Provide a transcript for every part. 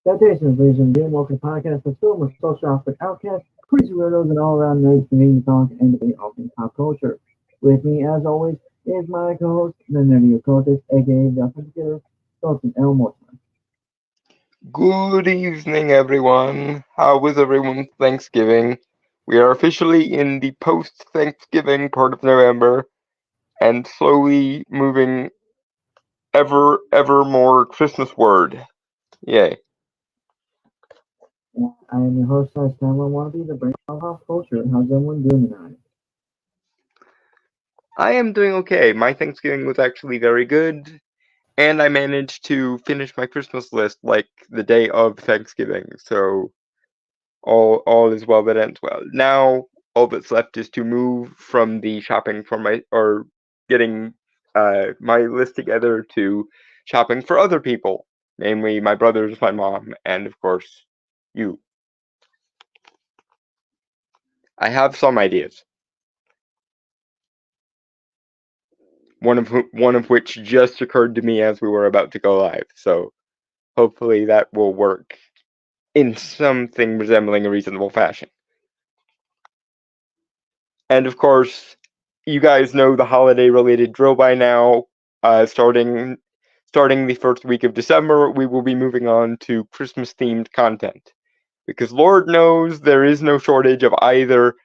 Salutations, ladies and gentlemen. Welcome to the podcast for Film with Social Aspect Outcast, crazy weirdos and all around nerds convening talk and debate all things pop culture. With me, as always, is my co-host, the nerdy occultist, aka the authenticator, Dalton L. Mortimer. Good evening, everyone. How was everyone's Thanksgiving? We are officially in the post-Thanksgiving part of November and slowly moving ever more Christmas-ward. Yay. I am your host, slash Tamla Wannabe, the brain of pop culture. How's everyone doing tonight? I am doing okay. My Thanksgiving was actually very good, and I managed to finish my Christmas list like the day of Thanksgiving, so all is well that ends well. Now all that's left is to move from the shopping for getting my list together to shopping for other people, namely my brothers, my mom, and of course you. I have some ideas. One of which just occurred to me as we were about to go live, so hopefully that will work in something resembling a reasonable fashion. And of course, you guys know the holiday-related drill by now. Starting the first week of December, we will be moving on to Christmas-themed content. Because Lord knows there is no shortage of either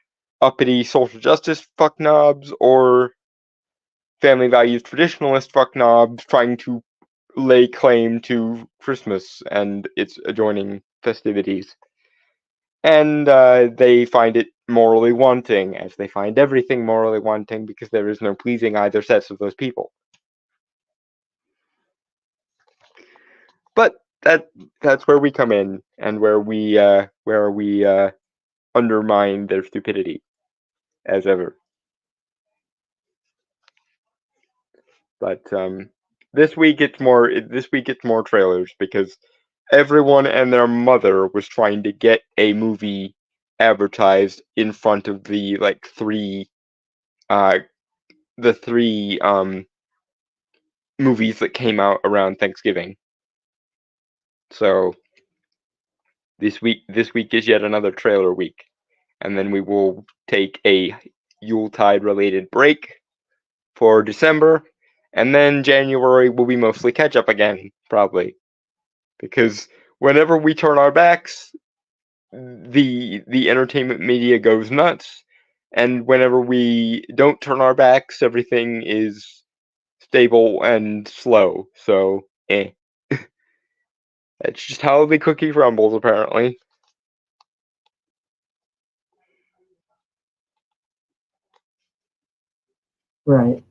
uppity social justice fucknobs or family values traditionalist fucknobs trying to lay claim to Christmas and its adjoining festivities. And they find it morally wanting, as they find everything morally wanting, because there is no pleasing either sets of those people. But that's where we come in, and where we undermine their stupidity, as ever. But this week it's more trailers, because everyone and their mother was trying to get a movie advertised in front of the three movies that came out around Thanksgiving. So this week is yet another trailer week, and then we will take a Yuletide related break for December, and then January will be mostly catch up again, probably, because whenever we turn our backs, the entertainment media goes nuts, and whenever we don't turn our backs, everything is stable and slow. So, That's just how the cookie crumbles, apparently. Right.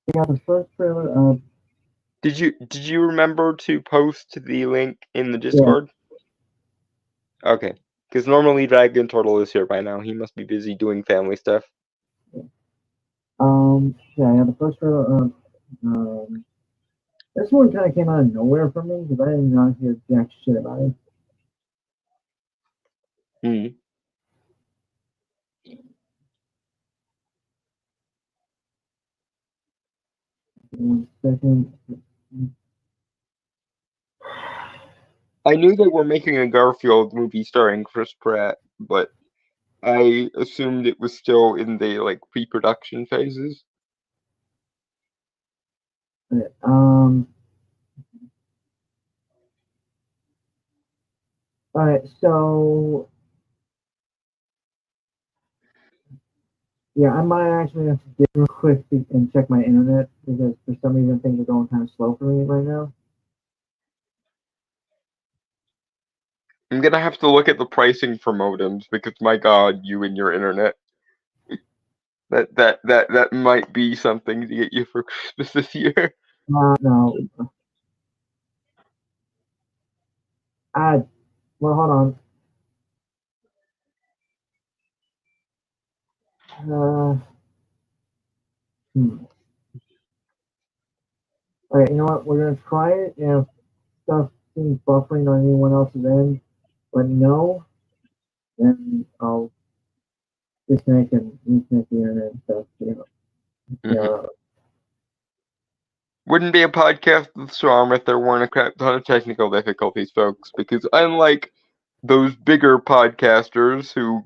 We got the first trailer of. Did you remember to post the link in the Discord? Yeah. Okay, because normally Dragon Turtle is here by now. He must be busy doing family stuff. Yeah, I got the first trailer of. This one kind of came out of nowhere for me because I did not hear jack shit about it. Hmm. 1 second. I knew they were making a Garfield movie starring Chris Pratt, but I assumed it was still in the pre-production phases. Okay, all right, so yeah, I might actually have to get real quick and check my internet because for some reason things are going kind of slow for me right now. I'm gonna have to look at the pricing for modems because my God, you and your internet. That might be something to get you for Christmas this year. No, I well, hold on. Uh, hmm. Okay, you know what? We're gonna try it, and if stuff seems buffering on anyone else's end, let me know. Then I'll disconnect and reconnect the internet and stuff. Mhm. Yeah, Wouldn't be a podcast with Storm if there weren't a crap ton of technical difficulties, folks. Because unlike those bigger podcasters who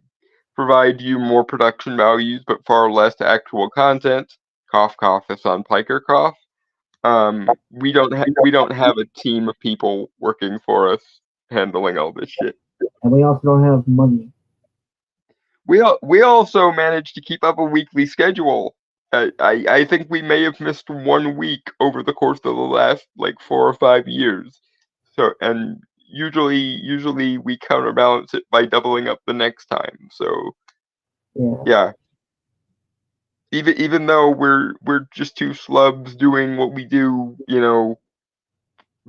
provide you more production values but far less actual content, cough cough, it's on Piker cough. We don't have a team of people working for us handling all this shit. and we also don't have money. We also managed to keep up a weekly schedule. I think we may have missed 1 week over the course of the last like 4 or 5 years. So and usually we counterbalance it by doubling up the next time. So Yeah, yeah, even though we're just two slubs doing what we do,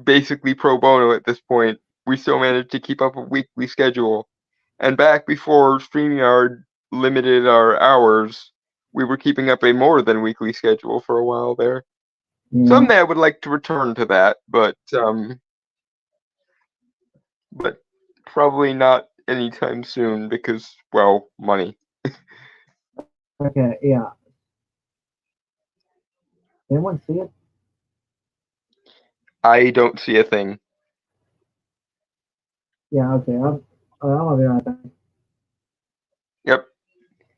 basically pro bono at this point, we still managed to keep up a weekly schedule. And back before StreamYard limited our hours, we were keeping up a more than weekly schedule for a while there. yeah. Someday I would like to return to that, but probably not anytime soon because, well, money. Okay, yeah. Anyone see it? I don't see a thing. Yeah. Okay. I'm gonna be right back. Yep.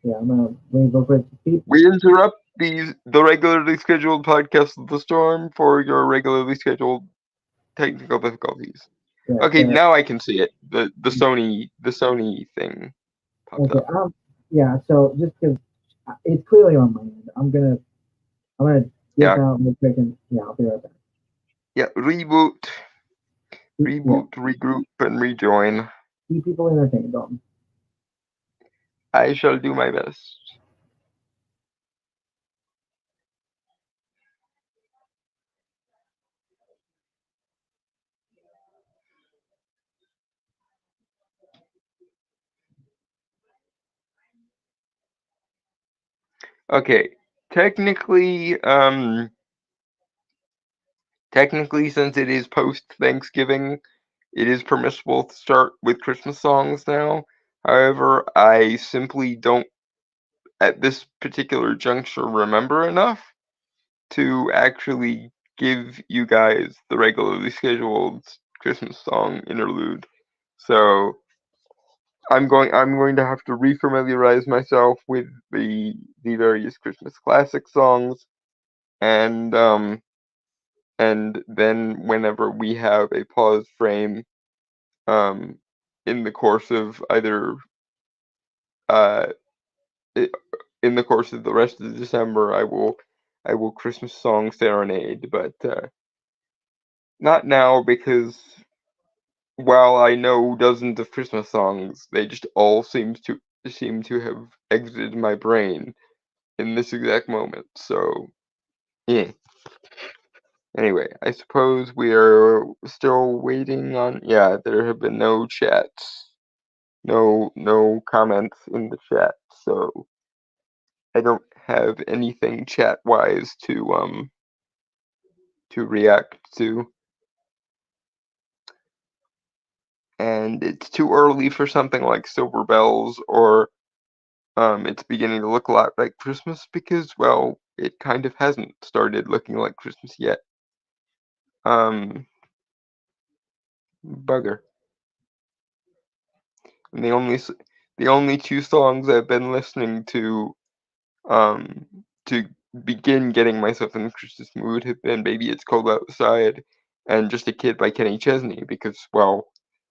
Yeah, I'm gonna leave real quick. We interrupt the regularly scheduled podcast of the storm for your regularly scheduled technical difficulties. Yeah. Okay, now I can see it. The Sony thing popped Okay. up. Yeah. So just because it's clearly on my end, I'm gonna dip Yeah, out real quick and yeah, I'll be right back. yeah. Reboot, Yeah. regroup, and rejoin. Keep people entertained, Dalton. I shall do my best. Okay. Technically, since it is post Thanksgiving, it is permissible to start with Christmas songs now. However, I simply don't, at this particular juncture, remember enough to actually give you guys the regularly scheduled Christmas song interlude. So I'm going to have to refamiliarize myself with the various Christmas classic songs, and then whenever we have a pause frame um in the course of either uh i- in the course of the rest of December, I will Christmas song serenade, but not now because while I know dozens of Christmas songs, they just all seem to have exited my brain in this exact moment. So yeah. Anyway, I suppose we are still waiting on. Yeah, there have been no chats, no comments in the chat, so I don't have anything chat wise to react to, and it's too early for something like Silver Bells or it's beginning to look a lot like Christmas because, well, it kind of hasn't started looking like Christmas yet. Um, Bugger. And the only two songs I've been listening um to begin getting myself in the Christmas mood have been Baby It's Cold Outside and Just a Kid by Kenny Chesney because, well,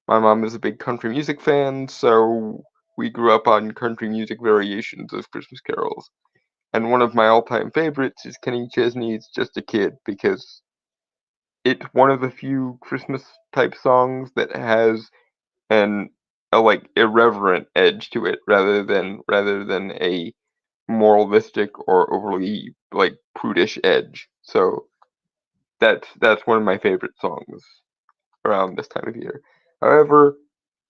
my mom is a big country music fan, so we grew up on country music variations of Christmas carols. And one of my all-time favorites is Kenny Chesney's Just a Kid because it's one of the few Christmas-type songs that has a like irreverent edge to it rather than a moralistic or overly like prudish edge. So that's one of my favorite songs around this time of year. However,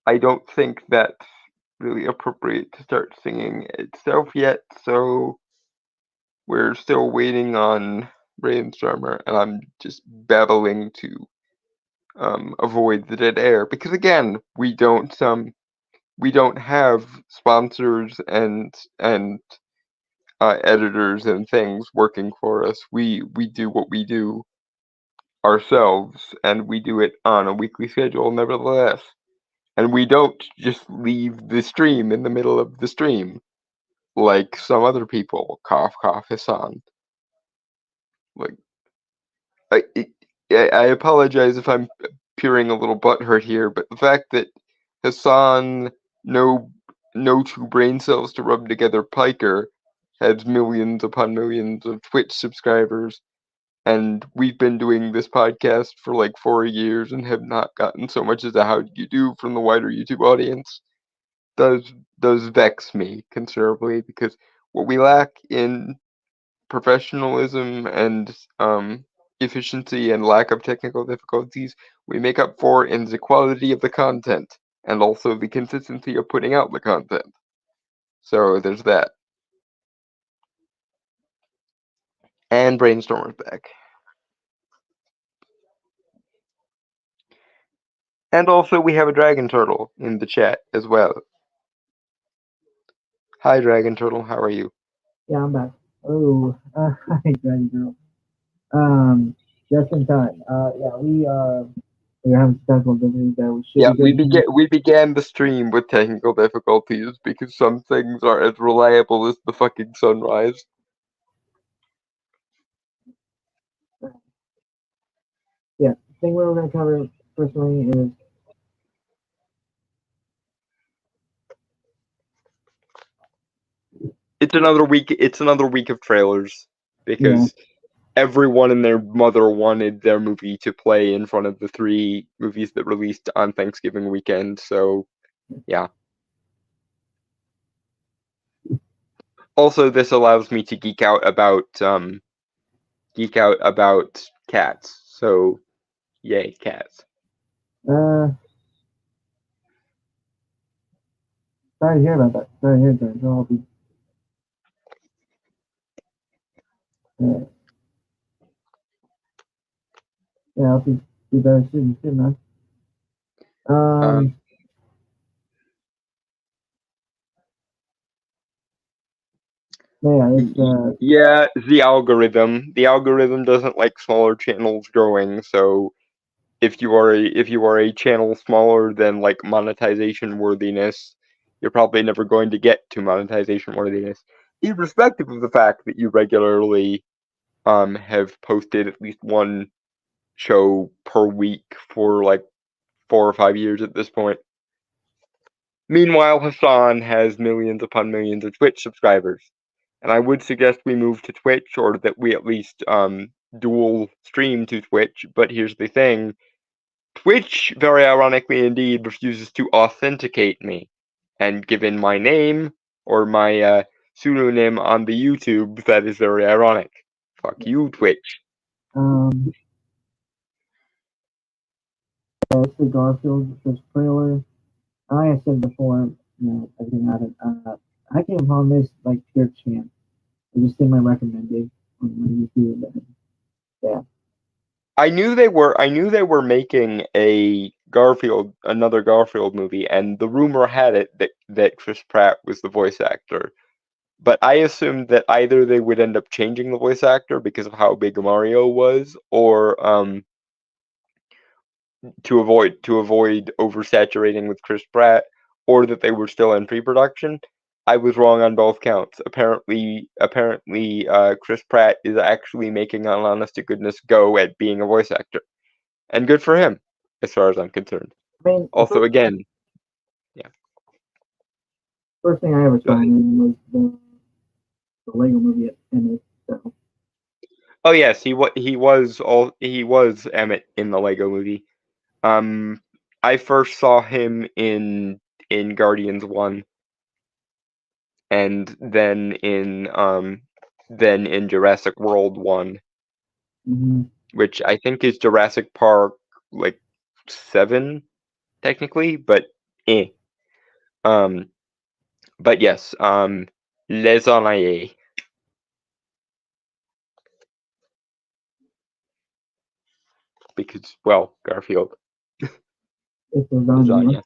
I don't think that's really appropriate to start singing itself yet, so we're still waiting on Brainstormer, and I'm just babbling to avoid the dead air because again, we don't have sponsors and editors and things working for us. We do what we do ourselves, and we do it on a weekly schedule, nevertheless. And we don't just leave the stream in the middle of the stream like some other people. Cough, cough, Hassan. Like, I, I apologize if I'm appearing a little butthurt here, but the fact that Hassan, no two brain cells to rub together Piker, has millions upon millions of Twitch subscribers, and we've been doing this podcast for like 4 years and have not gotten so much as a how do you do from the wider YouTube audience does vex me considerably because what we lack in professionalism and efficiency and lack of technical difficulties, we make up for in the quality of the content and also the consistency of putting out the content. So there's that. And Brainstormer's back. And also we have a Dragon Turtle in the chat as well. Hi Dragon Turtle, how are you? Yeah, I'm back. Oh, hi, Dragon Girl. Just in time. Yeah, we're having technical difficulties there. We began the stream with technical difficulties because some things are as reliable as the fucking sunrise. Yeah, the thing we're going to cover personally is It's another week of trailers because everyone and their mother wanted their movie to play in front of the 3 movies that released on Thanksgiving weekend. So, yeah. Also, this allows me to geek out about cats. So, yay, cats. sorry to hear about that. Sorry to hear that. So I'll be yeah, I'll be better soon, man. Yeah, the algorithm. The algorithm doesn't like smaller channels growing, so if you are a channel smaller than like monetization worthiness, you're probably never going to get to monetization worthiness, irrespective of the fact that you regularly have posted at least one show per week for like 4 or 5 years at this point. Meanwhile, Hassan has millions upon millions of Twitch subscribers. And I would suggest we move to Twitch, or that we at least dual stream to Twitch. But here's the thing. Twitch, very ironically indeed, refuses to authenticate me. And given my name, or my pseudonym on the YouTube, that is very ironic. Fuck you, Twitch. It's the Garfield first trailer. Like I said before, I didn't have it. I came upon this like pure chance. I just did my recommendation on YouTube. Yeah. I knew they were making another Garfield movie, and the rumor had it that Chris Pratt was the voice actor. But I assumed that either they would end up changing the voice actor because of how big Mario was, or to avoid oversaturating with Chris Pratt, or that they were still in pre-production. I was wrong on both counts. Apparently, Chris Pratt is actually making an honest to goodness go at being a voice actor, and good for him, as far as I'm concerned. I mean, Also, again, yeah. First thing I ever saw him was the Lego Movie at Emmett. So. Oh yes, he was Emmett in the Lego Movie. I first saw him in Guardians 1, and then in Jurassic World 1, which I think is Jurassic Park like 7 technically, but but yes, Les Ennuis. Because, well, Garfield. It's lasagna.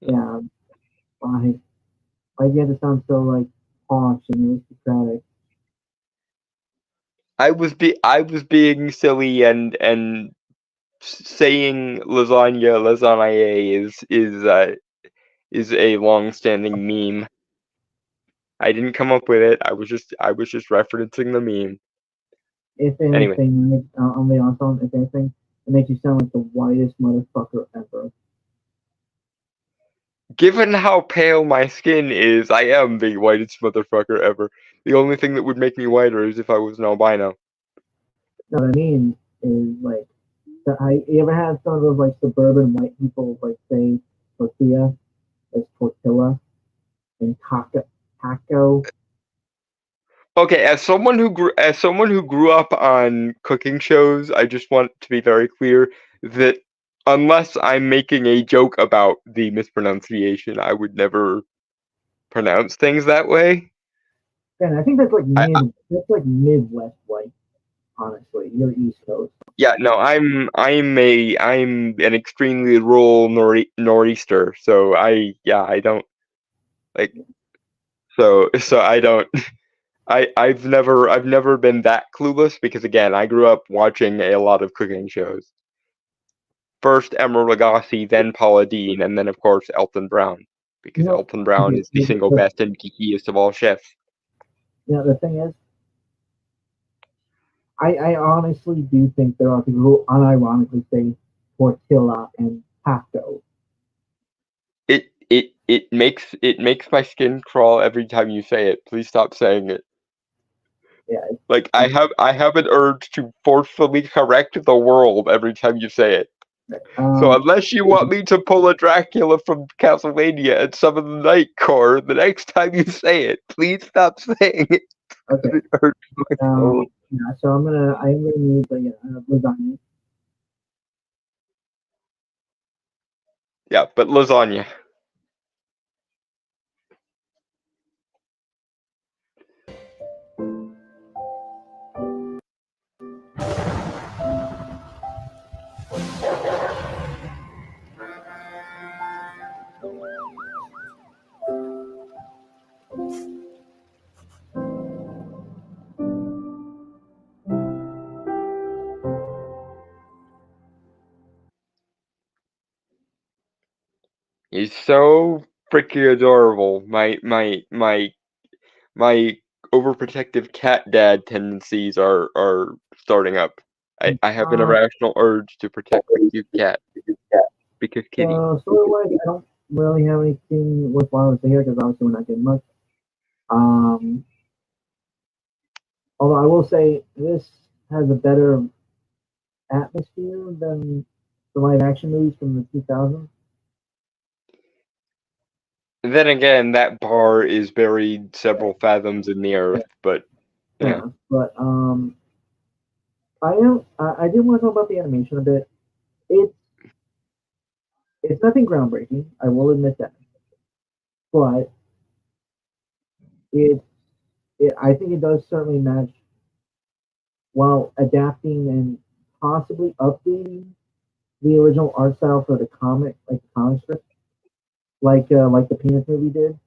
Yeah. Why you have to sound so like posh and aristocratic? I was being silly and saying lasagna is a long-standing meme. I didn't come up with it. I was just referencing the meme. If anything, I'll be honest. If anything, it makes you sound like the whitest motherfucker ever. Given how pale my skin is, I am the whitest motherfucker ever. The only thing that would make me whiter is if I was an albino. No, what I mean is like, you ever had some of those like suburban white people like say tortilla as tortilla and taco? Okay, as someone who grew up on cooking shows, I just want to be very clear that unless I'm making a joke about the mispronunciation, I would never pronounce things that way. And I think that's like Midwest white. Honestly, you're East Coast. Yeah, no, I'm an extremely rural nor'easter, so I don't like so I don't I've never been that clueless because again, I grew up watching a lot of cooking shows. First Emeril Lagasse, then Paula Deen, and then of course Elton Brown, because Elton Brown is the single best and geekiest of all chefs. Yeah, the thing is, I honestly do think there are people who unironically say tortilla and taco. It makes my skin crawl every time you say it. Please stop saying it. Yeah. Like I have an urge to forcefully correct the world every time you say it. So unless you want me to pull a Dracula from Castlevania and summon the Night Core, the next time you say it, please stop saying it. Okay. Yeah, so I'm gonna need lasagna. Yeah, but lasagna. He's so freaking adorable. My overprotective cat dad tendencies are starting up. I have an irrational urge to protect the cute cat because kitty. Story-wise, I don't really have anything worthwhile to say here because obviously we're not getting much. Although I will say this has a better atmosphere than the live action movies from the 2000s. Then again, that bar is buried several fathoms in the earth, but yeah. But I did want to talk about the animation a bit. It's nothing groundbreaking, I will admit that. But I think it does certainly match while adapting and possibly updating the original art style for the comic, like the comic strip, like the Peanuts movie did.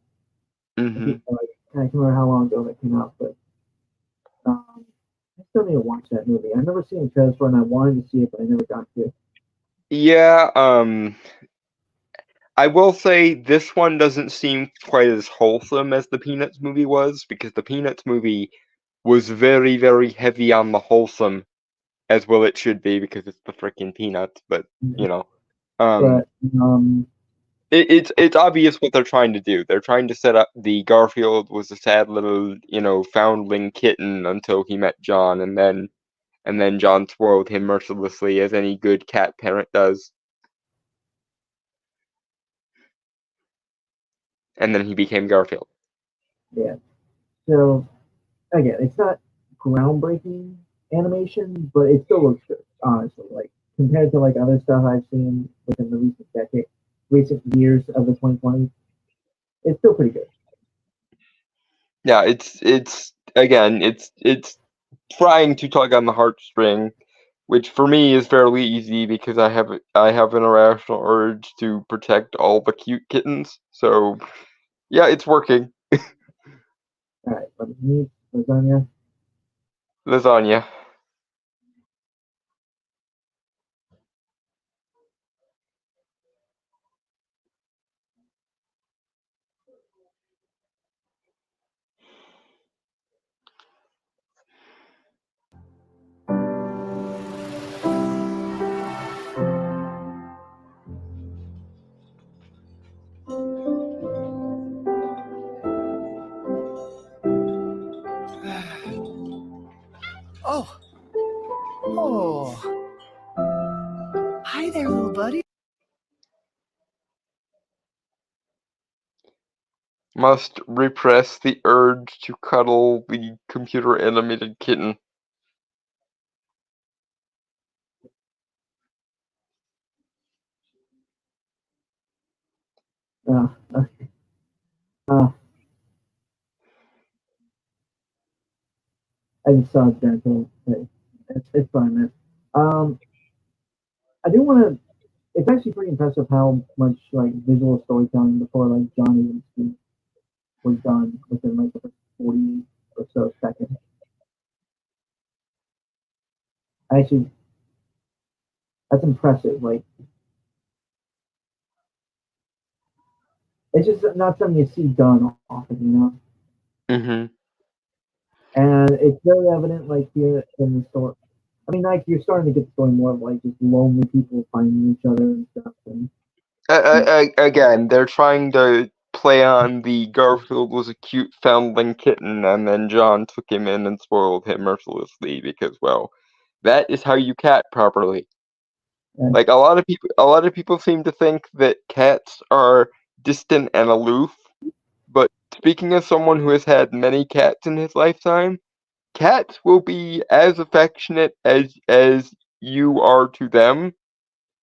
Mm-hmm. I can't remember how long ago that came out, but I still need to watch that movie. I've never seen the trailer for it, and I wanted to see it, but I never got to. Yeah, I will say this one doesn't seem quite as wholesome as the Peanuts movie was, because the Peanuts movie was very, very heavy on the wholesome, as well it should be because it's the freaking Peanuts. But you know, um, But it's obvious what they're trying to do. They're trying to set up the Garfield was a sad little foundling kitten until he met John, and then John spoiled him mercilessly, as any good cat parent does. And then he became Garfield. yeah, so again, it's not groundbreaking animation, but it still looks good. Honestly, like compared to like other stuff I've seen within the recent years of the 2020s, it's still pretty good. Yeah, it's again, it's trying to tug on the heartstring, which for me is fairly easy because I have an irrational urge to protect all the cute kittens. So yeah, it's working. All right, let me lasagna. Lasagna. Oh. Oh. Hi there, little buddy. Must repress the urge to cuddle the computer animated kitten. Okay. Uh, I just saw Gentle. Hey, it's fine, man. Um, I do want to. It's actually pretty impressive how much like visual storytelling before like John even speaks was done within like the first 40 or so seconds. Actually, that's impressive. Like, it's just not something you see done often, you know. Mm-hmm. And it's very evident, like here in the story. I mean, like you're starting to get the story more of like just lonely people finding each other and stuff. And Again, they're trying to play on the Garfield was a cute foundling kitten, and then John took him in and spoiled him mercilessly because, well, that is how you cat properly. Like a lot of people seem to think that cats are distant and aloof, but speaking as someone who has had many cats in his lifetime, cats will be as affectionate as you are to them,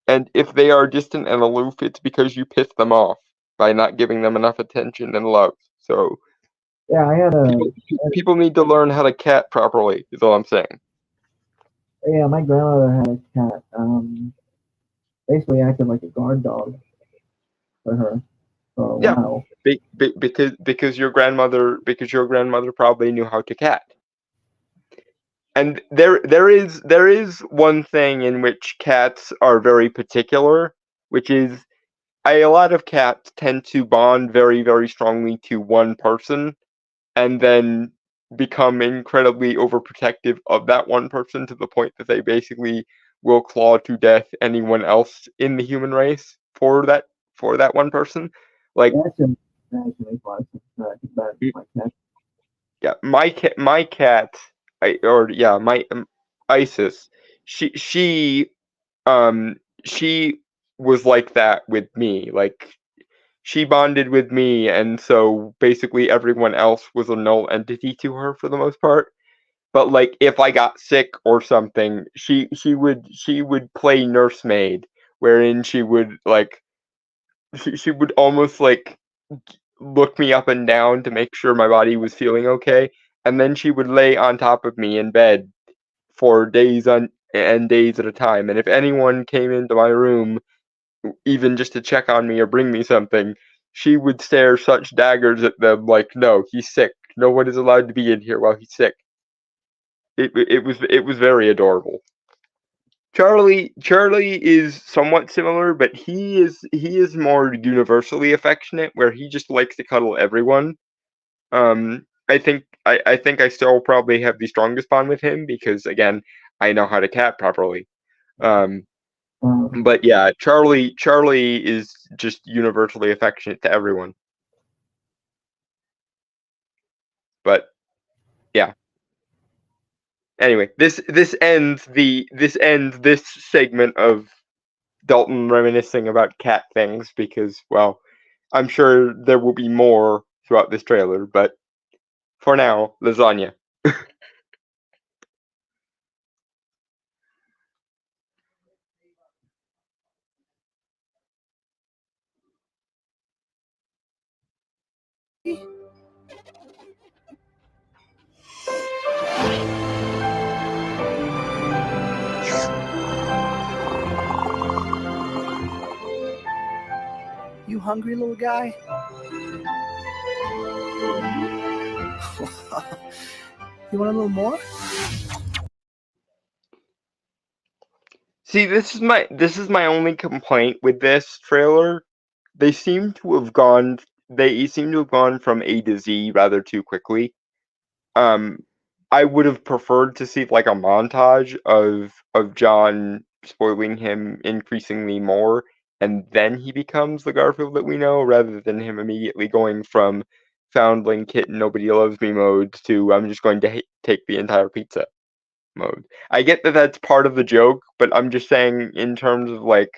and if they are distant and aloof, it's because you piss them off by not giving them enough attention and love. So yeah, I had a people need to learn how to cat properly, is all I'm saying. yeah, my grandmother had a cat. Basically acted like a guard dog for her for a Yeah, while. because your grandmother probably knew how to cat. And there is one thing in which cats are very particular, which is a lot of cats tend to bond very, very strongly to one person and then become incredibly overprotective of that one person to the point that they basically will claw to death anyone else in the human race for that one person. Like That actually makes a lot of sense. I think about it, my cat. yeah, my cat, or yeah, my Isis, she she um she was like that with me. Like she bonded with me, and so basically everyone else was a null entity to her for the most part. But like if I got sick or something, she would play nursemaid, wherein she would almost like look me up and down to make sure my body was feeling okay, and then she would lay on top of me in bed for days on and days at a time. And if anyone came into my room, even just to check on me or bring me something, she would stare such daggers at them like, "No, he's sick. No one is allowed to be in here while he's sick." It was very adorable. Charlie is somewhat similar, but he is more universally affectionate, where he just likes to cuddle everyone. I think I still probably have the strongest bond with him because again, I know how to cat properly. Um, but yeah, Charlie is just universally affectionate to everyone. But yeah. Anyway, this ends this segment of Dalton reminiscing about cat things because, well, I'm sure there will be more throughout this trailer, but for now, lasagna. You hungry, little guy? You want a little more? See, this is my only complaint with this trailer. They seem to have gone from A to Z rather too quickly. I would have preferred to see like a montage of John spoiling him increasingly more, and then he becomes the Garfield that we know, rather than him immediately going from foundling kitten nobody loves me mode to I'm just going to take the entire pizza mode. I get that that's part of the joke, but I'm just saying in terms of like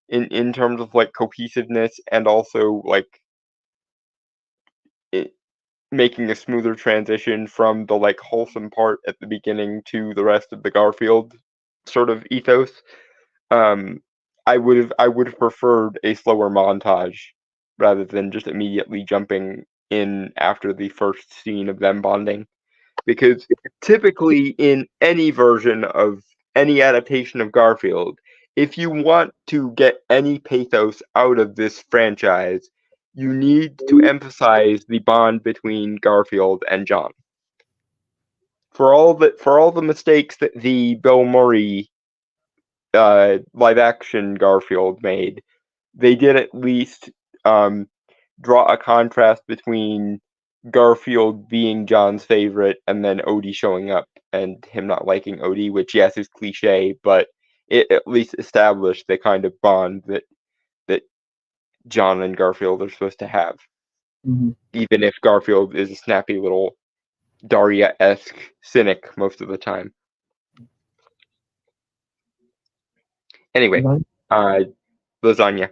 in terms of like cohesiveness and also like it, making a smoother transition from the like wholesome part at the beginning to the rest of the Garfield sort of ethos. Um, I would have preferred a slower montage rather than just immediately jumping in after the first scene of them bonding. Because typically in any version of any adaptation of Garfield, if you want to get any pathos out of this franchise, you need to emphasize the bond between Garfield and John. For all the mistakes that the Bill Murray live action Garfield made, they did at least um, draw a contrast between Garfield being John's favorite and then Odie showing up and him not liking Odie, which yes is cliche, but it at least established the kind of bond that John and Garfield are supposed to have. Mm-hmm. Even if Garfield is a snappy little Daria-esque cynic most of the time. Anyway, lasagna.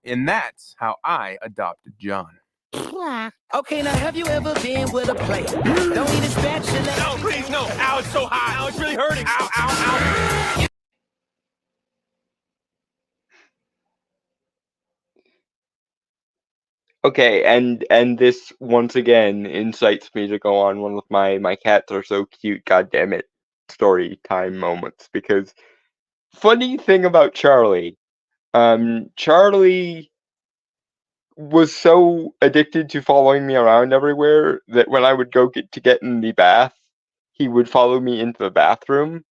And that's how I adopted John. Okay, now have you ever been with a player? Don't need a spatula. No, please, no. Ow, it's so hot. Ow, it's really hurting. Ow, ow, ow. Okay, and this once again incites me to go on one of my cats are so cute, goddamn it, story time moments. Because funny thing about Charlie, Charlie was so addicted to following me around everywhere that when I would go get in the bath, he would follow me into the bathroom,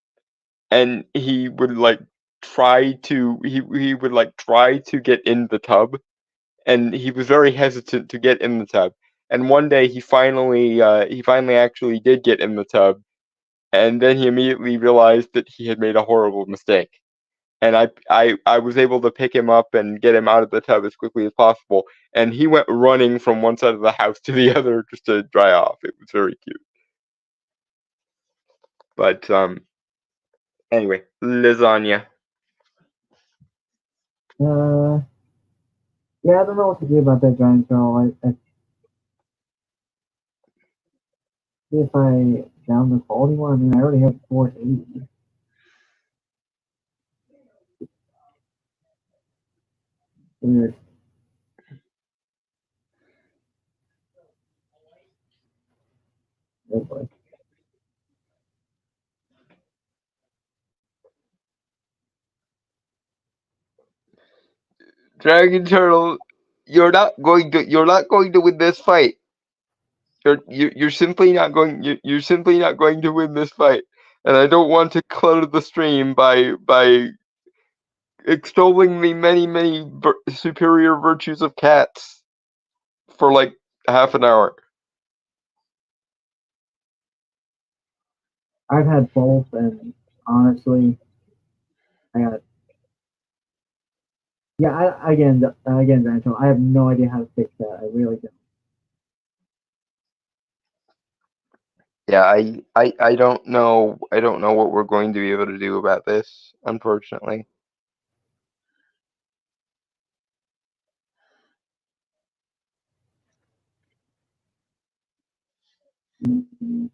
and he would like he would like try to get in the tub, and he was very hesitant to get in the tub. And one day he finally actually did get in the tub, and then he immediately realized that he had made a horrible mistake. And I was able to pick him up and get him out of the tub as quickly as possible. And he went running from one side of the house to the other just to dry off. It was very cute. But anyway, lasagna. Yeah, I don't know what to do about that giant girl. I see if I down the quality one. I mean, I already have 480. Weird. Oh boy. Dragon Turtle, you're not going to win this fight. You're simply not going to win this fight. And I don't want to clutter the stream by extolling the many superior virtues of cats for like half an hour. I've had both, and honestly, again, Rancho, I have no idea how to fix that. I really don't. Yeah, I don't know what we're going to be able to do about this, unfortunately. Mm-hmm.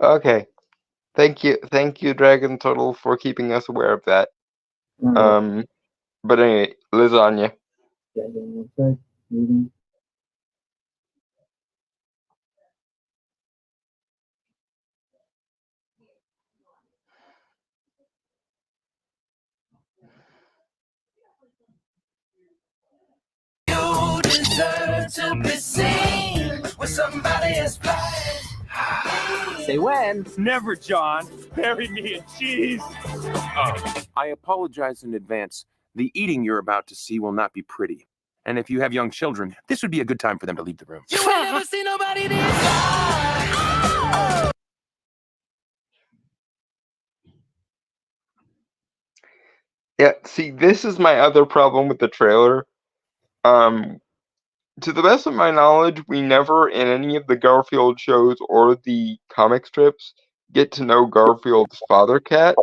Okay. Thank you, Dragon Turtle, for keeping us aware of that. Right. But anyway, lasagna. Yeah, give me 1 sec. Moving. You deserve to be seen with somebody as fly. Say when. Never, John. Bury me in cheese. I apologize in advance. The eating you're about to see will not be pretty. And if you have young children, this would be a good time for them to leave the room. You ain't never seen nobody this fly. Yeah, see, this is my other problem with the trailer. To the best of my knowledge, we never, in any of the Garfield shows or the comic strips, get to know Garfield's father cat.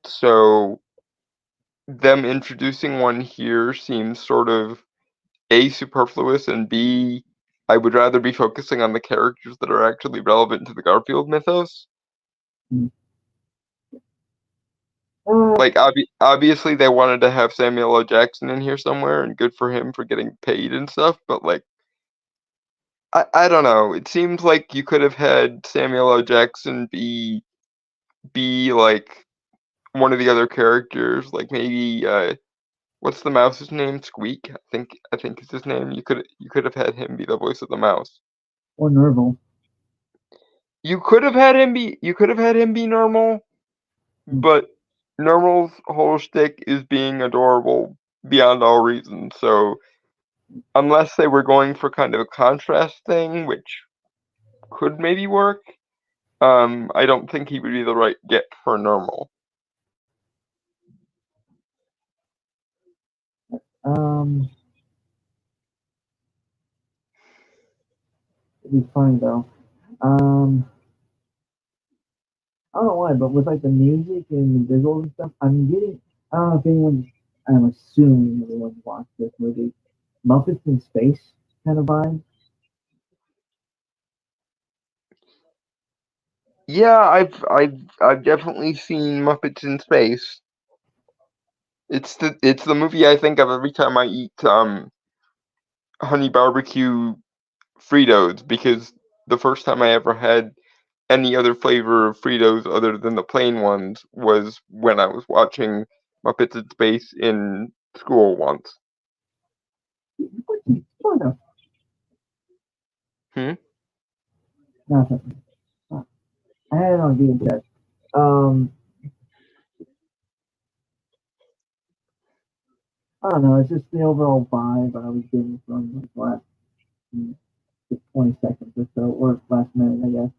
So, them introducing one here seems sort of A, superfluous, and B, I would rather be focusing on the characters that are actually relevant to the Garfield mythos. Like, obviously they wanted to have Samuel L. Jackson in here somewhere, and good for him for getting paid and stuff, but like, I don't know. It seems like you could have had Samuel L. Jackson be like one of the other characters, like maybe what's the mouse's name? Squeak, I think is his name. You could have had him be the voice of the mouse. Or Nerval. You could have had him be normal, but Normal's whole shtick is being adorable beyond all reason. So unless they were going for kind of a contrast thing, which could maybe work, I don't think he would be the right get for Normal. It'd be funny though. I don't know why, but with like the music and the visuals and stuff, I'm getting. I don't know if anyone. I'm assuming everyone's watched this movie, Muppets in Space kind of vibe. Yeah, I've definitely seen Muppets in Space. It's the movie I think of every time I eat honey barbecue Fritos, because the first time I ever had any other flavor of Fritos other than the plain ones was when I was watching Muppets in Space in school once. Nothing. I had it on VHS. I don't know. It's just the overall vibe I was getting from like last 20 seconds or so, or last minute, I guess.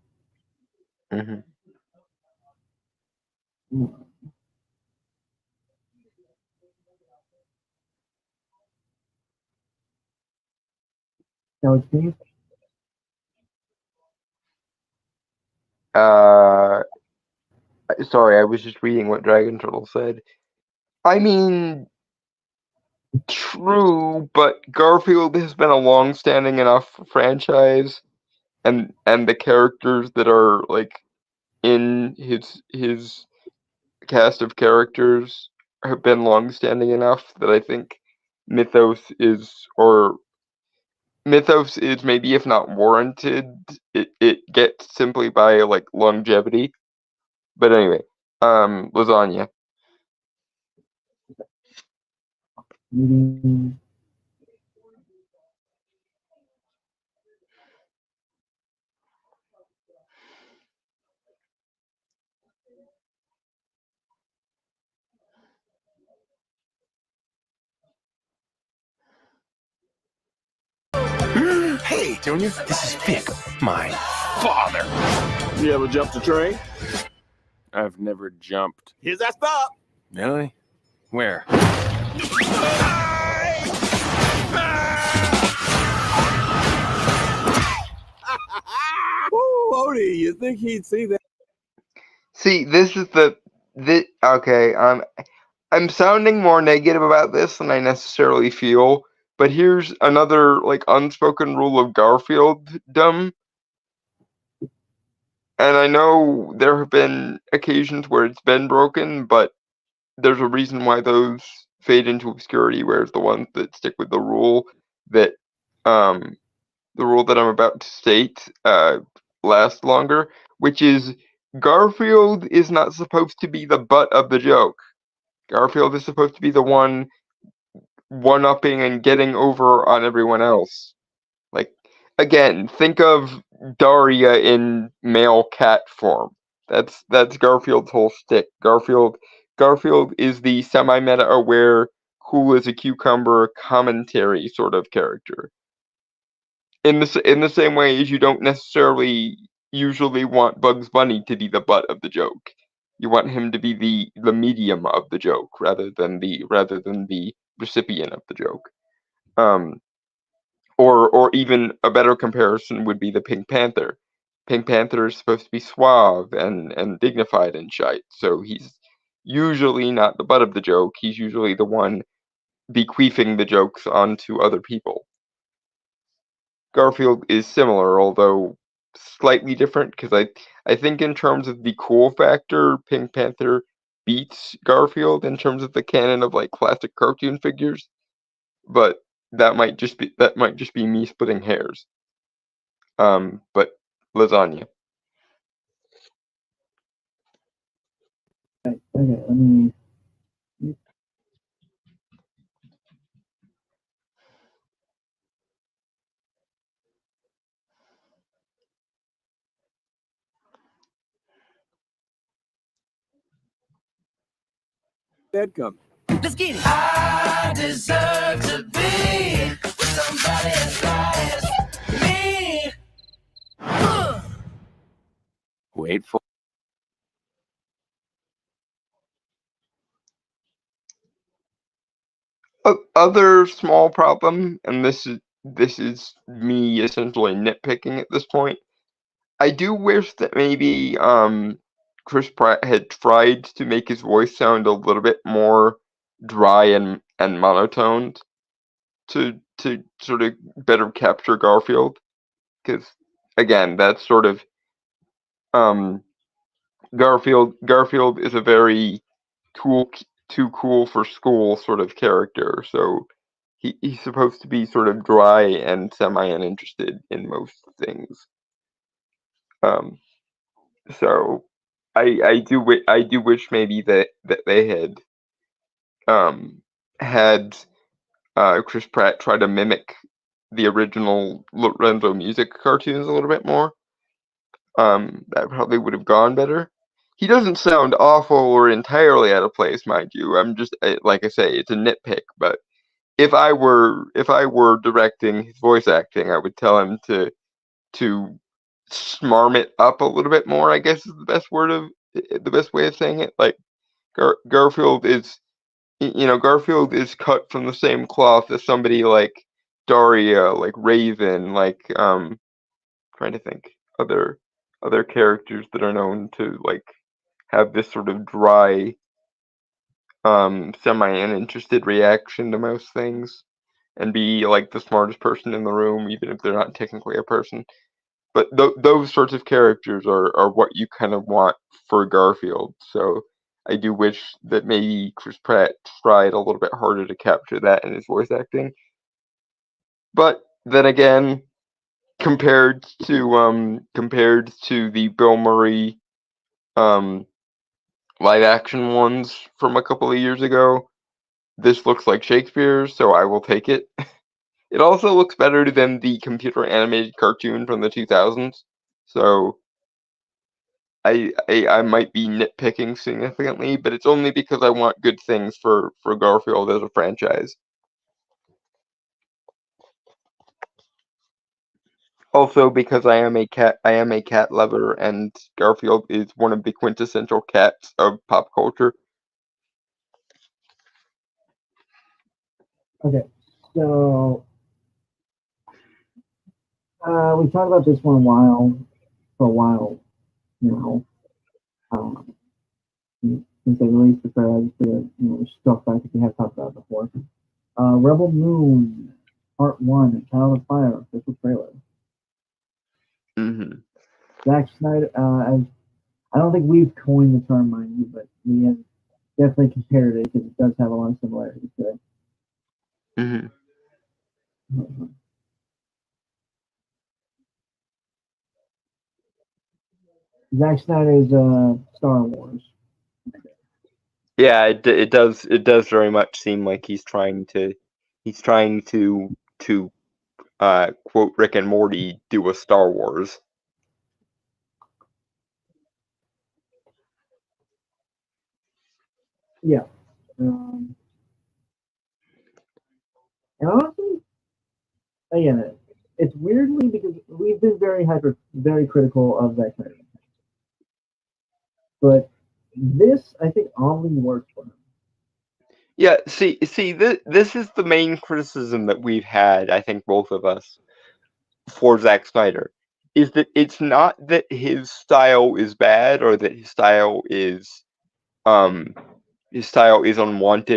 Now it's me. Sorry, I was just reading what Dragon Turtle said. I mean, true, but Garfield has been a long-standing enough franchise, and the characters that are like in his cast of characters have been long-standing enough that I think mythos is, or Mythos is maybe, if not warranted, it gets simply by like longevity. But anyway, lasagna. Eating. Hey, Junior, this is Vic, my father. You ever jumped a train? I've never jumped. Here's that stop. Really? Where? Ooh, Odie, you think he'd see that? See, this is okay. I'm sounding more negative about this than I necessarily feel. But here's another like unspoken rule of Garfield dumb. And I know there have been occasions where it's been broken, but there's a reason why those fade into obscurity, whereas the ones that stick with the rule that I'm about to state last longer, which is Garfield is not supposed to be the butt of the joke. Garfield is supposed to be the one-upping and getting over on everyone else. Like, again, think of Daria in male cat form. That's Garfield's whole shtick. Garfield is the semi-meta aware, cool as a cucumber commentary sort of character. In the same way as you don't necessarily usually want Bugs Bunny to be the butt of the joke. You want him to be the medium of the joke rather than the recipient of the joke. Or even a better comparison would be the Pink Panther. Pink Panther is supposed to be suave and dignified and shite, so he's usually not the butt of the joke. He's usually the one bequeathing the jokes onto other people. Garfield is similar, although slightly different, because I think in terms of the cool factor, Pink Panther beats Garfield in terms of the canon of like classic cartoon figures, but that might just be me splitting hairs. But lasagna. Okay, let me. That come. Let's get it. I deserve to be with somebody as fly as me. Wait for. Other small problem, and this is me essentially nitpicking at this point. I do wish that maybe Chris Pratt had tried to make his voice sound a little bit more dry and monotoned to sort of better capture Garfield, because again, that's sort of Garfield is a very too cool for school sort of character, so he's supposed to be sort of dry and semi uninterested in most things. So I do wish maybe that they had had Chris Pratt try to mimic the original Lorenzo Music cartoons a little bit more. That probably would have gone better. He doesn't sound awful or entirely out of place, mind you. I'm just like I say, it's a nitpick. But if I were directing his voice acting, I would tell him to smarm it up a little bit more, I guess is the best way of saying it. Like Garfield is, Garfield is cut from the same cloth as somebody like Daria, like Raven, like trying to think other characters that are known to like have this sort of dry, semi uninterested reaction to most things, and be like the smartest person in the room, even if they're not technically a person. But those sorts of characters are what you kind of want for Garfield. So I do wish that maybe Chris Pratt tried a little bit harder to capture that in his voice acting. But then again, compared to the Bill Murray live action ones from a couple of years ago, this looks like Shakespeare, so I will take it. It also looks better than the computer animated cartoon from the 2000s, so I might be nitpicking significantly, but it's only because I want good things for Garfield as a franchise. Also because I am a cat lover, and Garfield is one of the quintessential cats of pop culture. Okay, so we talked about this one for a while now. Since they released the trailer, I just figured, stuff back if we have talked about it before. Rebel Moon Part 1, Child of Fire, official trailer. Mm-hmm. Zack Snyder, I don't think we've coined the term, mind you, but we have definitely compared it because it does have a lot of similarities to it. Mm-hmm. Zack Snyder's Star Wars. Yeah, it does very much seem like he's trying to quote Rick and Morty, do a Star Wars. Yeah. And honestly, again, it's weirdly because we've been very critical of that kind of thing. But this, I think, oddly works for him. Yeah, see, this is the main criticism that we've had, I think, both of us, for Zack Snyder, is that it's not that his style is bad or that his style is unwanted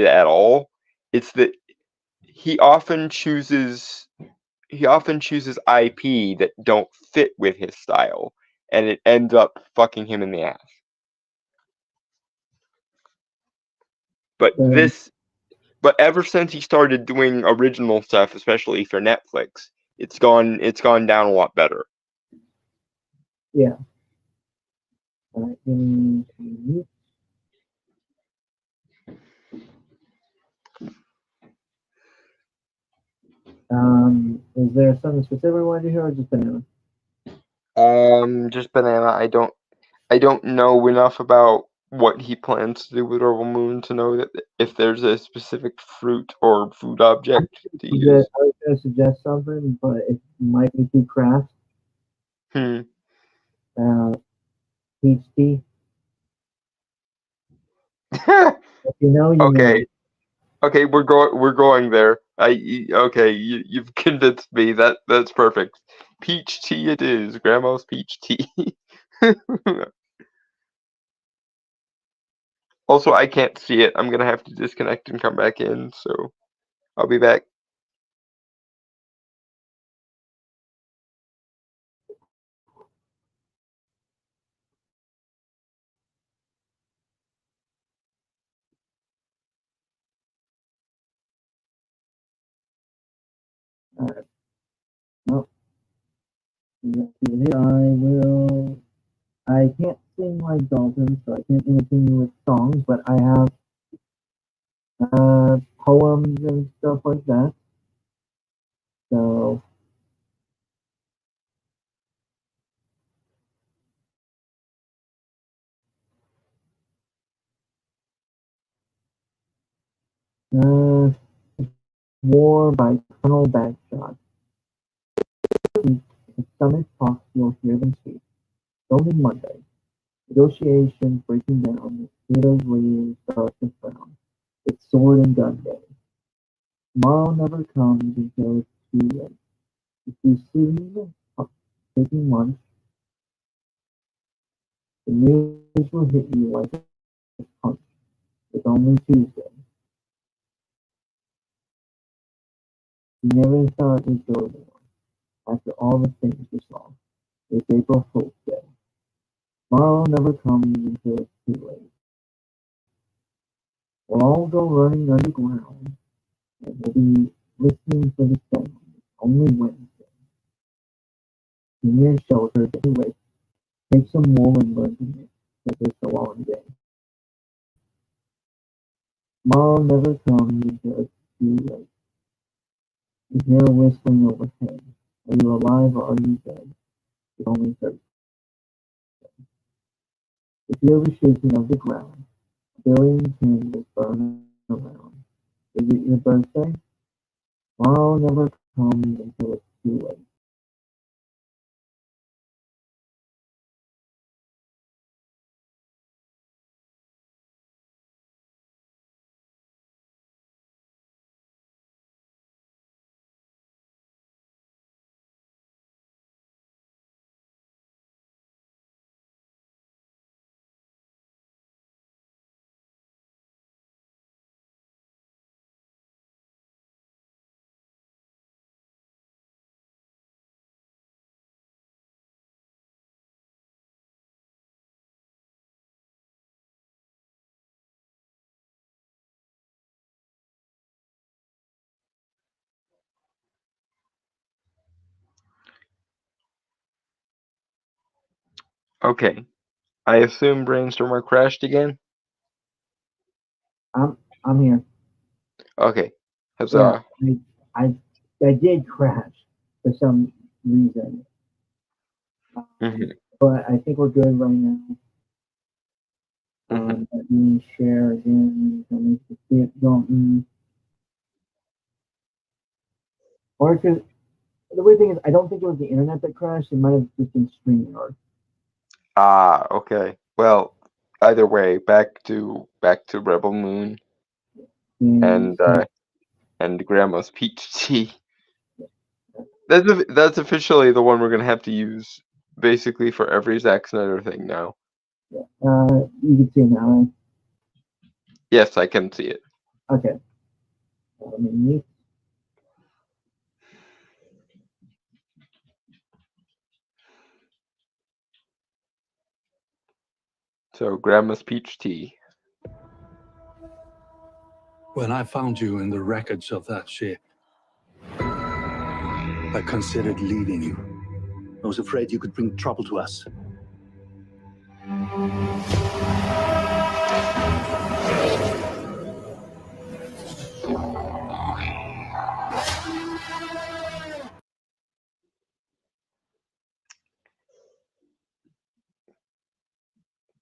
at all. It's that he often chooses IP that don't fit with his style, and it ends up fucking him in the ass. But ever since he started doing original stuff, especially for Netflix, it's gone down a lot better. Yeah. Is there something specific we wanted to hear, or just banana? Just banana. I don't know enough about what he plans to do with Rebel Moon to know that if there's a specific fruit or food object to use. I was going to suggest something, but it might be too crass. Peach tea. If you know, you Okay. know. Okay, we're going there. You've convinced me. That's perfect. Peach tea it is. Grandma's peach tea. Also, I can't see it. I'm gonna have to disconnect and come back in, so I'll be back. Alright. Well, I can't sing like Dalton, so I can't entertain you with songs, but I have poems and stuff like that. So War by Colonel Bagshot. At summit talks you'll hear them speak. Only Monday. Negotiations breaking down, potatoes leaves starts to frown. It's sword and gun day. Tomorrow never comes until it's too late. If you sleep taking lunch, the news will hit you like a punch. It's only Tuesday. You never thought it'd go more. After all the things you saw, it's April Fool's Day. Tomorrow never comes until it's too late. We'll all go running underground, and we'll be listening for the sound only Wednesday. Near shelter day with. Take some wool and learn to knit, because it's a long day. Tomorrow never comes until it's too late. You hear whistling overhead. Are you alive or are you dead? It's only Thursday. You feel the shaking of the ground. A billion candles burn around. Is it your birthday? Tomorrow never comes until it's too late. Okay. I assume Brainstormer crashed again? I'm here. Okay. Yeah, Huzzah. I did crash for some reason. Mhm. But I think we're good right now. Mhm. Let me share again. Let me see it going. Or because the weird thing is, I don't think it was the internet that crashed. It might have just been StreamYard. Ah, okay. Well, either way, back to Rebel Moon And and Grandma's peach tea. That's officially the one we're gonna have to use basically for every Zack Snyder thing now. you can see it now, right? Yes, I can see it. Okay. Let me mute. So Grandma's peach tea. When I found you in the wreckage of that ship, I considered leaving you. I was afraid you could bring trouble to us.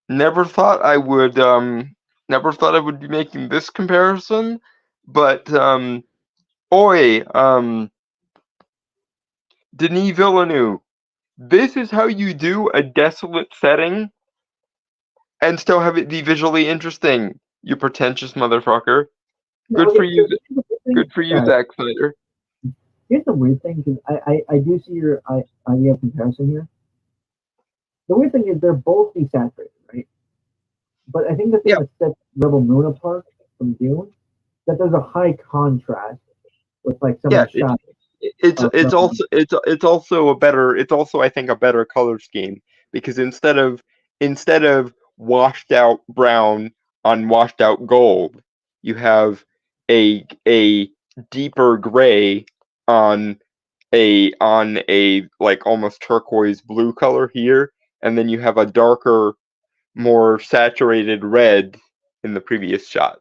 Never thought I would be making this comparison, but Denis Villeneuve, this is how you do a desolate setting and still have it be visually interesting, you pretentious motherfucker. Good Okay, for you. so here's the weird thing. Good for you, Zack Snyder. Here's the weird thing, because I do see your idea of comparison here. The weird thing is they're both desaturated, right? But I think the thing Yeah. that sets Rebel Moon apart from Dune, that there's a high contrast with like some Yeah, of the shots. it's also a better, it's also I think a better color scheme, because instead of washed out brown on washed out gold, you have a deeper gray on a like almost turquoise blue color here, and then you have a darker, more saturated red in the previous shot.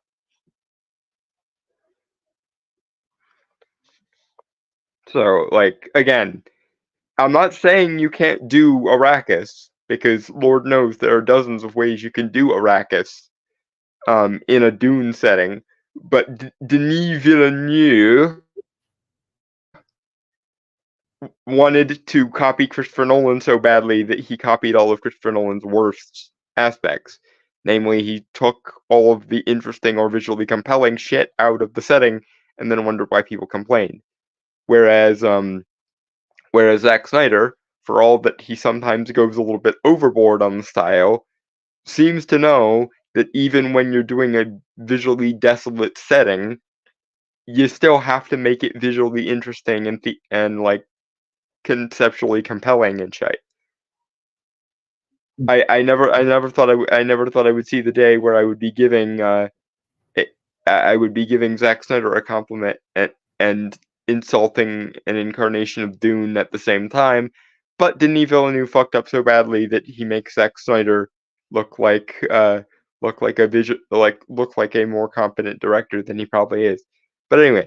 So, like, again, I'm not saying you can't do Arrakis, because Lord knows there are dozens of ways you can do Arrakis in a Dune setting, but Denis Villeneuve wanted to copy Christopher Nolan so badly that he copied all of Christopher Nolan's worst aspects. Namely, he took all of the interesting or visually compelling shit out of the setting and then wondered why people complained. Whereas Zack Snyder, for all that he sometimes goes a little bit overboard on the style, seems to know that even when you're doing a visually desolate setting, you still have to make it visually interesting and like conceptually compelling and shit. I never thought I would see the day where I would be giving I would be giving Zack Snyder a compliment and insulting an incarnation of Dune at the same time. But Denis Villeneuve fucked up so badly that he makes Zack Snyder look like a more competent director than he probably is. But anyway,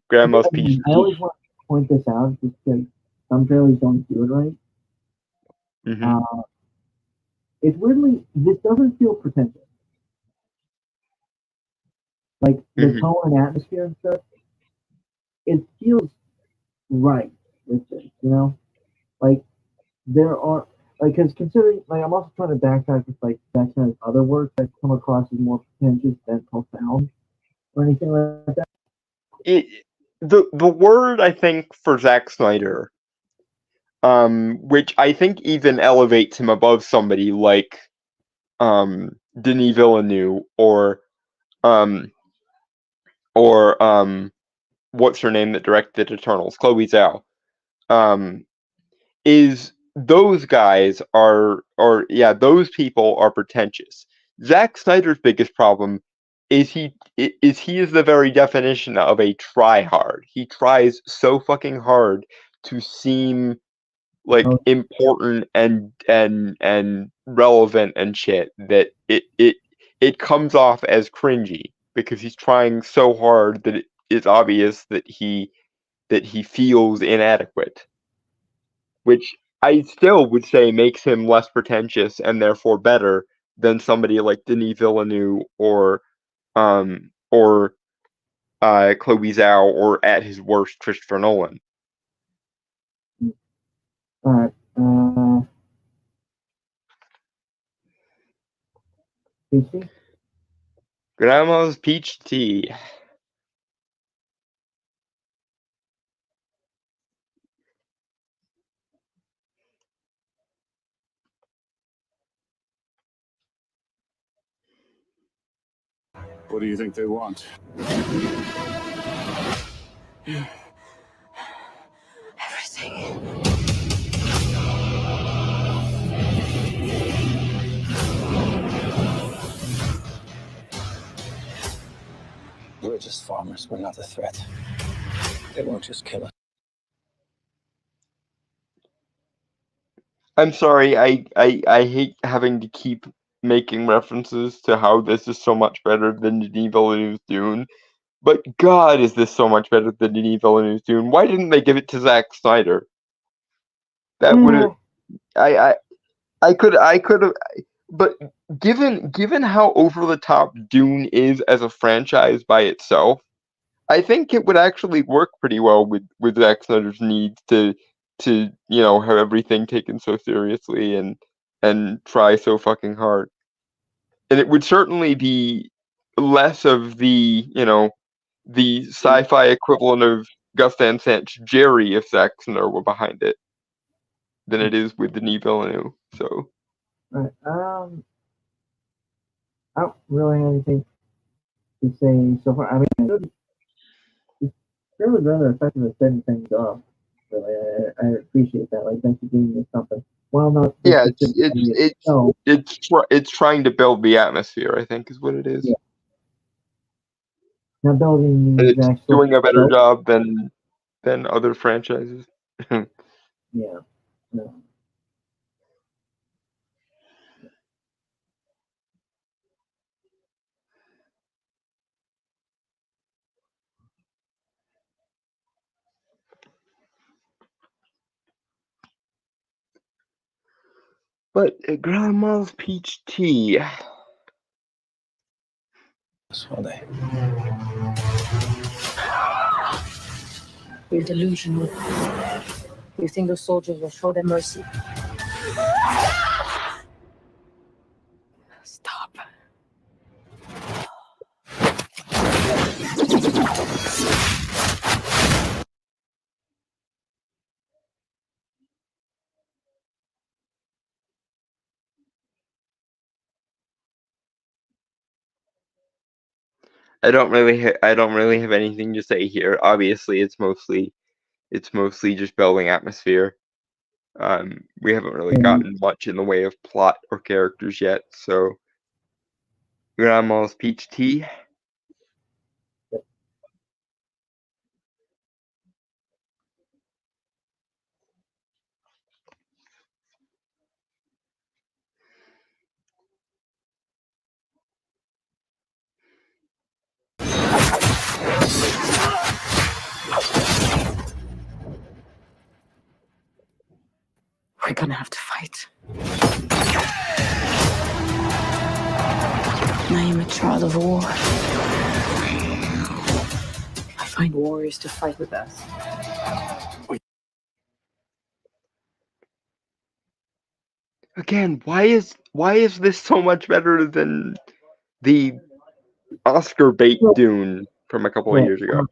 Grandma's Peach I always want to point this out just because some trailers don't do it right. Mhm. It's weirdly, this doesn't feel pretentious. Like the Mhm. tone and atmosphere and stuff, it feels right with this, you know? Like there are because considering I'm also trying to backtrack with like Zack Snyder's other work that come across as more pretentious than profound or anything like that. The word I think for Zack Snyder, which I think even elevates him above somebody like Denis Villeneuve um or what's her name that directed Eternals, Chloe Zhao, is those guys those people are pretentious. Zack Snyder's biggest problem is he is the very definition of a try hard. He tries so fucking hard to seem like Oh. important and relevant and shit that it comes off as cringy because he's trying so hard that it is obvious that he feels inadequate, which I still would say makes him less pretentious and therefore better than somebody like Denis Villeneuve or Chloe Zhao or at his worst Christopher Nolan. All right. PC? Grandma's peach tea. What do you think they want? Everything. We're just farmers. We're not a threat. They won't just kill us. I'm sorry, I hate having to keep making references to how this is so much better than Denis Villeneuve's Dune. But God, is this so much better than Denis Villeneuve's Dune? Why didn't they give it to Zack Snyder? That would have I could have, but given how over the top Dune is as a franchise by itself, I think it would actually work pretty well with Zack Snyder's needs to have everything taken so seriously and try so fucking hard. And it would certainly be less of the sci-fi equivalent of Gus Van Sant's Jerry if Zack Snyder were behind it than it is with Denis Villeneuve. So. All right. I don't really have anything to say so far. I mean, it's really rather effective at setting things up. Really, I appreciate that. Like, thanks for giving me something. Well, not Yeah, no. it's trying to build the atmosphere, I think, is what it is. Yeah. Now building And these it's actual doing a better job than other franchises. Yeah. No. But Grandma's peach tea. Will they? You're delusional. You think the soldiers will show them mercy? Stop. I don't really have anything to say here. Obviously, it's mostly just building atmosphere. We haven't really gotten much in the way of plot or characters yet, so Grandma's peach tea. gonna have to fight. I am a child of war. I find warriors to fight with us. Again, why is this so much better than the Oscar bait Dune from a couple of Right. years ago?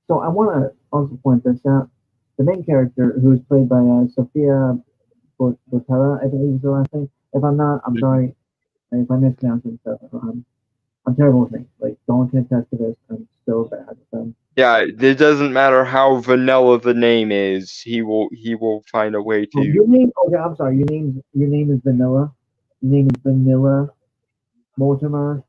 So I want to also point this out. The main character, who is played by Sophia Boutella, I believe is the last name. If I'm not, I'm sorry. If I mispronounce it, stuff, I'm terrible with names. Like, don't contest to this. I'm so bad at them. Yeah, it doesn't matter how vanilla the name is. He will find a way Oh, to. your name? Okay, I'm sorry. Your name is Vanilla. Your name is Vanilla Mortimer.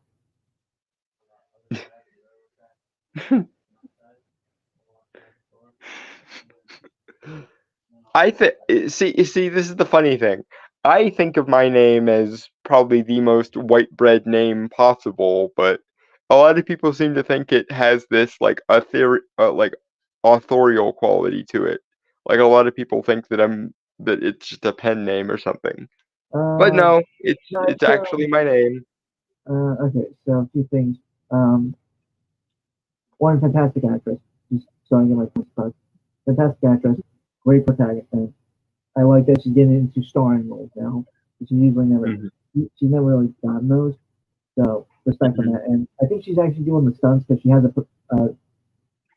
See, this is the funny thing. I think of my name as probably the most white bread name possible, but a lot of people seem to think it has this like like authorial quality to it. Like a lot of people think that it's just a pen name or something. But No, no, it's actually my name. Okay, so a few things. One, fantastic actress. Just so I get my first part. Fantastic actress. Great protagonist. I like that she's getting into starring roles now. She's usually never. She's never really gotten those. So respect on that. And I think she's actually doing the stunts because she has a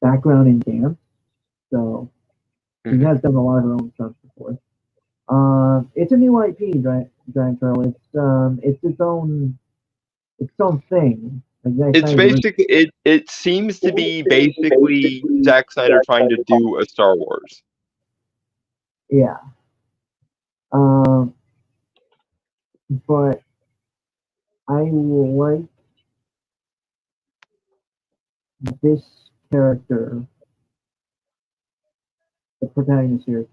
background in dance. So she has done a lot of her own stunts before. It's a new IP, Giant Turtle. It's its own thing. Like Zack It's Snyder basically it seems to be basically Zack Snyder trying to do a Star Wars. Yeah. But I like this character, the protagonist here,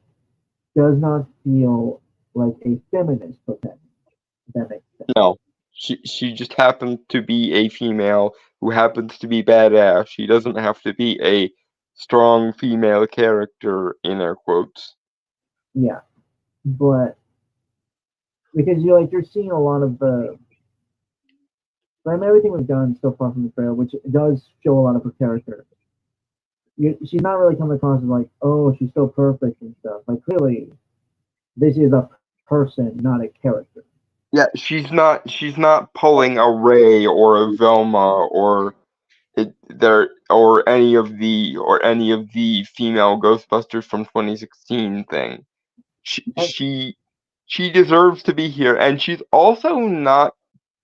does not feel like a feminist protagonist. If that makes sense. No. She just happens to be a female who happens to be badass. She doesn't have to be a strong female character in air quotes. Yeah. But because you're seeing a lot of everything we've done so far from the trailer, which does show a lot of her character. She's not really coming across as like, oh, she's so perfect and stuff. Like clearly, this is a person, not a character. Yeah, she's not pulling a Rey or a Velma or any of the female Ghostbusters from 2016 thing. She deserves to be here, and she's also not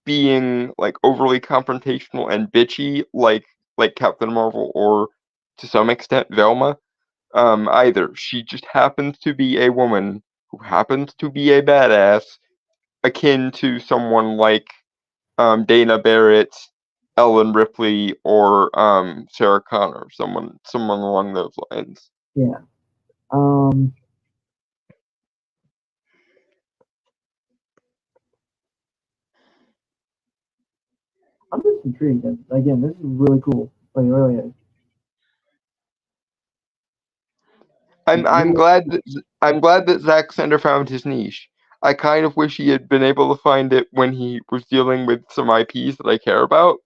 being like overly confrontational and bitchy like Captain Marvel or to some extent Velma either. She just happens to be a woman who happens to be a badass, akin to someone like Dana Barrett, Ellen Ripley, or Sarah Connor, someone along those lines. Yeah. I'm just intrigued. And again, this is really cool. Like it really is. I'm glad that Zack Snyder found his niche. I kind of wish he had been able to find it when he was dealing with some IPs that I care about.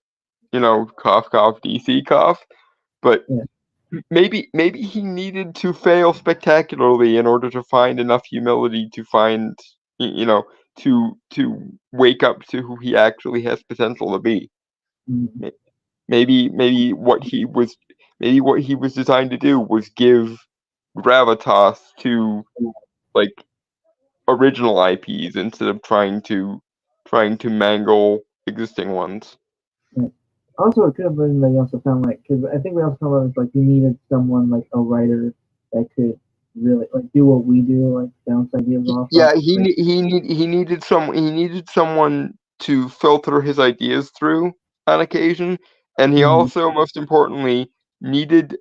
You know, cough, cough, DC, cough. But maybe he needed to fail spectacularly in order to find enough humility to find, to wake up to who he actually has potential to be. Mm-hmm. Maybe what he was designed to do was give gravitas to like original IPs instead of trying to mangle existing ones. Yeah. Also, it could have been they also found because I think we also found out like you needed someone like a writer that could really like do what we do, like bounce ideas off. Yeah, he needed someone to filter his ideas through on occasion, and he also, most importantly, needed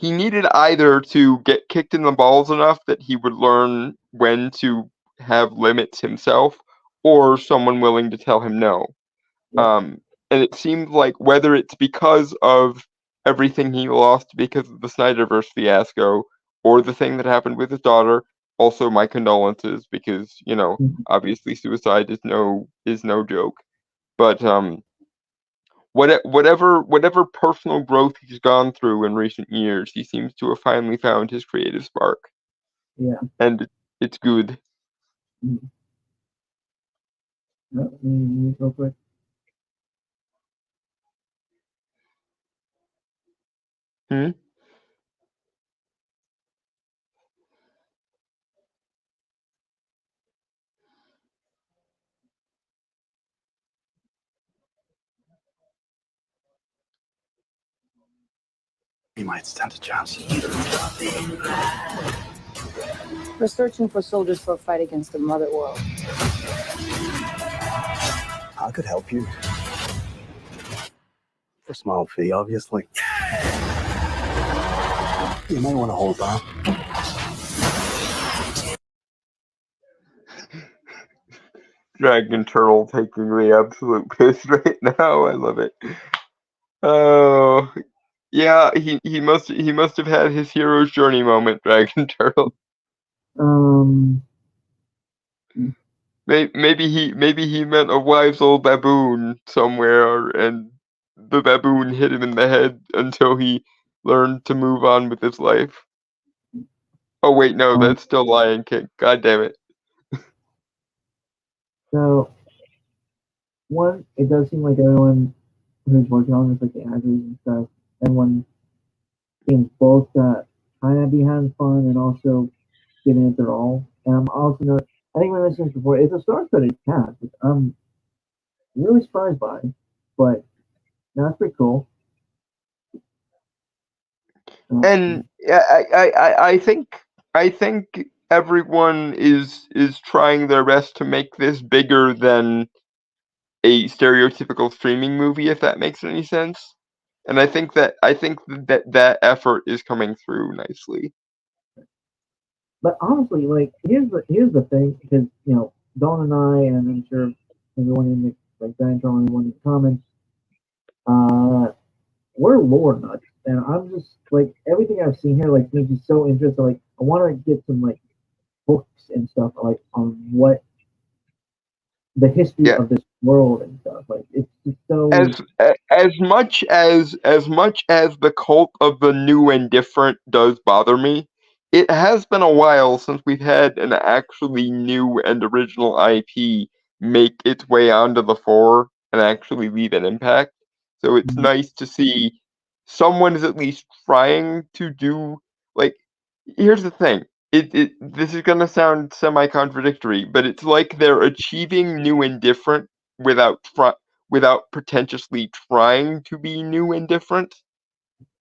either to get kicked in the balls enough that he would learn when to have limits himself, or someone willing to tell him no. And it seemed like whether it's because of everything he lost because of the Snyderverse fiasco, or the thing that happened with his daughter, also my condolences because Mhm. obviously suicide is no joke. But whatever personal growth he's gone through in recent years, he seems to have finally found his creative spark, Yeah. and it's good. Mhm. Let me mute real quick. Hmm? We might stand a chance. We're searching for soldiers for a fight against the Mother World. I could help you. For a small fee, obviously. You may want to hold back. Dragon Turtle taking the absolute piss right now. I love it. Oh, yeah, he must have had his hero's journey moment, Dragon Turtle. Um, Maybe he met a wise old baboon somewhere, and the baboon hit him in the head until he learned to move on with his life. Oh wait, no, that's still Lion King. God damn it. so one, it does seem like everyone who's working on this, like the actors and stuff, everyone seems both kind of be having fun and also giving it their all. And I'm also not. I think we mentioned this before. It's a star-studded cast, which I'm really surprised by, but that's pretty cool. And I think everyone is trying their best to make this bigger than a stereotypical streaming movie, if that makes any sense. And I think that effort is coming through nicely. But honestly, like here's the thing, because Dawn and I, and I'm sure everyone in the Giant Troll and everyone in the comments, we're lore nuts, and I'm just like everything I've seen here like makes me so interested. Like I want to get some like books and stuff like on what the history Yeah. of this world and stuff. Like it's just so. As much as the cult of the new and different does bother me, it has been a while since we've had an actually new and original IP make its way onto the fore and actually leave an impact. So it's nice to see someone is at least trying to do like. Here's the thing. This is gonna sound semi-contradictory, but it's like they're achieving new and different without without pretentiously trying to be new and different,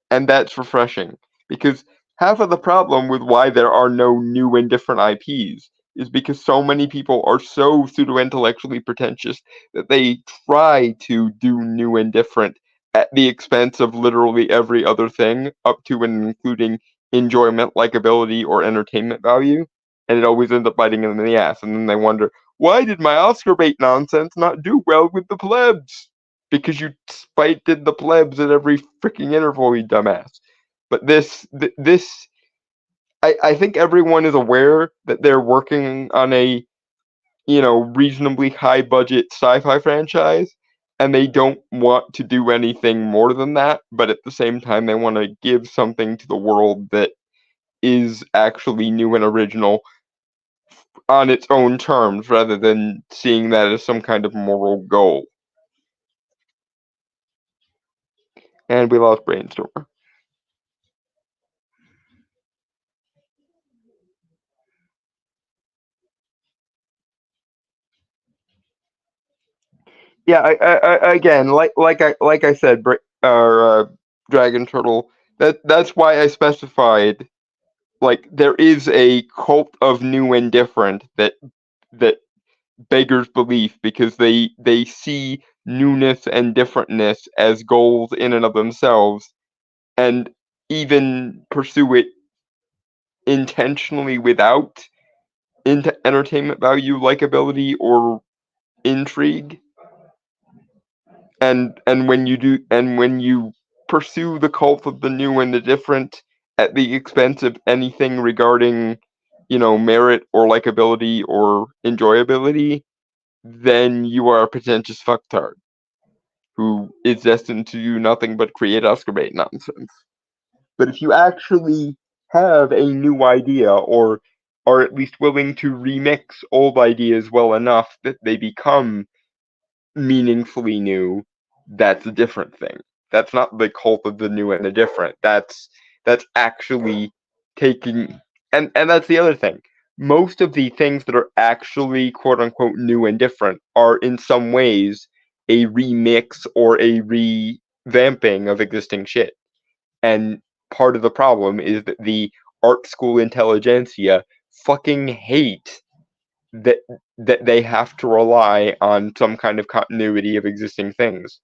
and that's refreshing. Because half of the problem with why there are no new and different IPs is because so many people are so pseudo-intellectually pretentious that they try to do new and different at the expense of literally every other thing, up to and including enjoyment, likability, or entertainment value, and it always ends up biting them in the ass, and then they wonder, why did my Oscar bait nonsense not do well with the plebs? Because you spited the plebs at every freaking interval, you dumbass. But I think everyone is aware that they're working on a reasonably high budget sci-fi franchise, and they don't want to do anything more than that, but at the same time they want to give something to the world that is actually new and original on its own terms rather than seeing that as some kind of moral goal. And we lost Brainstormer. Yeah, I again, like I said, Dragon Turtle. That's why I specified. Like there is a cult of new and different that beggars belief because they see newness and differentness as goals in and of themselves, and even pursue it intentionally without entertainment value, likability, or intrigue. And when you pursue the cult of the new and the different at the expense of anything regarding merit or likability or enjoyability, then you are a pretentious fucktard who is destined to do nothing but create Oscar bait nonsense. But if you actually have a new idea, or are at least willing to remix old ideas well enough that they become meaningfully new, that's a different thing. That's not the cult of the new and the different. That's actually taking, and that's the other thing. Most of the things that are actually quote unquote new and different are in some ways a remix or a revamping of existing shit. And part of the problem is that the art school intelligentsia fucking hate that they have to rely on some kind of continuity of existing things.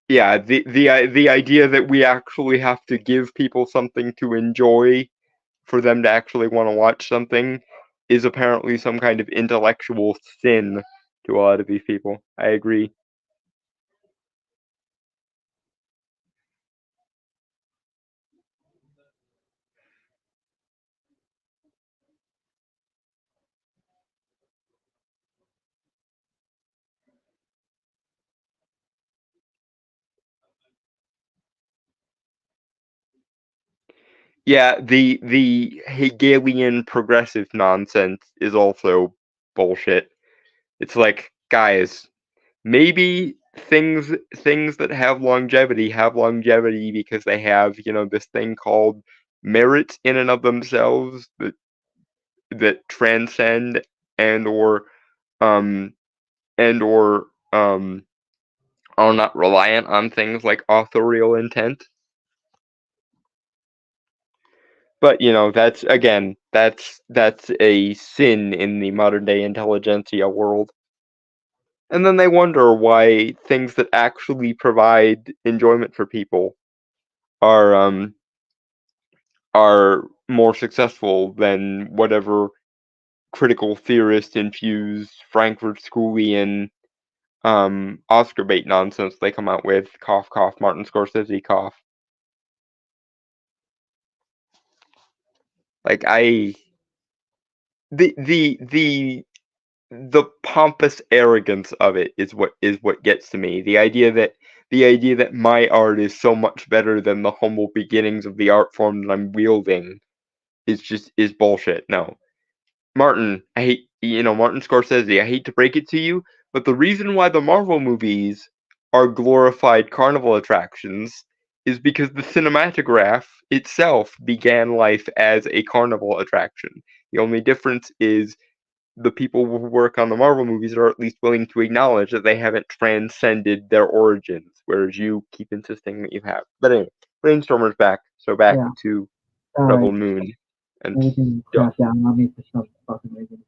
Yeah, the idea that we actually have to give people something to enjoy for them to actually want to watch something is apparently some kind of intellectual sin to a lot of these people. I agree. Yeah, the Hegelian progressive nonsense is also bullshit. It's like, guys, maybe things that have longevity because they have, this thing called merit in and of themselves that transcend and or um and or are not reliant on things like authorial intent. But that's again that's a sin in the modern day intelligentsia world. And then they wonder why things that actually provide enjoyment for people are more successful than whatever critical theorist infused Frankfurt Schoolian Oscar bait nonsense they come out with. Cough cough, Martin Scorsese cough. Like the pompous arrogance of it is what gets to me. The idea that my art is so much better than the humble beginnings of the art form that I'm wielding is bullshit. No. Martin Scorsese, I hate to break it to you, but the reason why the Marvel movies are glorified carnival attractions is because the cinematograph itself began life as a carnival attraction. The only difference is the people who work on the Marvel movies are at least willing to acknowledge that they haven't transcended their origins, whereas you keep insisting that you have. But anyway, Brainstormer's back, so back Yeah. to All Rebel right. Moon and Everything stuff. crashed down on me for some fucking reason.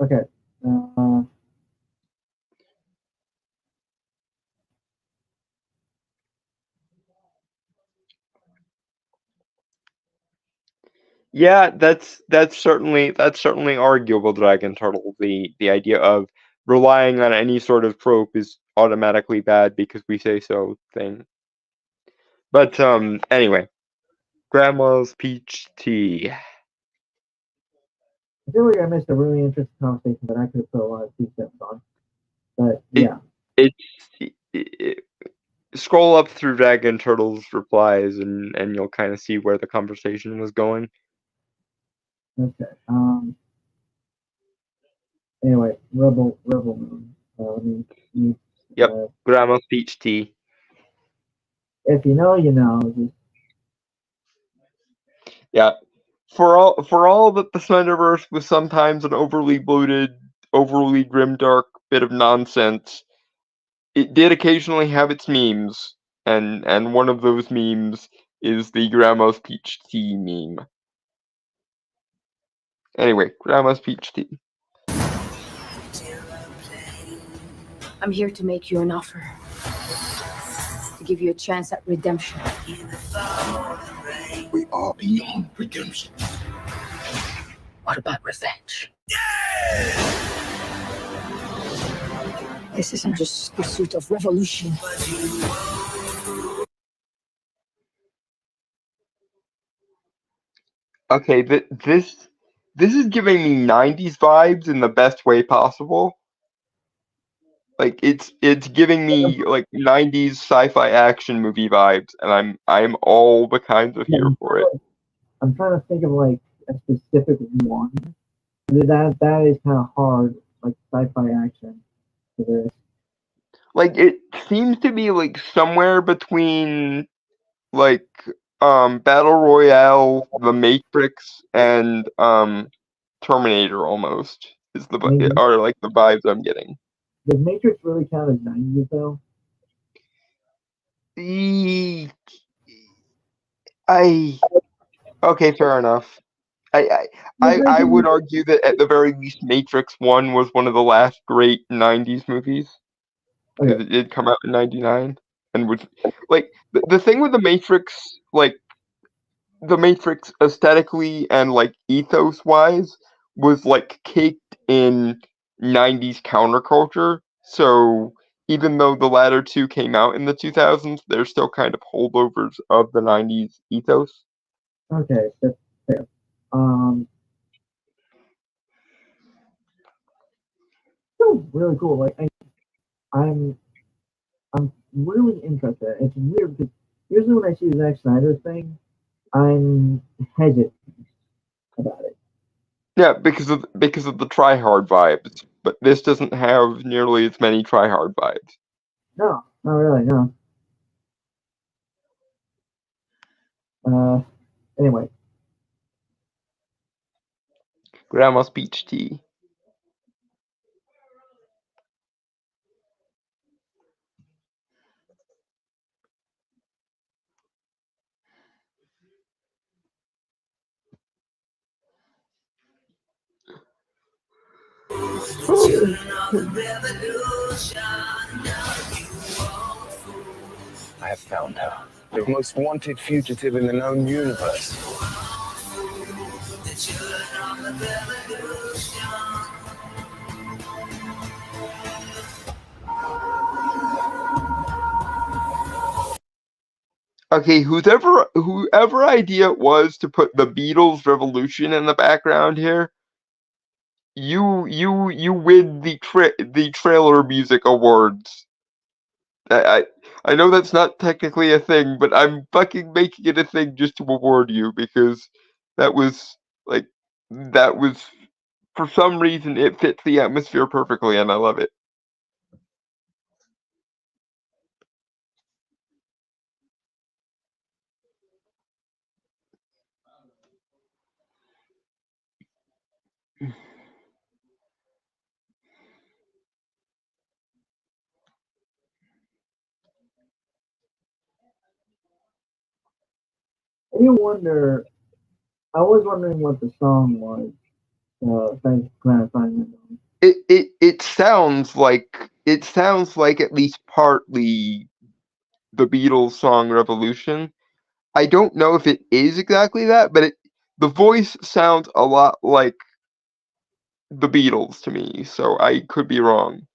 Okay. Yeah, that's certainly arguable, Dragon Turtle. The idea of relying on any sort of trope is automatically bad because we say so thing. But anyway, Grandma's peach tea. I feel like I missed a really interesting conversation that I could have put a lot of details on. But yeah. Scroll up through Dragon Turtle's replies and you'll kind of see where the conversation was going. Okay. Anyway, Rebel Moon. Yep, Grandma's peach tea. If you know, you know. Yeah. For all that the Slenderverse was sometimes an overly bloated, overly grimdark bit of nonsense, it did occasionally have its memes, and one of those memes is the Grandma's peach tea meme. Anyway, Grandma's peach tea. I'm here to make you an offer. To give you a chance at redemption. We are beyond redemption. What about revenge? This isn't just pursuit of revolution. Okay, this is giving me 90s vibes in the best way possible. Like it's giving me like 90s sci-fi action movie vibes, and I'm all the kinds of here for it. I'm trying to think of like a specific one. That is kind of hard, like sci-fi action for this. Like it seems to be like somewhere between like Battle Royale, The Matrix, and Terminator almost is are like the vibes I'm getting. Does Matrix really count as 90s though? Okay, fair enough. I would argue that at the very least Matrix 1 was one of the last great 90s movies. Because it did come out in 99 and was like the thing with the Matrix, like the Matrix aesthetically and like ethos wise was like caked in 90s counterculture. So even though the latter two came out in the 2000s, they're still kind of holdovers of the 90s ethos. Okay, that's fair. Still really cool. Like I'm really interested. It's weird because usually when I see the Zack Snyder thing, I'm hesitant about it. Yeah, because of the try hard vibes, but this doesn't have nearly as many try hard vibes. No, not really. No. Anyway, Grandma's peach tea. I have found her. The most wanted fugitive in the known universe. Okay, whoever idea it was to put the Beatles Revolution in the background here, you win the trailer music awards. I know that's not technically a thing, but I'm fucking making it a thing just to award you because that was for some reason it fits the atmosphere perfectly and I love it. I was wondering what the song was. Thanks for clarifying that. It sounds like at least partly the Beatles song Revolution. I don't know if it is exactly that, but the voice sounds a lot like the Beatles to me, so I could be wrong.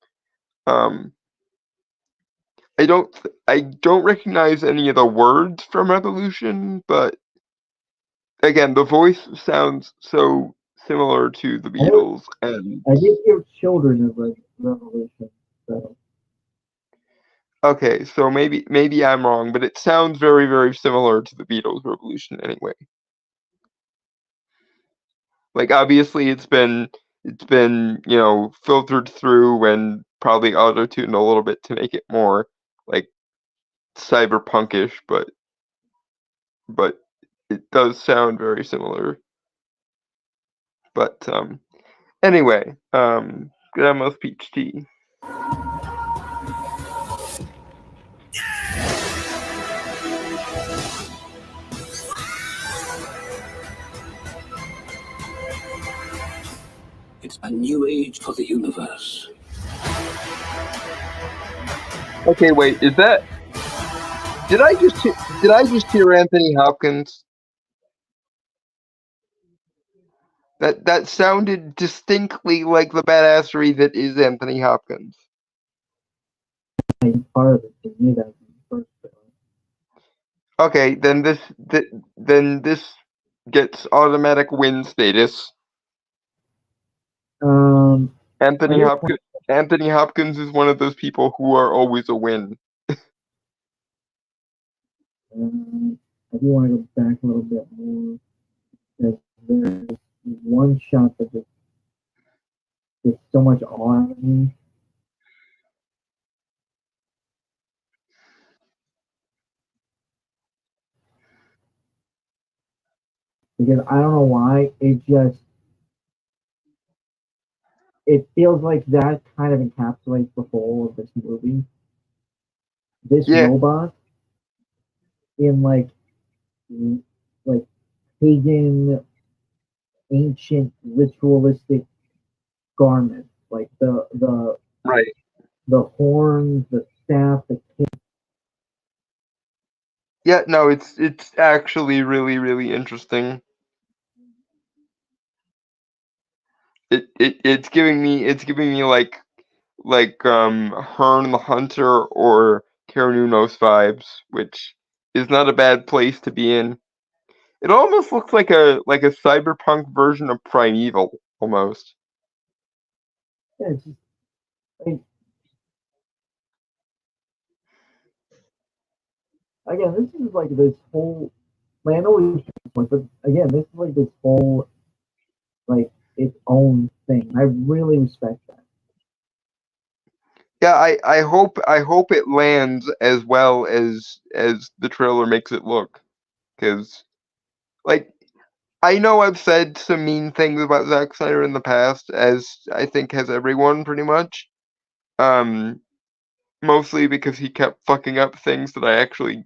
I don't recognize any of the words from Revolution, but again, the voice sounds so similar to the Beatles, and I did hear Children of Revolution. So. Okay, so maybe I'm wrong, but it sounds very, very similar to the Beatles Revolution anyway. Like obviously it's been filtered through and probably auto-tuned a little bit to make it more like cyberpunkish, but it does sound very similar. But anyway, Grandma's peach tea. It's a new age for the universe. Okay, wait. Is that? Did I just hear Anthony Hopkins? That sounded distinctly like the badassery that is Anthony Hopkins. He's part of it. They knew that from the first trailer. Okay, then this gets automatic win status. Anthony I Hopkins. Anthony Hopkins is one of those people who are always a win. I do want to go back a little bit more. There's one shot that just gets so much awe out of me. Because I don't know why, it feels like that kind of encapsulates the whole of this movie. This Yeah. robot in like pagan, ancient, ritualistic garments, like the Right. the horns, the staff, the Yeah, no, it's actually really interesting. It's giving me like Hearn the Hunter or Karanunos vibes, which is not a bad place to be in. It almost looks like a cyberpunk version of Primeval, almost. yeah, it's just like, again, this is like this whole. Like, I know we but again, this is like this whole like its own thing. I really respect that. Yeah, I hope it lands as well as the trailer makes it look, because like I know I've said some mean things about Zack Snyder in the past, as I think has everyone pretty much. Mostly because he kept fucking up things that I actually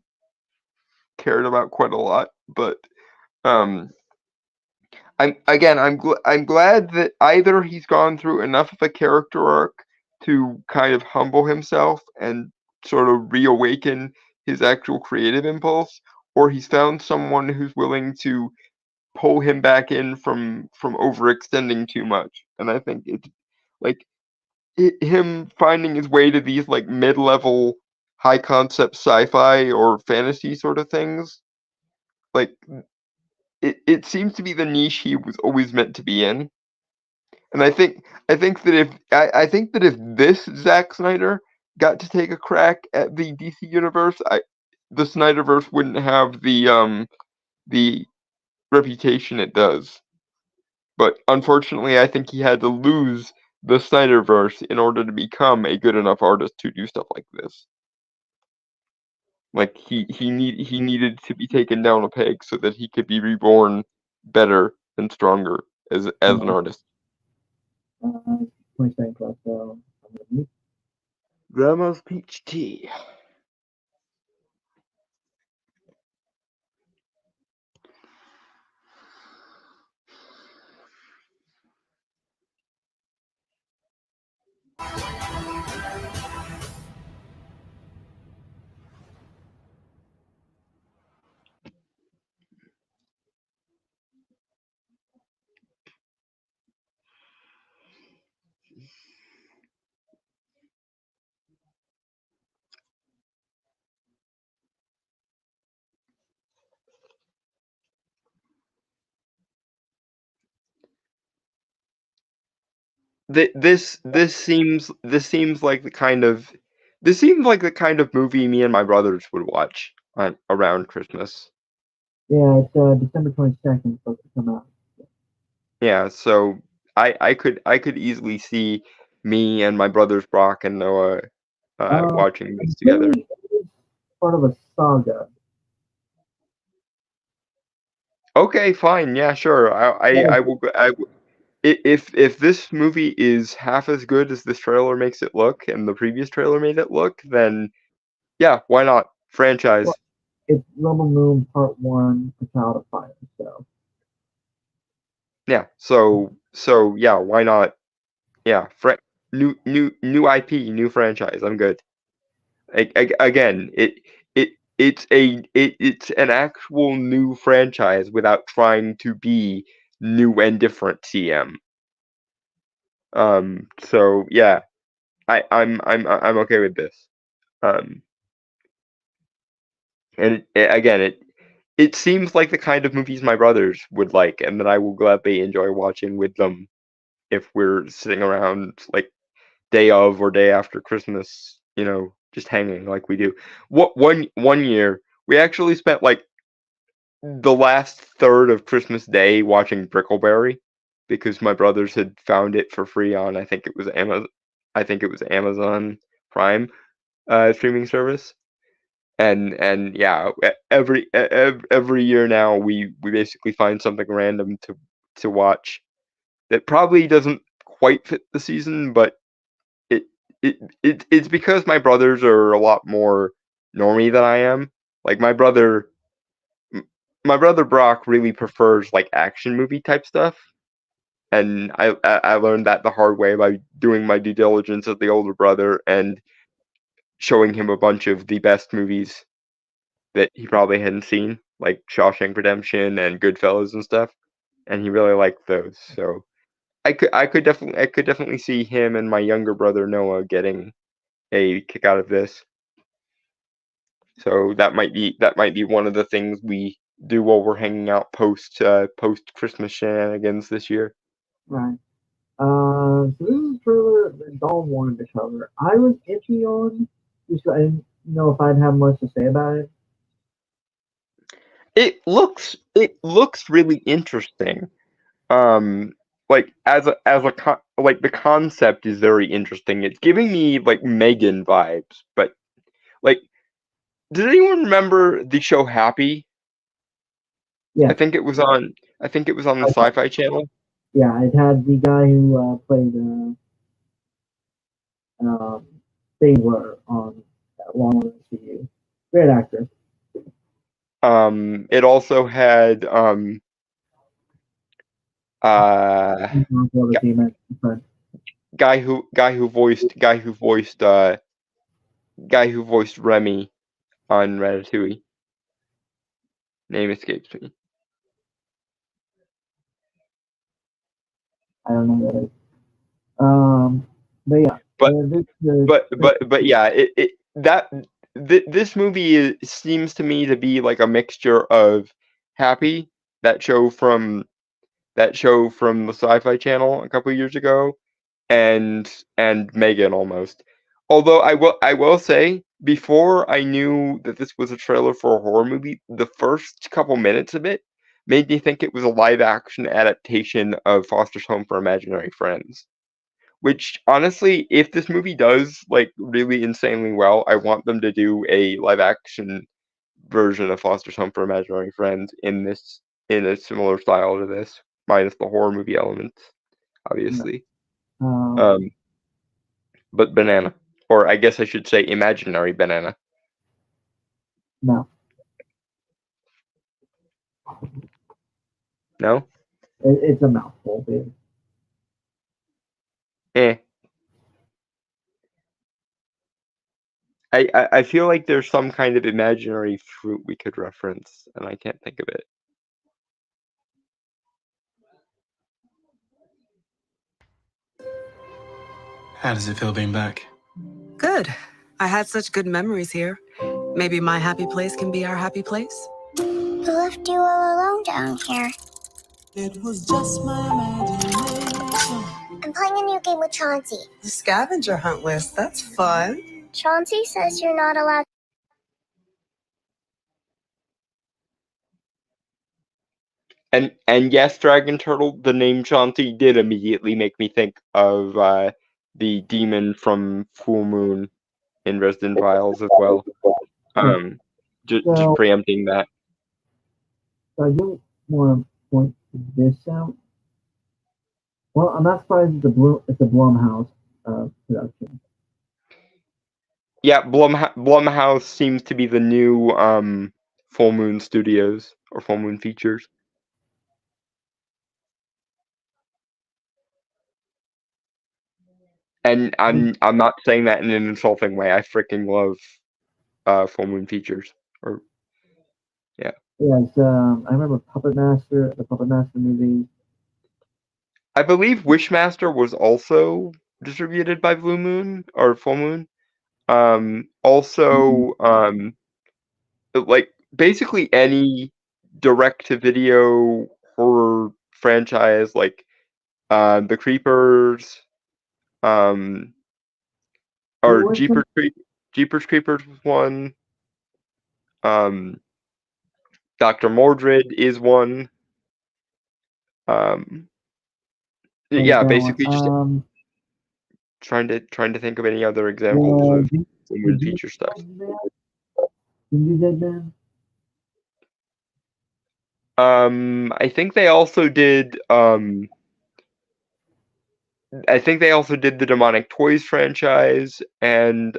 cared about quite a lot. But um, I'm glad that either he's gone through enough of a character arc to kind of humble himself and sort of reawaken his actual creative impulse, or he's found someone who's willing to pull him back in from overextending too much. And I think it's like him finding his way to these like mid-level high concept sci-fi or fantasy sort of things, like it seems to be the niche he was always meant to be in. And I think that if this Zack Snyder got to take a crack at the DC universe, the Snyderverse wouldn't have the reputation it does. But unfortunately, I think he had to lose the Snyderverse in order to become a good enough artist to do stuff like this. Like he needed to be taken down a peg so that he could be reborn better and stronger as an artist. 20 seconds left, so I'm gonna mute. Grandma's peach tea. This seems like the kind of movie me and my brothers would watch around Christmas. Yeah, it's December 22nd supposed to come out. Yeah, so I could easily see me and my brothers Brock and Noah watching this together. It's part of a saga. Okay, fine. Yeah, sure. I will. If this movie is half as good as this trailer makes it look, and the previous trailer made it look, then yeah, why not? Franchise. Well, it's Rebel Moon Part 1, A Child of Fire, so. Yeah. So yeah, why not? Yeah. New IP, new franchise. I'm good. Again, it's an actual new franchise without trying to be new and different CM. So yeah, I'm okay with this. And it seems like the kind of movies my brothers would like, and that I will gladly enjoy watching with them if we're sitting around like day of or day after Christmas, just hanging like we do. One year we actually spent like the last third of Christmas Day watching Brickleberry because my brothers had found it for free on I think it was Amazon Prime streaming service. And yeah, every year now we basically find something random to watch that probably doesn't quite fit the season, but it's because my brothers are a lot more normie than I am. Like my brother Brock really prefers like action movie type stuff, and I learned that the hard way by doing my due diligence as the older brother and showing him a bunch of the best movies that he probably hadn't seen, like Shawshank Redemption and Goodfellas and stuff, and he really liked those. So I could definitely see him and my younger brother Noah getting a kick out of this. So that might be one of the things we do while we're hanging out post Christmas shenanigans this year. Right. So this is a trailer that Dawn wanted to cover. I was iffy on, just I didn't know if I'd have much to say about it. It looks really interesting. Like like the concept is very interesting. It's giving me like Megan vibes, but like, does anyone remember the show Happy? Yeah. I think it was on the Sci-Fi Channel. Yeah, it had the guy who played Stabler on that long MCU. Great actor. It also had guy who voiced Remy on Ratatouille. Name escapes me. I don't know what it is. But yeah. But yeah, this movie seems to me to be like a mixture of Happy, that show from the Sci-Fi Channel a couple years ago, and Megan almost. Although I will say, before I knew that this was a trailer for a horror movie, the first couple minutes of it made me think it was a live action adaptation of Foster's Home for Imaginary Friends. Which honestly, if this movie does like really insanely well, I want them to do a live action version of Foster's Home for Imaginary Friends in a similar style to this, minus the horror movie elements, obviously. But banana, or I guess I should say imaginary banana. No. No? It's a mouthful, dude. I feel like there's some kind of imaginary fruit we could reference, and I can't think of it. How does it feel being back? Good. I had such good memories here. Maybe my happy place can be our happy place? Who left you all alone down here? It was just my imagination. I'm playing a new game with Chauncey. The scavenger hunt list. That's fun. Chauncey says you're not allowed. And yes, Dragon Turtle, the name Chauncey did immediately make me think of the demon from Full Moon in Resident Files as well. Just preempting that. I do want to point this out. Well, I'm not surprised it's a Blumhouse production. Yeah, Blumhouse seems to be the new Full Moon Studios or Full Moon Features. And I'm not saying that in an insulting way. I freaking love Full Moon Features. Or yeah. Yes, I remember Puppet Master, the Puppet Master movie. I believe Wishmaster was also distributed by Blue Moon or Full Moon. Also, like basically any direct-to-video horror franchise, like The Creepers, or What's Jeepers Creepers was one. Dr. Mordred is one. Yeah, that basically just one? trying to think of any other examples of Full Moon Did feature stuff. you Dead Man? I think they also did I think they also did the Demonic Toys franchise and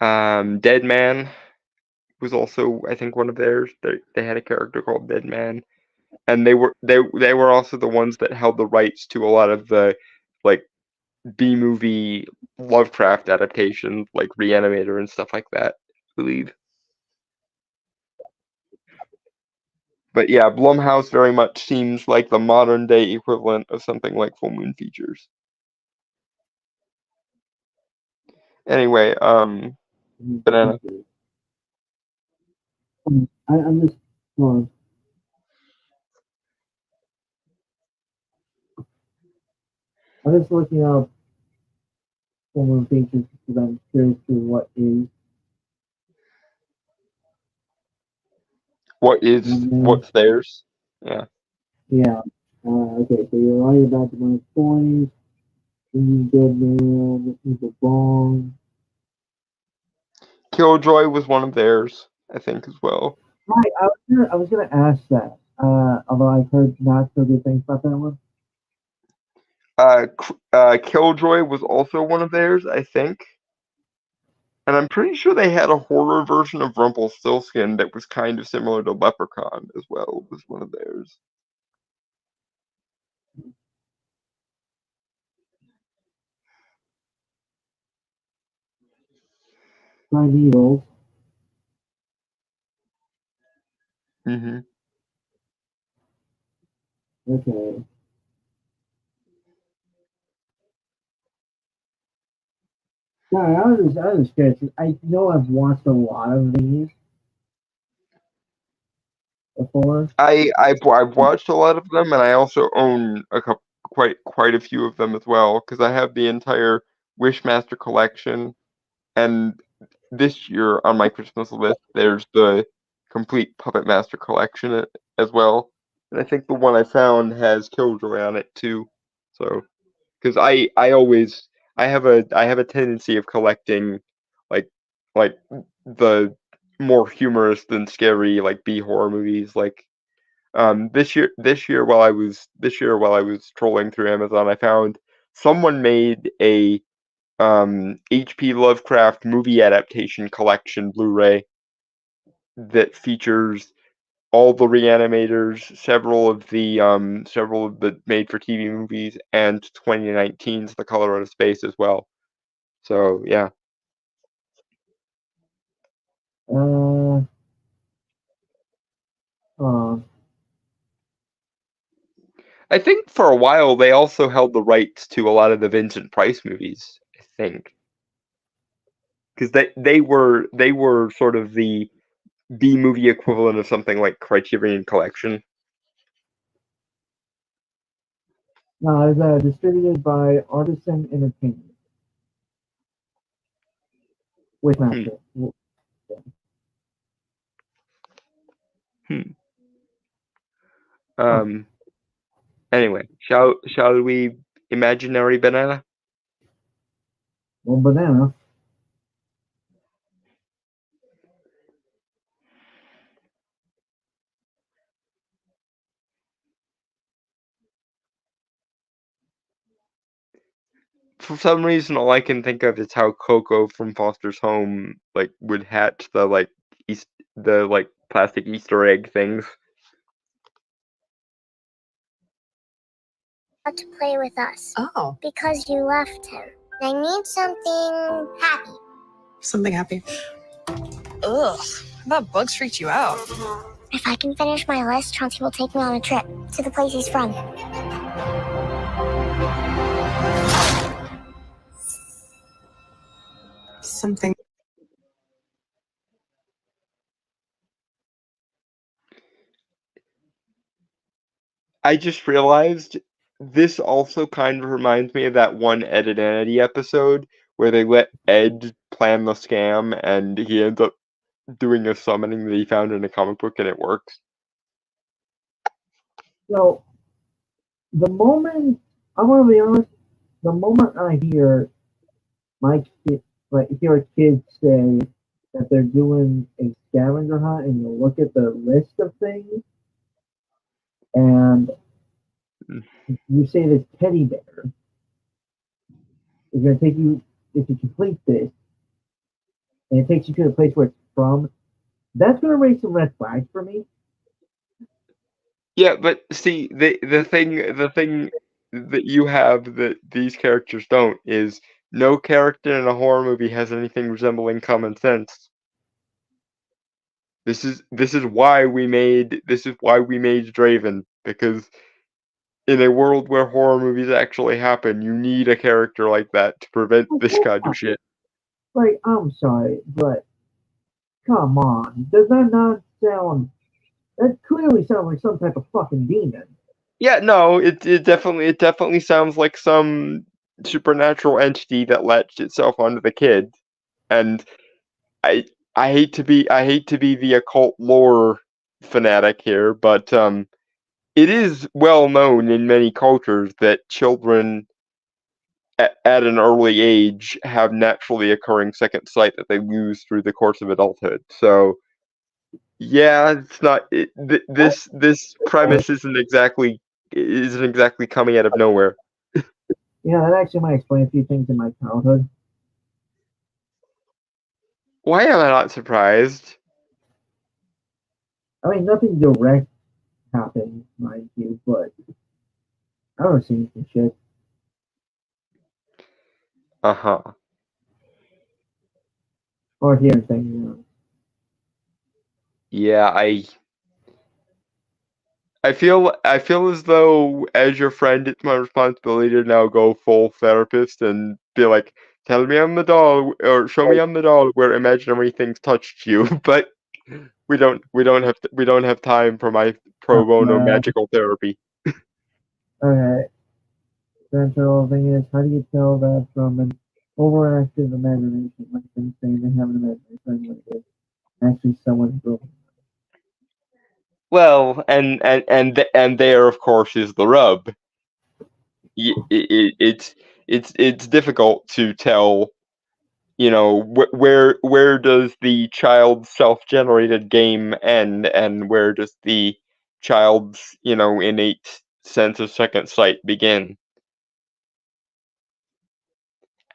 Dead Man was also, I think, one of theirs. They had a character called Dead Man, and they were also the ones that held the rights to a lot of the like B-movie Lovecraft adaptations, like Reanimator and stuff like that, I believe. But yeah, Blumhouse very much seems like the modern day equivalent of something like Full Moon Features. Anyway, Banana. I'm just well, I'm just looking up Full Moon Features because I'm curious to what is. What's theirs? Yeah. Yeah. Okay, so you're right about the Demonic Toys, Dead Man, Evil Bong. Killjoy was one of theirs, I think, as well. Right, I was gonna ask that. Although I've heard not so good things about that one. Killjoy was also one of theirs, I think. And I'm pretty sure they had a horror version of Rumpelstiltskin that was kind of similar to Leprechaun as well, was one of theirs. My Needles. Mm-hmm. Okay. No, I was curious. I know I've watched a lot of these before. I've watched a lot of them, and I also own quite a few of them as well, because I have the entire Wishmaster collection, and this year on my Christmas list, there's the complete Puppet Master collection as well, and I think the one I found has Killjoy on it too. So, because I have a tendency of collecting like the more humorous than scary like B horror movies. Like this year while I was trolling through Amazon, I found someone made a H.P. Lovecraft movie adaptation collection Blu-ray that features all the Reanimators, several of the made-for-TV movies, and 2019's The Color Out of Space as well. So yeah. I think for a while they also held the rights to a lot of the Vincent Price movies. I think because they were sort of the B movie equivalent of something like Criterion Collection. No, it's distributed by Artisan Entertainment. Wishmaster. Anyway, shall we imaginary banana? Well, banana. For some reason, all I can think of is how Coco from Foster's Home like would hatch the plastic Easter egg things. To play with us. Oh. Because you left him. I need something happy. Something happy. Ugh, I thought bugs freaked you out. If I can finish my list, Chauncey will take me on a trip to the place he's from. Something. I just realized this also kind of reminds me of that one Ed and Eddie episode where they let Ed plan the scam and he ends up doing a summoning that he found in a comic book and it works. So, the moment, I want to be honest, the moment I hear hear a kid say that they're doing a scavenger hunt and you look at the list of things and you say this teddy bear is going to take you, if you complete this, and it takes you to the place where it's from, that's going to raise some red flags for me. Yeah, but see, the thing that you have that these characters don't is no character in a horror movie has anything resembling common sense. This is why we made Draven, because in a world where horror movies actually happen, you need a character like that to prevent this kind of shit. Like, I'm sorry, but come on, does that not sound? That clearly sounds like some type of fucking demon. Yeah, no, it definitely sounds like some supernatural entity that latched itself onto the kid, and I hate to be the occult lore fanatic here, but it is well known in many cultures that children at an early age have naturally occurring second sight that they lose through the course of adulthood. So yeah, it's not this premise isn't exactly coming out of nowhere. Yeah, that actually might explain a few things in my childhood. Why am I not surprised? I mean, nothing direct happened, mind you, but I don't see some shit. Uh-huh. Or hearing things, you know. Yeah, I feel as though, as your friend, it's my responsibility to now go full therapist and be like, tell me I'm the doll, or show me I'm the doll where imaginary things touched you. But we don't have time for my pro bono magical therapy. Okay. The central thing is, how do you tell that from an overactive imagination, like them saying they have an imagination when it is actually someone's broken? Well, and there, of course, is the rub. It's difficult to tell, you know, where does the child's self-generated game end, and where does the child's, you know, innate sense of second sight begin.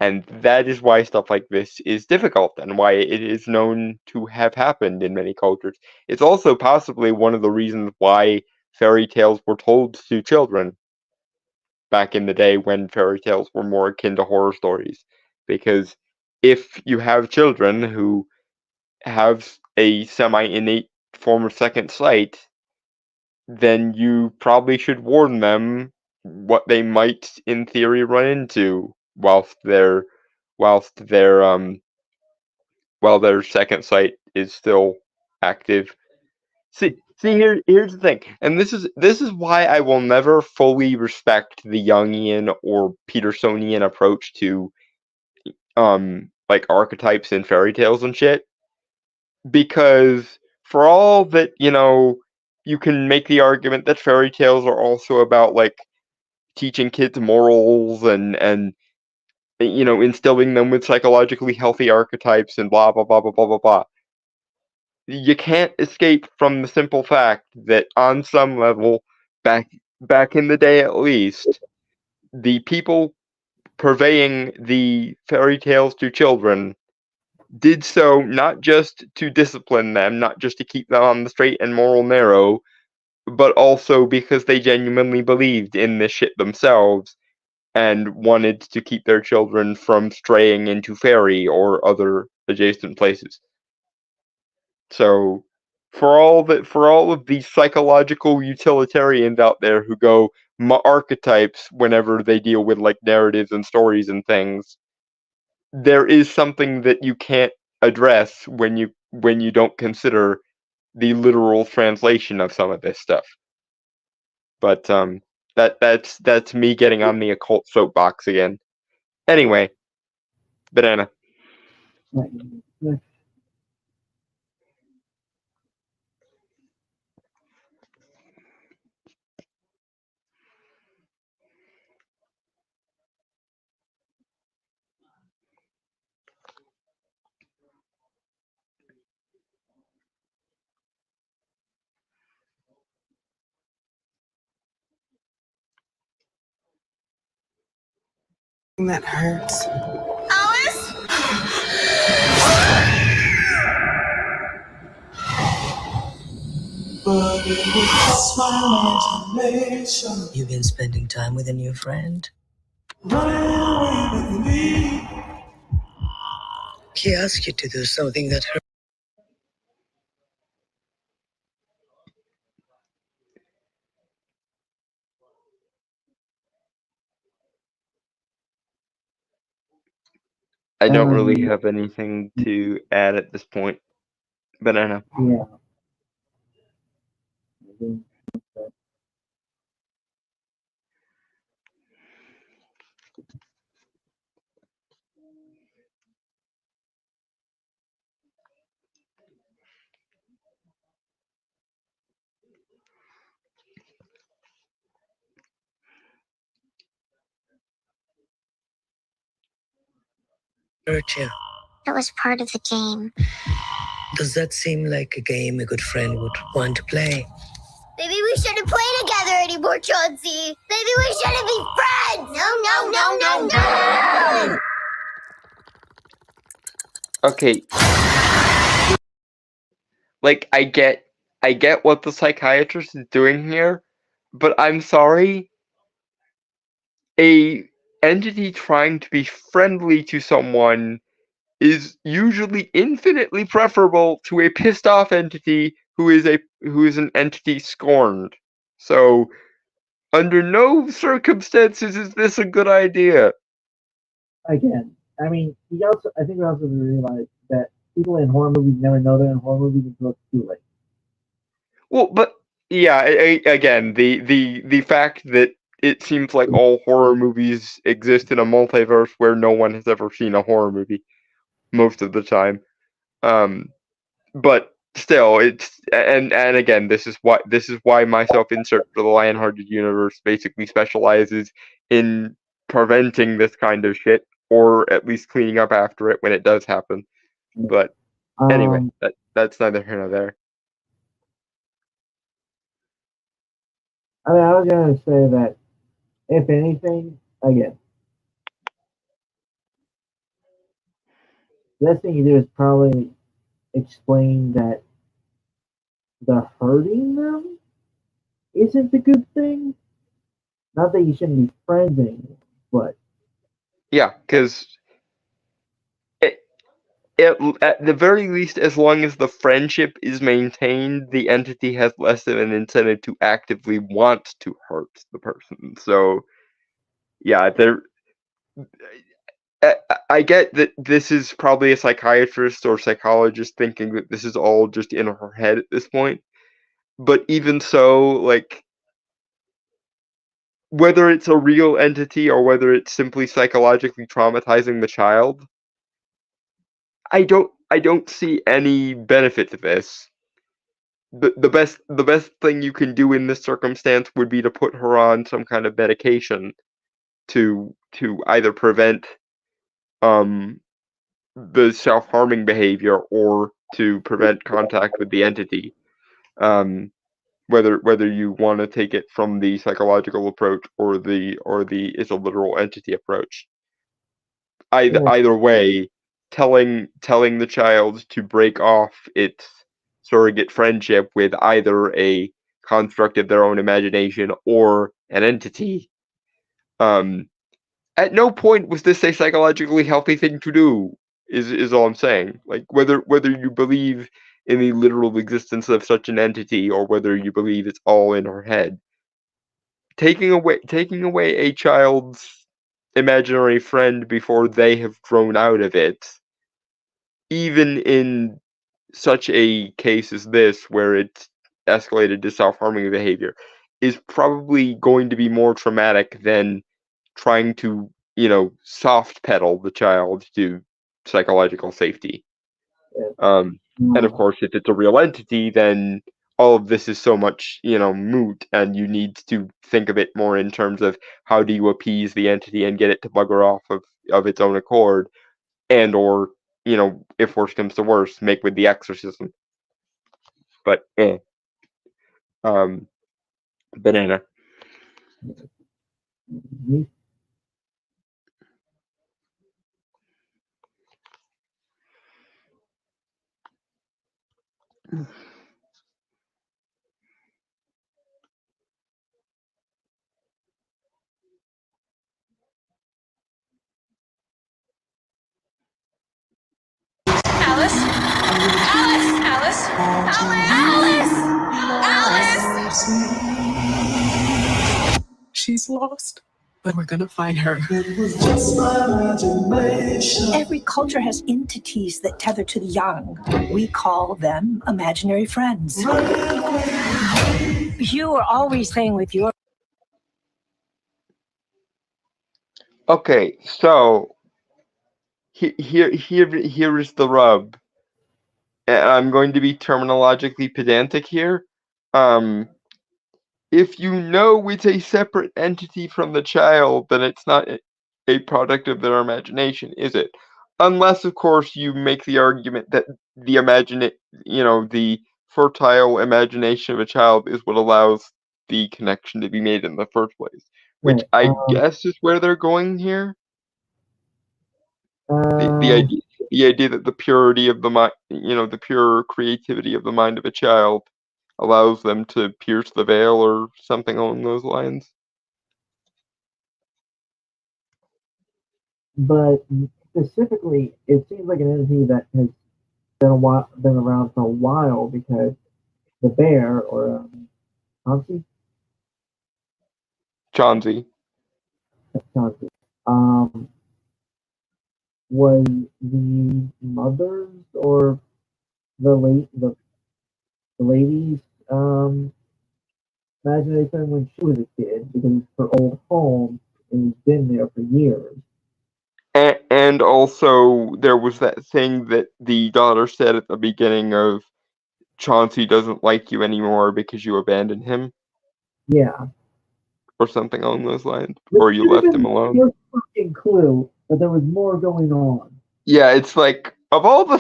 And that is why stuff like this is difficult and why it is known to have happened in many cultures. It's also possibly one of the reasons why fairy tales were told to children back in the day when fairy tales were more akin to horror stories. Because if you have children who have a semi-innate form of second sight, then you probably should warn them what they might, in theory, run into whilst their second sight is still active. See, here's the thing, and this is why I will never fully respect the Jungian or Petersonian approach to like archetypes in fairy tales and shit. Because for all that, you know, you can make the argument that fairy tales are also about like teaching kids morals and you know, instilling them with psychologically healthy archetypes and blah blah blah blah blah blah blah. You can't escape from the simple fact that on some level, back in the day at least, the people purveying the fairy tales to children did so not just to discipline them, not just to keep them on the straight and moral narrow, but also because they genuinely believed in this shit themselves, and wanted to keep their children from straying into Fairy or other adjacent places. So for all of these psychological utilitarians out there who go archetypes whenever they deal with like narratives and stories and things, there is something that you can't address when you don't consider the literal translation of some of this stuff. But that's me getting on the occult soapbox again. Anyway, Banana. That hurts. But it was my imagination. You've been spending time with a new friend? Running away with me. He asked you to do something that hurt. I don't really have anything to add at this point. Banana. Yeah. Hurt you. It was part of the game. Does that seem like a game a good friend would want to play? Maybe we shouldn't play together anymore, Chauncey. Maybe we shouldn't be friends. No. Okay. Like, I get what the psychiatrist is doing here, but I'm sorry. A entity trying to be friendly to someone is usually infinitely preferable to a pissed off entity who is an entity scorned. So, under no circumstances is this a good idea. Again, I mean, I think we also realize that people in horror movies never know they're in horror movies until it's too late. Well, but yeah, again, the fact that it seems like all horror movies exist in a multiverse where no one has ever seen a horror movie most of the time. But still, it's and again, this is why myself in Search for the Lionhearted universe basically specializes in preventing this kind of shit, or at least cleaning up after it when it does happen. But anyway, that's neither here nor there. I mean, I was gonna say that if anything, again, the best thing you do is probably explain that the hurting them isn't the good thing. Not that you shouldn't be friends anymore, but yeah, because at the very least, as long as the friendship is maintained, the entity has less of an incentive to actively want to hurt the person. So, yeah, I get that this is probably a psychiatrist or psychologist thinking that this is all just in her head at this point. But even so, like, whether it's a real entity or whether it's simply psychologically traumatizing the child, I don't see any benefit to this. The best thing you can do in this circumstance would be to put her on some kind of medication to either prevent the self-harming behavior or to prevent contact with the entity. Whether you want to take it from the psychological approach or the it's a literal entity approach. Either way, telling the child to break off its surrogate friendship with either a construct of their own imagination or an entity At no point was this a psychologically healthy thing to do. Is all I'm saying. Like whether you believe in the literal existence of such an entity or whether you believe it's all in her head, taking away a child's imaginary friend before they have grown out of it, even in such a case as this where it's escalated to self-harming behavior, is probably going to be more traumatic than trying to, soft pedal the child to psychological safety. And of course, if it's a real entity, then all of this is so much, moot, and you need to think of it more in terms of how do you appease the entity and get it to bugger off of its own accord, and or, if worse comes to worse, make with the exorcism. But banana. Alice? Alice? Alice? Alice? Alice? She's lost, but we're gonna find her. Every culture has entities that tether to the young. We call them imaginary friends. You are always playing with your. Okay, so here is the rub. And I'm going to be terminologically pedantic here. If you know it's a separate entity from the child, then it's not a product of their imagination, is it? Unless, of course, you make the argument that the fertile imagination of a child is what allows the connection to be made in the first place, which I guess is where they're going here. The idea that the purity of the mind, the pure creativity of the mind of a child allows them to pierce the veil or something along those lines. But specifically, it seems like an entity that has been around for a while, because the bear, or Chauncey, was the mother's or the lady's imaginary friend when she was a kid, because it's her old home and it's been there for years. And also there was that thing that the daughter said at the beginning of Chauncey doesn't like you anymore because you abandoned him. Yeah. Or something along those lines, or you left him alone. Your fucking clue that there was more going on. Yeah, it's like of all the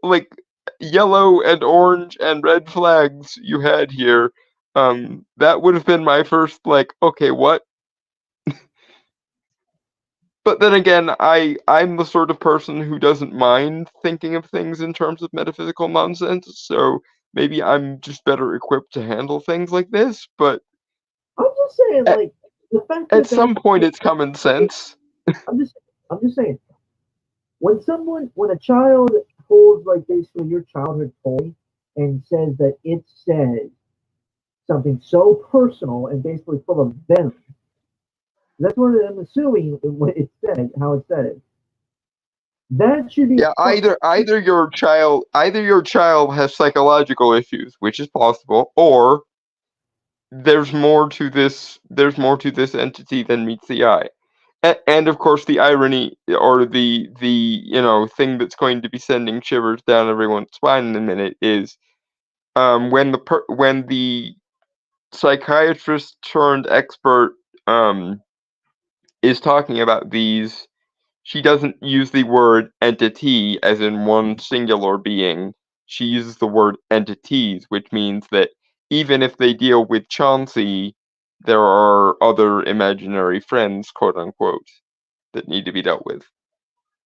like yellow and orange and red flags you had here, that would have been my first like, okay, what? But then again, I'm the sort of person who doesn't mind thinking of things in terms of metaphysical nonsense, so maybe I'm just better equipped to handle things like this, but I'm just saying, like, the fact that at some point it's common sense. I'm just saying, when a child holds, like, basically your childhood toy and says that it says something so personal and basically full of venom, that's what I'm assuming what it said, how it said it. That should be. Yeah, either your child has psychological issues, which is possible, or there's more to this entity than meets the eye. And of course, the irony, or the thing that's going to be sending shivers down everyone's spine in a minute is, when the psychiatrist turned expert is talking about these, she doesn't use the word entity as in one singular being. She uses the word entities, which means that even if they deal with Chauncey, there are other imaginary friends, quote unquote, that need to be dealt with.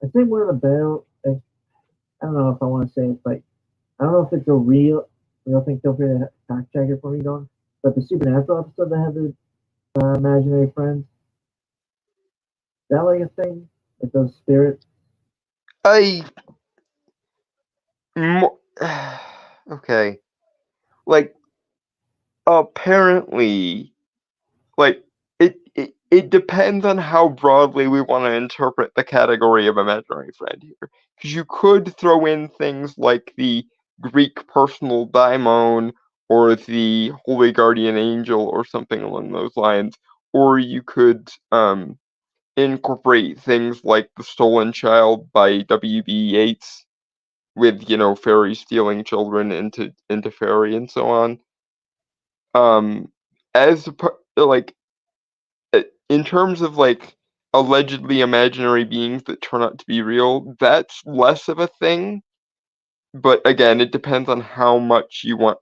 I think one of the better, I don't know if I want to say it, but I don't know if it's a real thing. Feel free to fact check it for me, Don. But the Supernatural episode that had the imaginary friends? Is that like a thing? Like those spirits? Mo- okay. Like, apparently, like, it depends on how broadly we want to interpret the category of imaginary friend here. Because you could throw in things like the Greek personal daimon or the holy guardian angel or something along those lines, or you could incorporate things like The Stolen Child by W.B. Yeats with, fairies stealing children into fairy and so on. As like in terms of like allegedly imaginary beings that turn out to be real, that's less of a thing. But again, it depends on how broad you want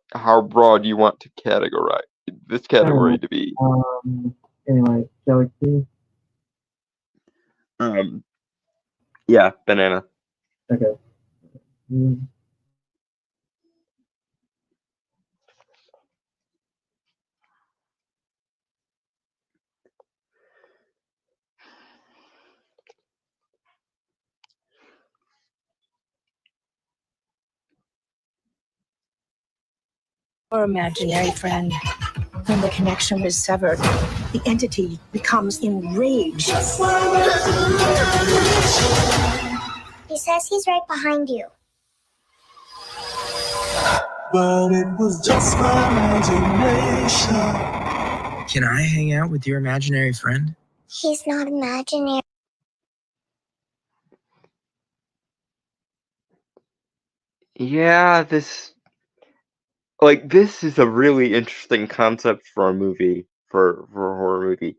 to categorize this category to be. Anyway, shall we see? Yeah, banana. Okay. Mm. Or imaginary friend. When the connection is severed, the entity becomes enraged. He says he's right behind you. But it was just my imagination. Can I hang out with your imaginary friend? He's not imaginary. Yeah, this is a really interesting concept for a movie, for a horror movie.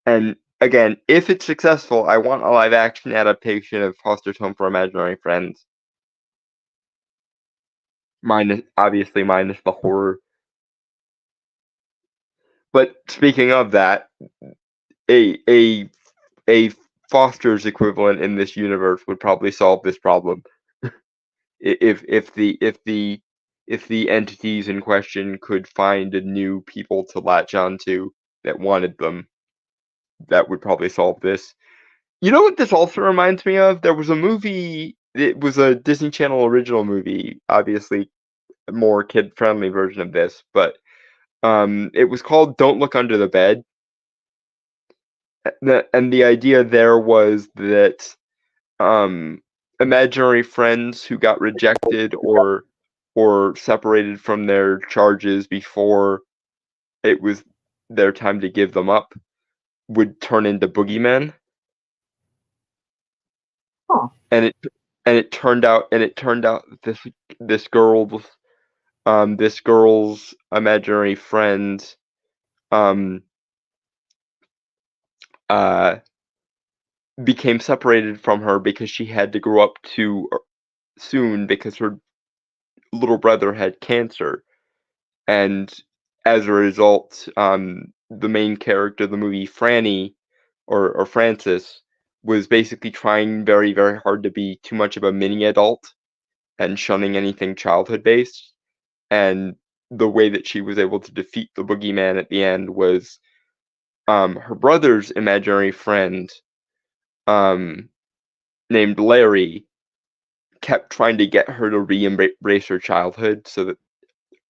And again, if it's successful, I want a live action adaptation of Foster's Home for Imaginary Friends. Minus the horror. But speaking of that, a Foster's equivalent in this universe would probably solve this problem. if the entities in question could find new people to latch onto that wanted them, that would probably solve this. You know what this also reminds me of? There was a movie. It was a Disney Channel original movie, obviously a more kid-friendly version of this, but it was called Don't Look Under the Bed. And the idea there was that imaginary friends who got rejected or separated from their charges before it was their time to give them up would turn into boogeymen. Huh. And it turned out that this girl's imaginary friend became separated from her because she had to grow up too soon because her little brother had cancer, and as a result, the main character of the movie, Franny or Frances, was basically trying very, very hard to be too much of a mini adult and shunning anything childhood based. And the way that she was able to defeat the boogeyman at the end was her brother's imaginary friend, named Larry, kept trying to get her to re-embrace her childhood so that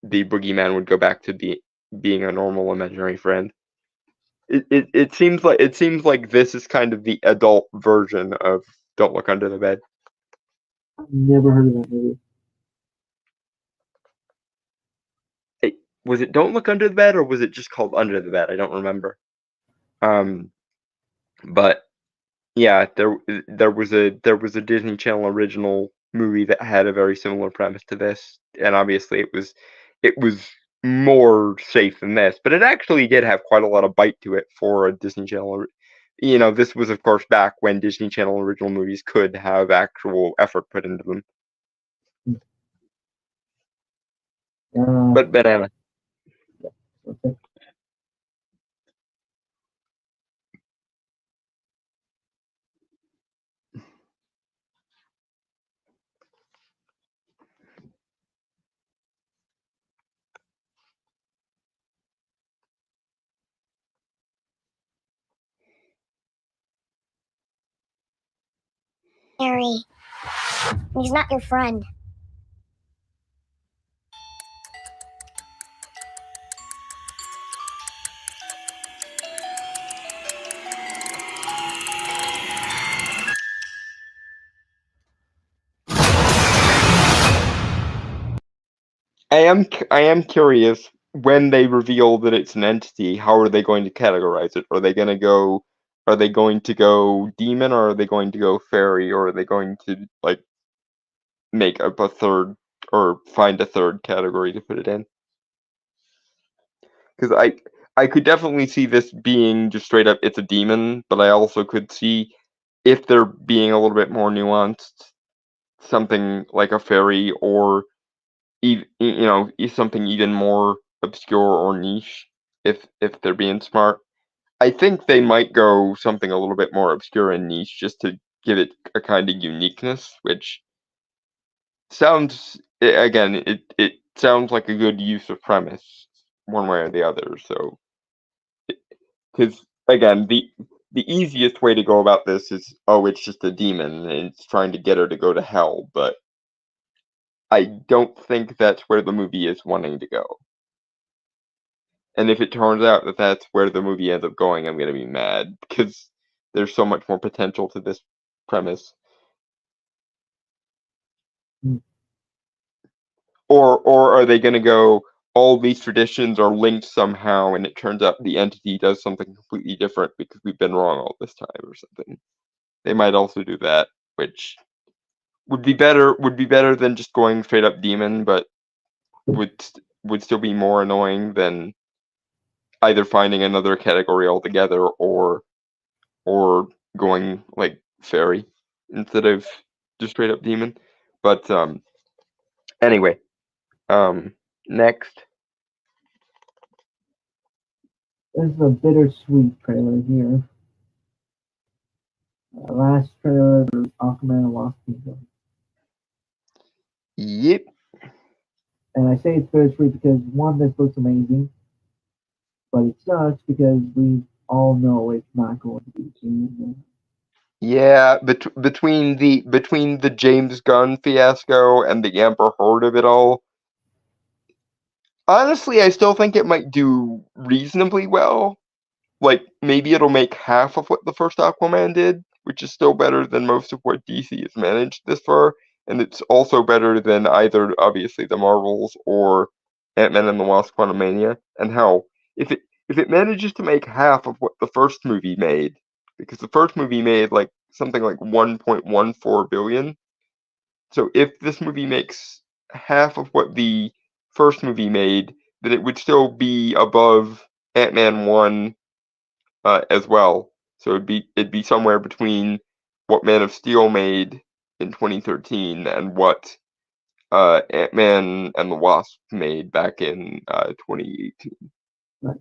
the boogeyman would go back to being a normal imaginary friend. It seems like this is kind of the adult version of Don't Look Under the Bed. Never heard of that movie. Was it Don't Look Under the Bed or was it just called Under the Bed? I don't remember. But yeah, there was a Disney Channel original movie that had a very similar premise to this, and obviously it was more safe than this, but it actually did have quite a lot of bite to it for a Disney Channel. This was of course back when Disney Channel original movies could have actual effort put into them. But banana. Okay. Harry, he's not your friend. I am curious when they reveal that it's an entity, how are they going to categorize it? Are they going to go demon, or are they going to go fairy, or are they going to like make up a third or find a third category to put it in? Because I could definitely see this being just straight up it's a demon, but I also could see if they're being a little bit more nuanced, something like a fairy, or something even more obscure or niche. If they're being smart, I think they might go something a little bit more obscure and niche just to give it a kind of uniqueness, which sounds again it sounds like a good use of premise one way or the other. So, because again the easiest way to go about this is, oh, it's just a demon and it's trying to get her to go to hell, but I don't think that's where the movie is wanting to go. And if it turns out that that's where the movie ends up going, I'm gonna be mad because there's so much more potential to this premise. Or are they gonna go, all these traditions are linked somehow, and it turns out the entity does something completely different because we've been wrong all this time or something? They might also do that, which would be better than just going straight up demon, but would still be more annoying than either finding another category altogether or going like fairy instead of just straight up demon. But anyway, next. This is a bittersweet trailer here. Last trailer for Aquaman and Lost Kingdom. Yep. And I say it's bittersweet because one, this looks amazing, but it sucks because we all know it's not going to be Kingdom. Yeah, between the James Gunn fiasco and the Amber Heard of it all, honestly, I still think it might do reasonably well. Like, maybe it'll make half of what the first Aquaman did, which is still better than most of what DC has managed this far, and it's also better than either, obviously, the Marvels or Ant-Man and the Wasp: Quantumania. And hell, if it manages to make half of what the first movie made, because the first movie made like something like 1.14 billion. So if this movie makes half of what the first movie made, then it would still be above Ant-Man 1 as well. So it'd be somewhere between what Man of Steel made in 2013 and what Ant-Man and the Wasp made back in 2018. Right.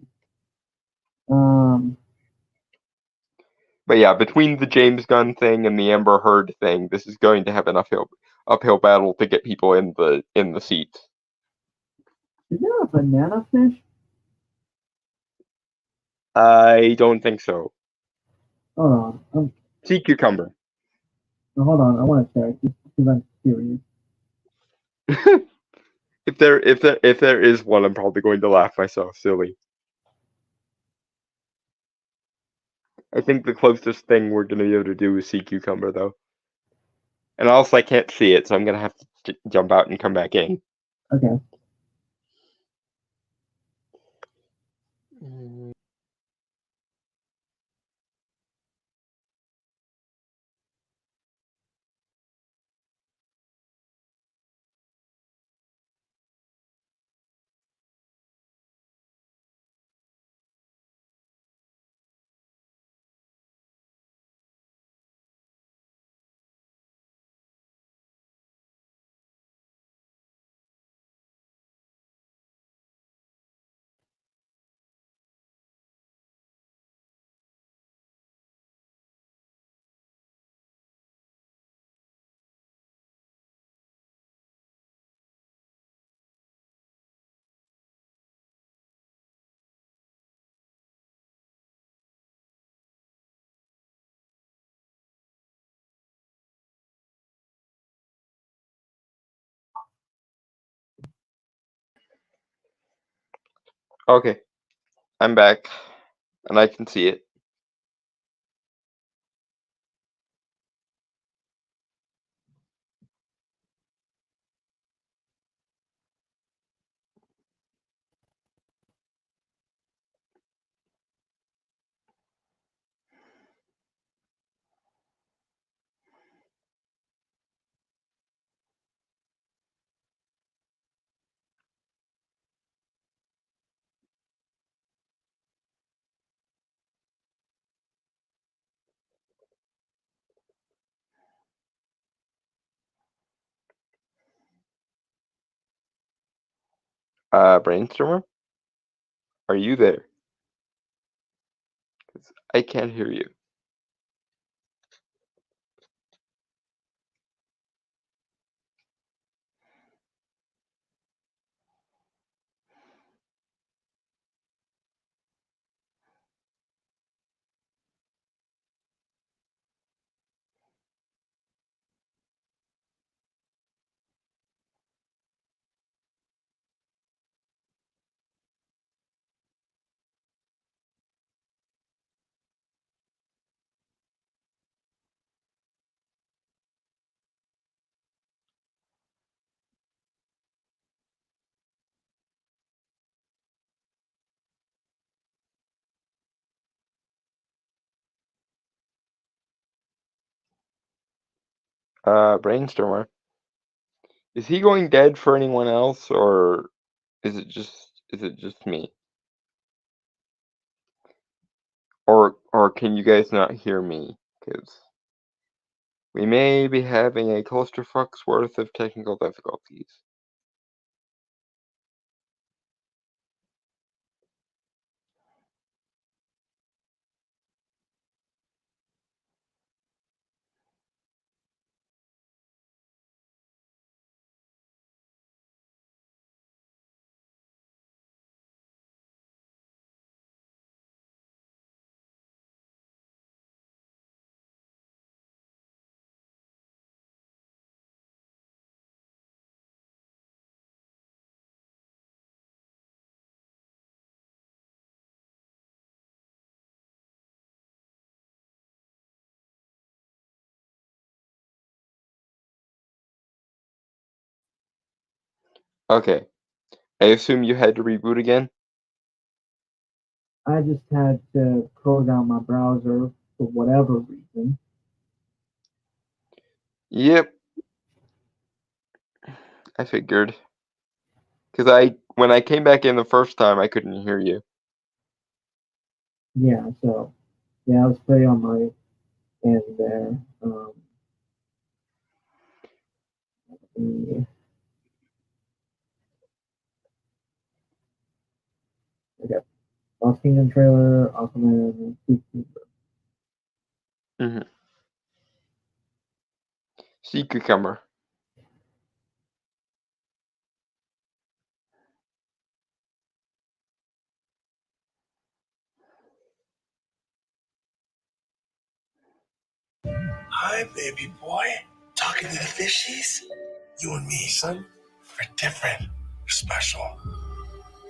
But yeah, between the James Gunn thing and the Amber Heard thing, this is going to have an uphill battle to get people in the seats. Is there a banana fish? I don't think so. Hold on. Sea cucumber. Hold on. I want to check just because I'm curious. If there is one, I'm probably going to laugh myself silly. I think the closest thing we're going to be able to do is sea cucumber, though. And also, I can't see it, so I'm going to have to jump out and come back in. Okay. Okay, I'm back, and I can see it. Brainstormer? Are you there? 'Cause I can't hear you. Brainstormer. Is he going dead for anyone else, or is it just me? Or can you guys not hear me? Because we may be having a clusterfuck's worth of technical difficulties. Okay. I assume you had to reboot again? I just had to close down my browser for whatever reason. Yep. I figured. Because when I came back in the first time, I couldn't hear you. Yeah, so yeah, I was pretty on my end there. Yeah. Okay. Lost Kingdom trailer, Aquaman, Peacekeeper. Mm-hmm. Sea Cucumber. Hi, baby boy. Talking to the fishies? You and me, son, are different. We're special.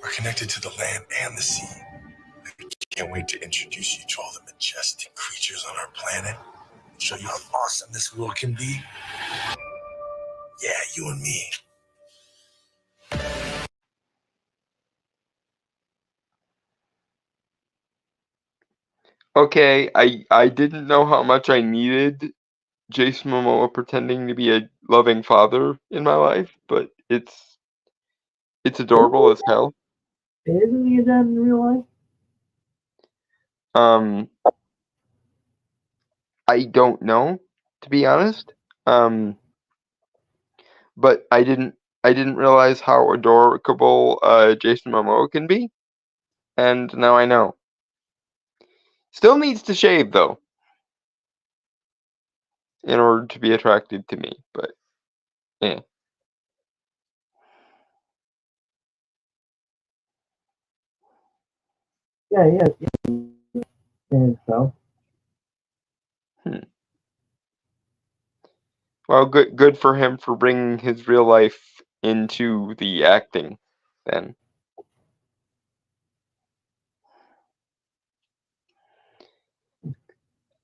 We're connected to the land and the sea. I can't wait to introduce you to all the majestic creatures on our planet. Show you how awesome this world can be. Yeah, you and me. Okay, I didn't know how much I needed Jason Momoa pretending to be a loving father in my life, but it's adorable as hell. Isn't he dead in real life? I don't know, to be honest. But I didn't realize how adorable Jason Momoa can be, and now I know. Still needs to shave though, in order to be attracted to me. But yeah. Yeah, yeah. So. Well, good for him for bringing his real life into the acting, then.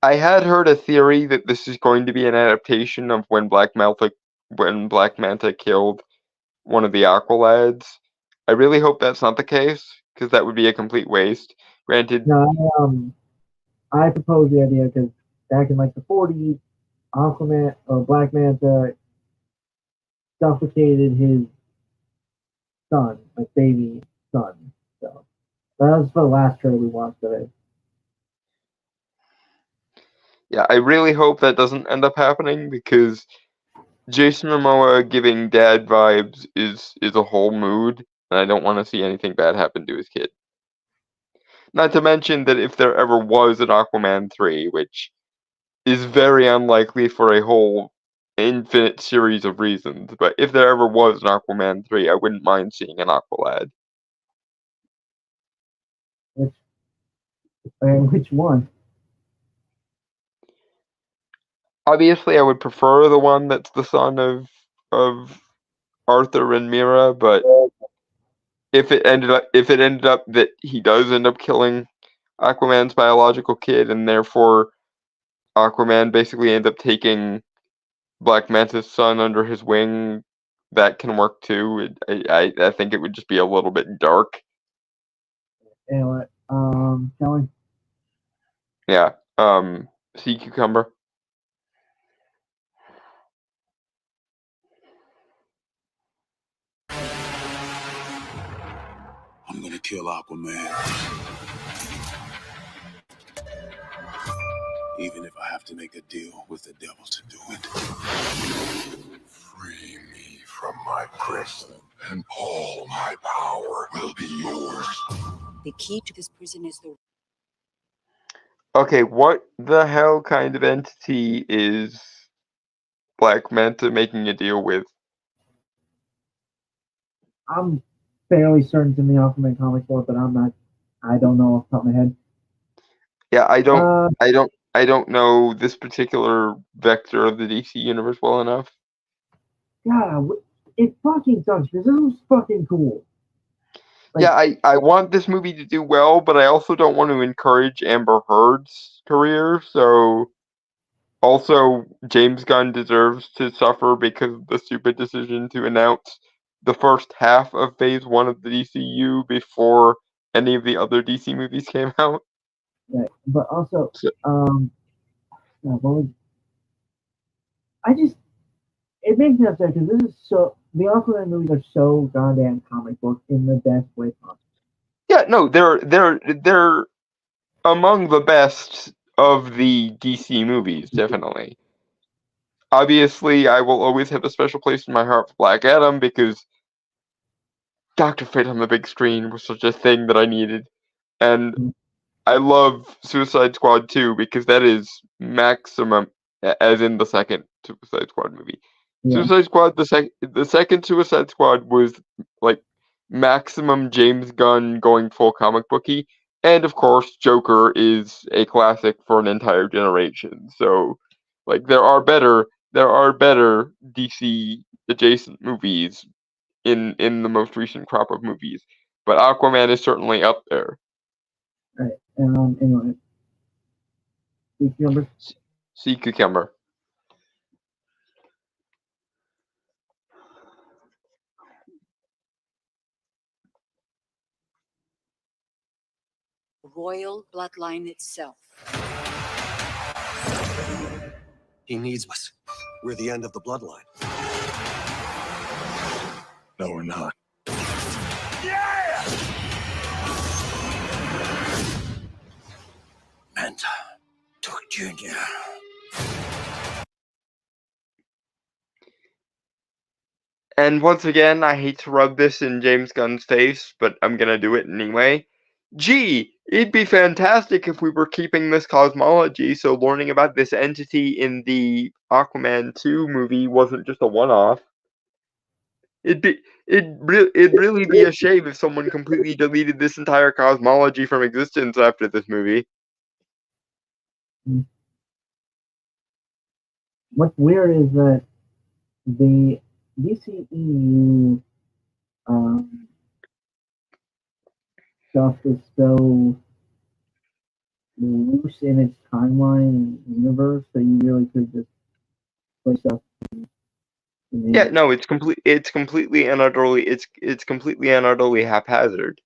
I had heard a theory that this is going to be an adaptation of when Black Manta killed one of the Aqualads. I really hope that's not the case, because that would be a complete waste. Granted, No, I proposed the idea because back in like the 40s, Aquaman or Black Manta suffocated his son, like baby son. So that was for the last trailer we watched of it. yeah, I really hope that doesn't end up happening, because Jason Momoa giving dad vibes is a whole mood, and I don't want to see anything bad happen to his kid. Not to mention that if there ever was an Aquaman 3, which is very unlikely for a whole infinite series of reasons, but if there ever was an Aquaman 3, I wouldn't mind seeing an Aqualad. Which one? Obviously, I would prefer the one that's the son of Arthur and Mira, but if it ended up that he does end up killing Aquaman's biological kid, and therefore Aquaman basically ends up taking Black Manta's son under his wing, that can work too. I think it would just be a little bit dark. Anyway, Kelly? Yeah. Sea Cucumber. I'm gonna kill Aquaman. Even if I have to make a deal with the devil to do it. Free me from my prison, and all my power will be yours. The key to this prison is the... Okay, what the hell kind of entity is Black Manta making a deal with? I'm fairly certain in the Aquaman comic book, but I don't know off the top of my head. Yeah, I don't know this particular vector of the DC universe well enough. Yeah, it fucking sucks because this was fucking cool. Like, yeah, I want this movie to do well, but I also don't want to encourage Amber Heard's career, so also James Gunn deserves to suffer because of the stupid decision to announce the first half of Phase 1 of the DCU before any of the other DC movies came out. Right, but also, it makes me upset because this is the Aquaman movies are so goddamn comic book in the best way possible. Yeah, no, they're among the best of the DC movies, definitely. Obviously, I will always have a special place in my heart for Black Adam because Dr. Fate on the big screen was such a thing that I needed. And I love Suicide Squad 2 because that is maximum, as in the second Suicide Squad movie. Yeah. Suicide Squad, the second Suicide Squad was like maximum James Gunn going full comic booky. And of course, Joker is a classic for an entire generation. So, like, there are better DC adjacent movies in the most recent crop of movies, but Aquaman is certainly up there. Right. Anyway, Sea Cucumber. Sea Cucumber. royal bloodline itself. He needs us. We're the end of the bloodline. No, we're not. Manta took Junior. And once again, I hate to rub this in James Gunn's face, but I'm gonna do it anyway. Gee, it'd be fantastic if we were keeping this cosmology, so learning about this entity in the Aquaman 2 movie wasn't just a one-off. It'd really be a shame if someone completely deleted this entire cosmology from existence after this movie. What's weird is that the DCEU stuff is so loose in its timeline and universe that you really could just play stuff. Yeah, no, it's completely and utterly haphazard,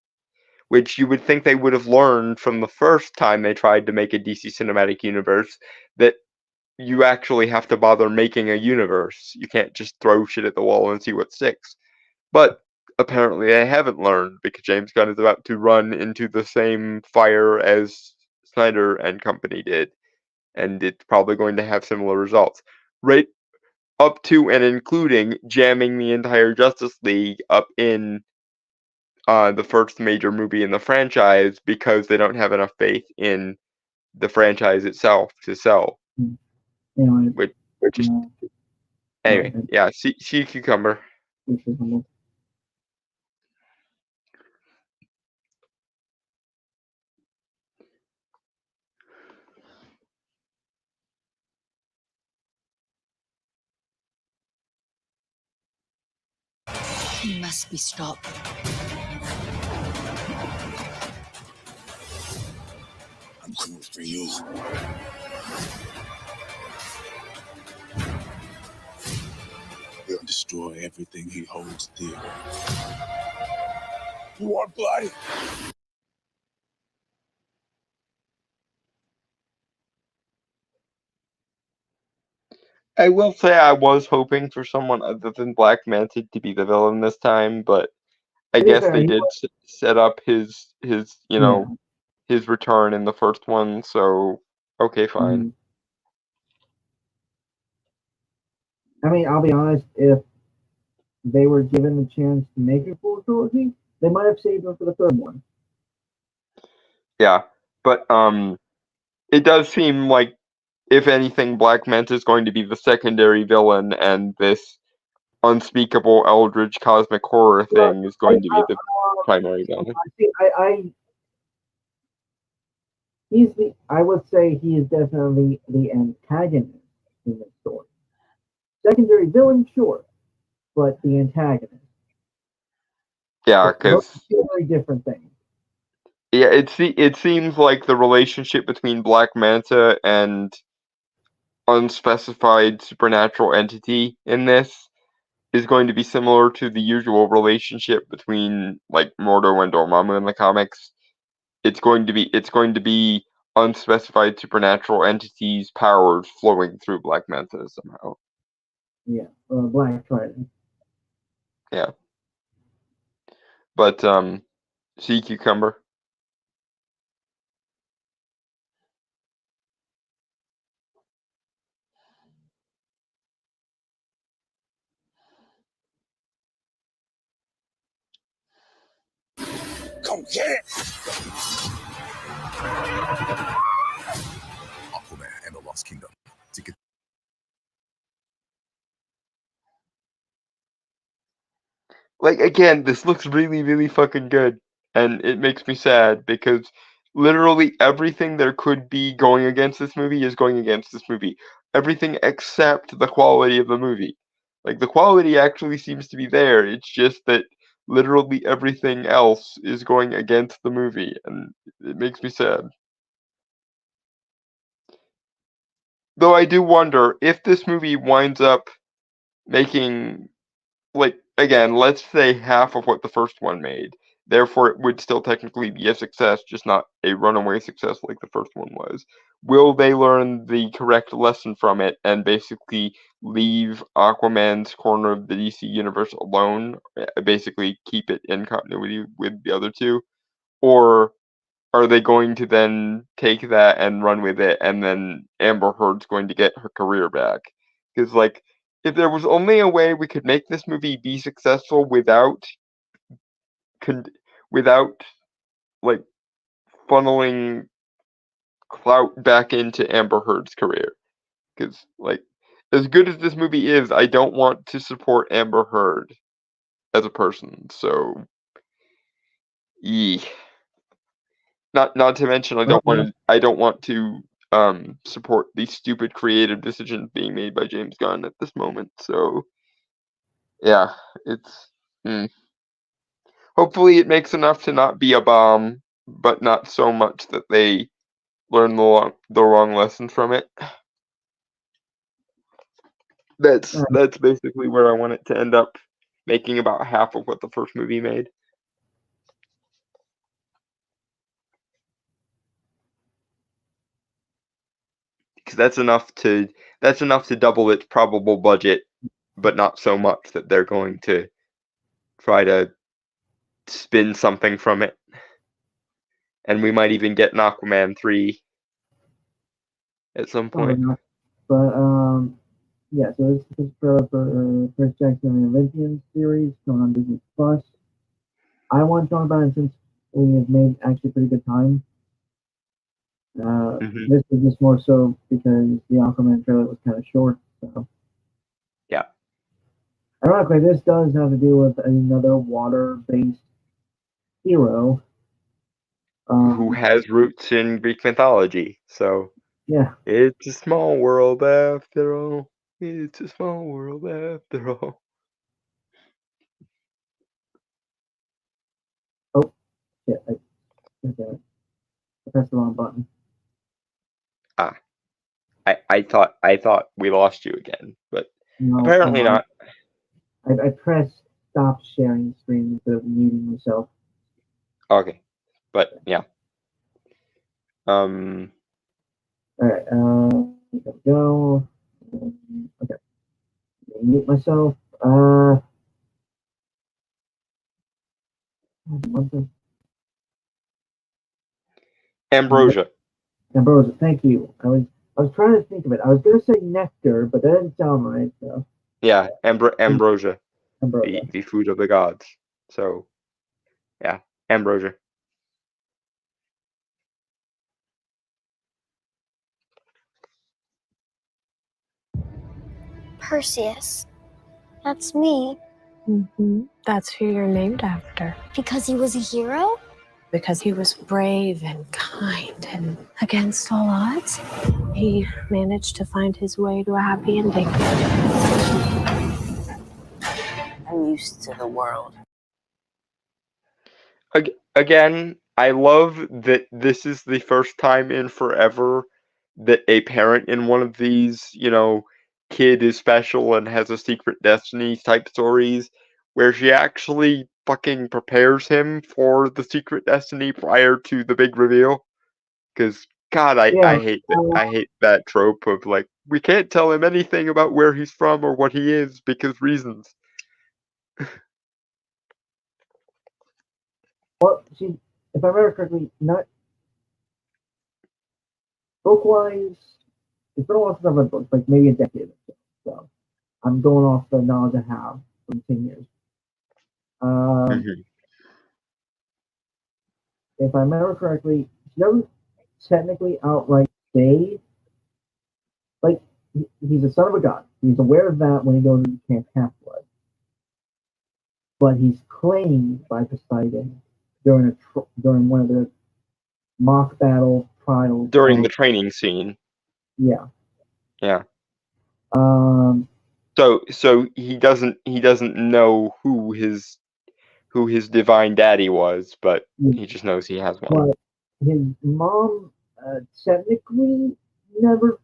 which you would think they would have learned from the first time they tried to make a DC cinematic universe, that you actually have to bother making a universe. You can't just throw shit at the wall and see what sticks. But apparently they haven't learned, because James Gunn is about to run into the same fire as Snyder and company did, and it's probably going to have similar results. Right up to and including jamming the entire Justice League up in the first major movie in the franchise because they don't have enough faith in the franchise itself to sell. Anyway, Which is anyway, yeah. Sea cucumber. He must be stopped. I'm coming for you. He'll destroy everything he holds dear. You want blood? I will say I was hoping for someone other than Black Manta to be the villain this time, but I guess they did set up his his return in the first one, so okay, fine. I mean, I'll be honest, if they were given the chance to make a full trilogy, they might have saved them for the third one. Yeah, but it does seem like, if anything, Black Manta is going to be the secondary villain, and this unspeakable eldritch cosmic horror thing is going to be the primary villain. I would say he is definitely the antagonist in this story. Secondary villain, sure, but the antagonist. Yeah, because very different things. Yeah, it seems like the relationship between Black Manta and unspecified supernatural entity in this is going to be similar to the usual relationship between like Mordo and Dormammu in the comics. It's going to be unspecified supernatural entities' powers flowing through Black Manta somehow. Yeah, Black Trident. Yeah. But Sea Cucumber. Come get it! Aquaman and the Lost Kingdom. Like, again, this looks really, really fucking good, and it makes me sad because literally everything there could be going against this movie is going against this movie. Everything except the quality of the movie. Like, the quality actually seems to be there. It's just that literally everything else is going against the movie, and it makes me sad. Though I do wonder if this movie winds up making, like, again, let's say half of what the first one made. Therefore, it would still technically be a success, just not a runaway success like the first one was. Will they learn the correct lesson from it and basically leave Aquaman's corner of the DC universe alone? Basically, keep it in continuity with the other two? Or are they going to then take that and run with it, and then Amber Heard's going to get her career back? Because, like, if there was only a way we could make this movie be successful without like funneling clout back into Amber Heard's career, because like as good as this movie is, I don't want to support Amber Heard as a person. So, not to mention I don't want to support these stupid creative decisions being made by James Gunn at this moment. So, yeah, it's. Hopefully it makes enough to not be a bomb, but not so much that they learn the wrong lessons from it. That's basically where I want it to end up, making about half of what the first movie made. Because that's enough to double its probable budget, but not so much that they're going to try to spin something from it. And we might even get an Aquaman 3 at some point. But yeah, so this is for Chris Jackson and the Olympian series going on Disney Plus. I want to talk about it since we have made actually pretty good time. This is just more so because the Aquaman trailer was kind of short. So yeah. Ironically, this does have to do with another water-based hero who has roots in Greek mythology. So yeah, it's a small world after all. It's a small world after all. Oh, yeah, I pressed the wrong button. Ah, I thought we lost you again, but No, apparently not. I pressed stop sharing screen instead of muting myself. Okay, but yeah. All right. There we go. Okay. Mute myself. Ambrosia. Ambrosia. Thank you. I was trying to think of it. I was gonna say nectar, but that didn't sound right. So. Yeah, ambrosia. Ambrosia. The food of the gods. So, yeah, ambrosia. Perseus. That's me. That's who you're named after. Because he was a hero? Because he was brave and kind and against all odds, he managed to find his way to a happy ending. I'm used to the world. Again, I love that this is the first time in forever that a parent in one of these, kid is special and has a secret destiny type stories where she actually fucking prepares him for the secret destiny prior to the big reveal. Because God, I hate that. I hate that trope of like we can't tell him anything about where he's from or what he is because reasons. Well, if I remember correctly, not book-wise, it's been a while since I've read books, like maybe a decade or so. So I'm going off the knowledge I have from 10 years. If I remember correctly, she doesn't technically outright say, like, he's a son of a god. He's aware of that when he goes into Camp Half-Blood. But he's claimed by Poseidon during one of the mock battle trials. During the training scene. Yeah. Yeah. So he doesn't know who his divine daddy was, but he just knows he has one. But his mom technically never.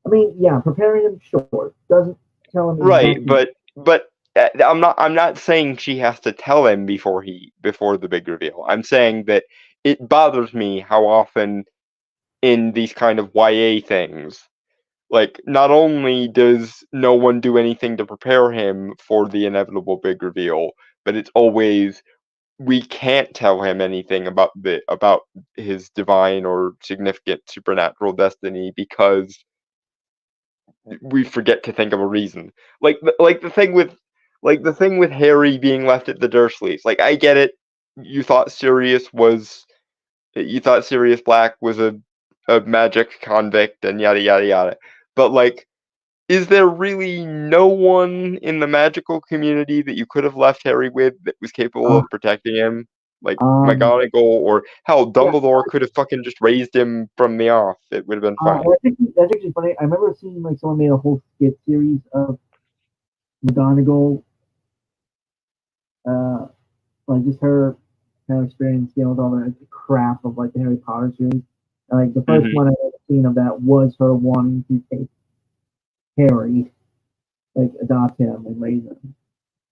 I mean, yeah, preparing him sure doesn't tell him right, exactly. but I'm not saying she has to tell him before the big reveal. I'm saying that it bothers me how often in these kind of YA things, like not only does no one do anything to prepare him for the inevitable big reveal, but it's always we can't tell him anything about his divine or significant supernatural destiny because we forget to think of a reason. Like the thing with Harry being left at the Dursleys. Like I get it. You thought Sirius Black was a magic convict and yada yada yada. But like, is there really no one in the magical community that you could have left Harry with that was capable of protecting him? Like McGonagall or hell, Dumbledore could have fucking just raised him from the off. It would have been fine. That's actually funny. I remember seeing like someone made a whole skit series of McGonagall, like just her experience dealing with all the crap of like the Harry Potter series. Like the first one I've ever seen of that was her wanting to take Harry, like adopt him and raise him.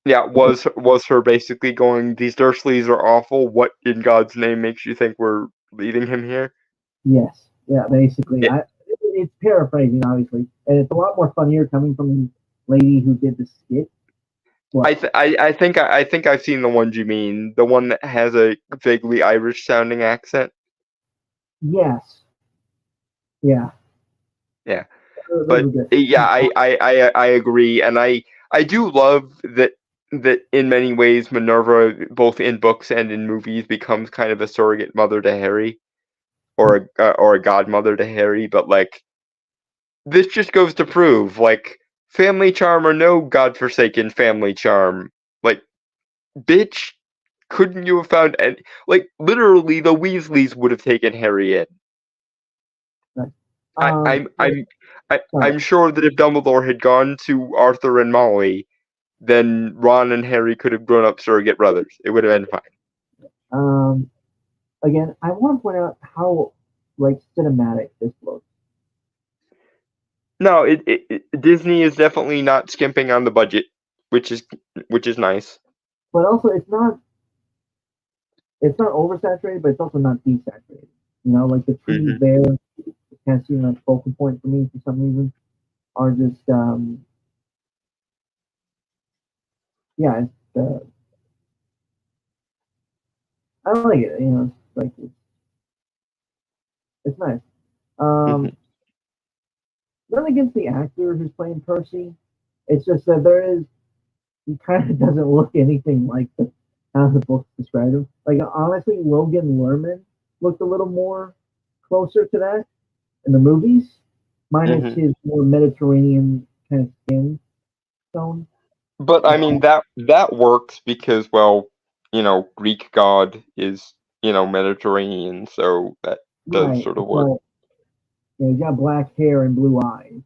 Yeah, was her basically going, these Dursleys are awful, what in God's name makes you think we're leaving him here? Yes, yeah, basically. Yeah. It's paraphrasing, obviously, and it's a lot more funnier coming from the lady who did the skit. I think I've seen the ones you mean, the one that has a vaguely Irish sounding accent. Yes. Yeah. Yeah. Those But are good. yeah, I agree, and I do love that in many ways Minerva, both in books and in movies, becomes kind of a surrogate mother to Harry, or a godmother to Harry. But like, this just goes to prove, like, family charm or no godforsaken family charm, like, bitch, couldn't you have found any? Like, literally, the Weasleys would have taken Harry in. I'm sure that if Dumbledore had gone to Arthur and Molly, then Ron and Harry could have grown up surrogate brothers. It would have been fine. Again, I want to point out how like cinematic this looks. No, Disney is definitely not skimping on the budget, which is nice. But also, it's not oversaturated, but it's also not desaturated. You know, like the trees there, kind of seem like focal point for me for some reason, are just yeah, I like it. You know, it's like it's nice. Nothing against the actor who's playing Percy. It's just that he kind of doesn't look anything like how the books describe him. Like honestly, Logan Lerman looked a little more closer to that in the movies, minus his more Mediterranean kind of skin tone. But I mean that works because, well, you know, Greek god is, you know, Mediterranean, so that does sort of work. So, yeah, he's got black hair and blue eyes.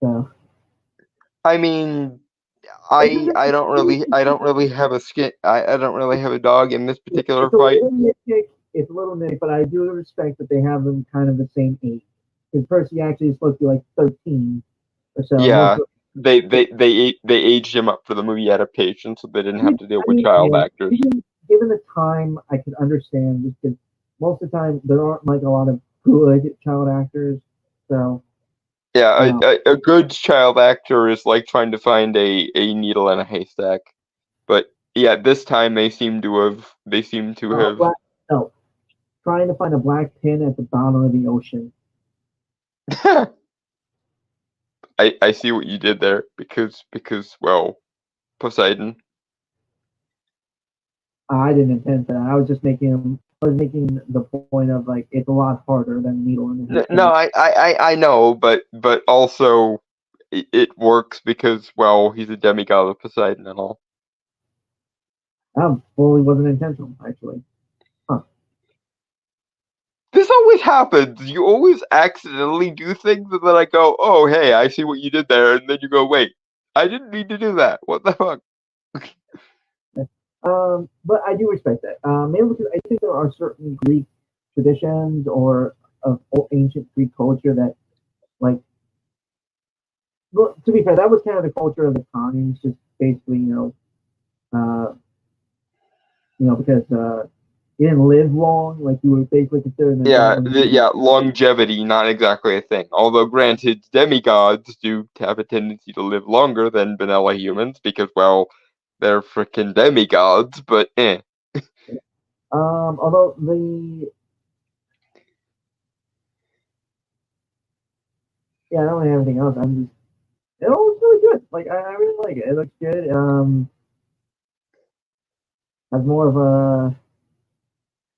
So I mean, I don't really have a skin. I don't really have a dog in this particular fight. It's a little nitpick, but I do respect that they have them kind of the same age. Because Percy actually is supposed to be like 13 or so. Yeah, they aged him up for the movie adaptation, so they didn't have to deal with child actors. Given the time, I can understand just because most of the time there aren't like a lot of good child actors. So yeah, a good child actor is like trying to find a needle in a haystack. But yeah, this time they seem to have trying to find a black pin at the bottom of the ocean. I see what you did there because well, Poseidon. I didn't intend that. I was just making the point of like it's a lot harder than needle in the haystack. No, I know, but also it works because, well, he's a demigod of Poseidon and all. That fully wasn't intentional, actually. This always happens. You always accidentally do things, and then I go, "Oh, hey, I see what you did there," and then you go, "Wait, I didn't mean to do that. What the fuck?" But I do respect that. Mainly because I think there are certain Greek traditions or of ancient Greek culture that, like, well, to be fair, that was kind of the culture of the times. Just basically, because you didn't live long, like you were basically considered. Yeah, longevity, not exactly a thing. Although, granted, demigods do have a tendency to live longer than vanilla humans because, well, they're freaking demigods. But Although I don't really have anything else. It all looks really good. Like I really like it. It looks good. Has more of a.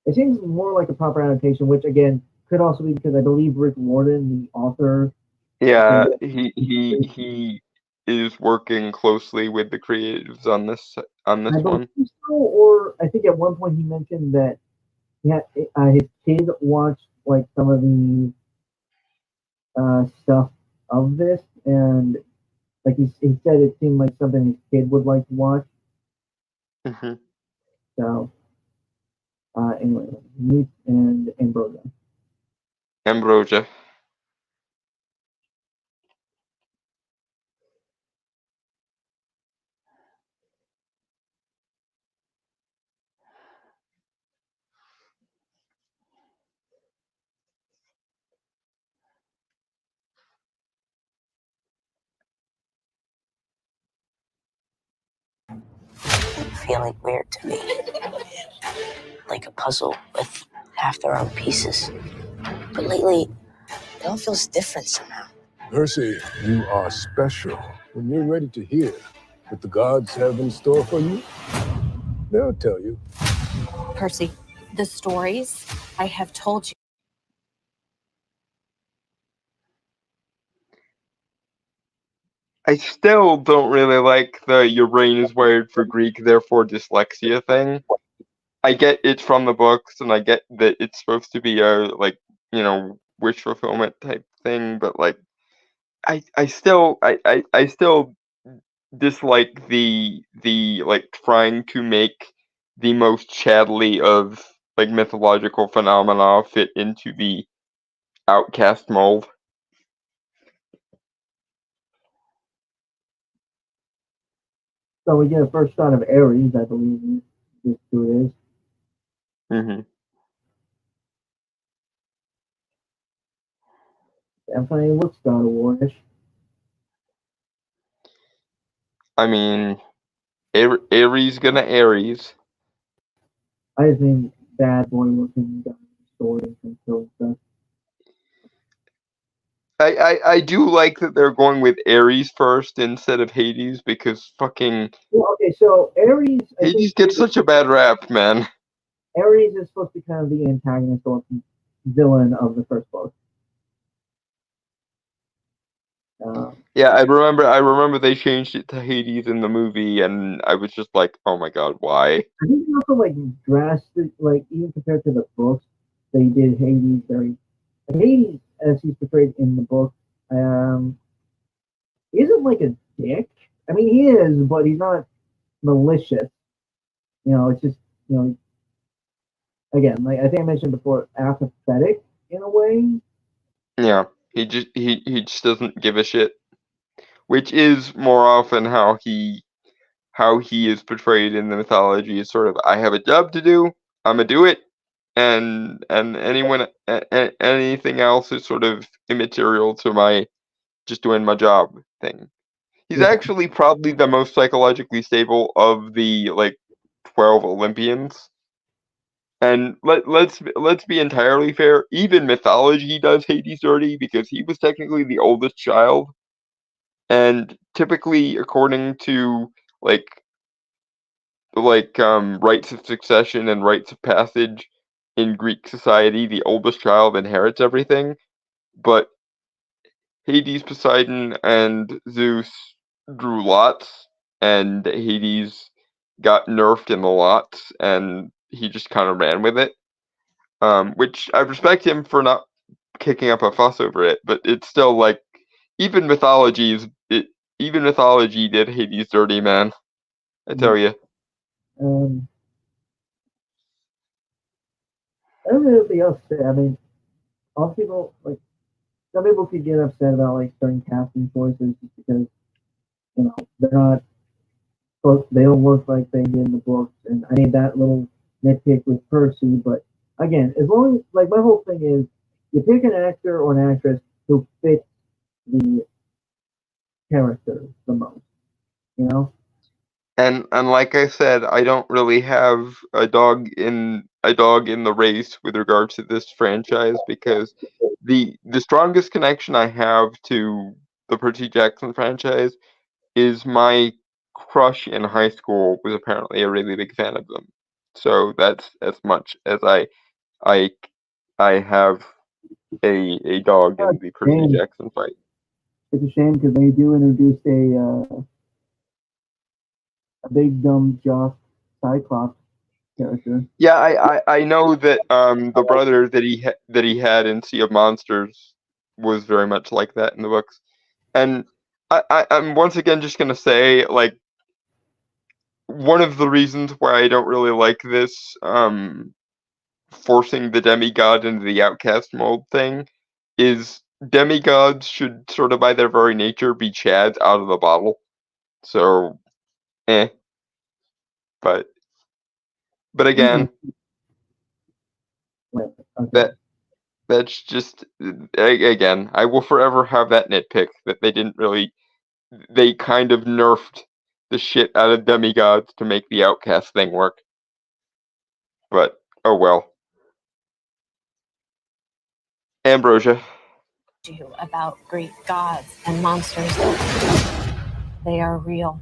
It seems more like a proper adaptation, which again could also be because I believe Rick Warden, the author. Yeah, he is working closely with the creatives on this one. So, or I think at one point he mentioned that his kid watched like some of the stuff of this, and like he said, it seemed like something his kid would like to watch. Mm-hmm. So, Anyway, Meat and Ambrosia. Ambrosia. Feeling weird to me. Like a puzzle with half their own pieces. But lately, it all feels different somehow. Percy, you are special. When you're ready to hear what the gods have in store for you, they'll tell you. Percy, the stories I have told you. I still don't really like the your brain is wired for Greek, therefore dyslexia thing. I get it's from the books, and I get that it's supposed to be a wish fulfillment type thing, but like I still dislike the like trying to make the most Chadley of like mythological phenomena fit into the outcast mold. So we get a first shot of Ares, I believe is who it is. Mm-hmm. Definitely looks God of War-ish. I mean, Ares gonna Ares. I just mean bad boy looking guy stories and stuff. I do like that they're going with Ares first instead of Hades because fucking Well, okay, so Ares. Hades gets such a bad rap, man. Ares is supposed to be kind of the antagonist or villain of the first book. Yeah, I remember they changed it to Hades in the movie, and I was just like, oh my god, why? I think also like drastic, like even compared to the books, they did Hades very. Hades, as he's portrayed in the book, isn't like a dick. I mean, he is, but he's not malicious. It's just again, like I think I mentioned before, apathetic in a way. Yeah, he just doesn't give a shit, which is more often how he is portrayed in the mythology. Is sort of I have a job to do, I'm gonna do it, and anything else is sort of immaterial to my just doing my job thing. He's actually probably the most psychologically stable of the 12 Olympians. And let's be entirely fair. Even mythology does Hades dirty because he was technically the oldest child, and typically, according to rites of succession and rites of passage in Greek society, the oldest child inherits everything. But Hades, Poseidon, and Zeus drew lots, and Hades got nerfed in the lots, and he just kind of ran with it. Which I respect him for not kicking up a fuss over it, but it's still like even mythology did Hades dirty, man. I tell you. I don't know anything else to say. I mean, all people some people could get upset about certain casting choices just because they're not. They don't look like they did in the books, and I made that little nitpick with Percy. But again, as long as my whole thing is, you pick an actor or an actress who fits the character the most, And like I said, I don't really have a dog in the race with regard to this franchise because the strongest connection I have to the Percy Jackson franchise is my crush in high school was apparently a really big fan of them. So that's as much as I have a dog in the Percy Jackson fight. It's a shame because they do introduce a big dumb jock Cyclops character. Yeah, I know that the brother that he had in Sea of Monsters was very much like that in the books, and I'm once again just gonna say one of the reasons why I don't really like this forcing the demigod into the outcast mold thing is demigods should sort of by their very nature be Chads out of the bottle. So, but again, that's just again, I will forever have that nitpick that they kind of nerfed the shit out of demigods to make the outcast thing work. But oh well. Ambrosia. About Greek gods and monsters. They are real.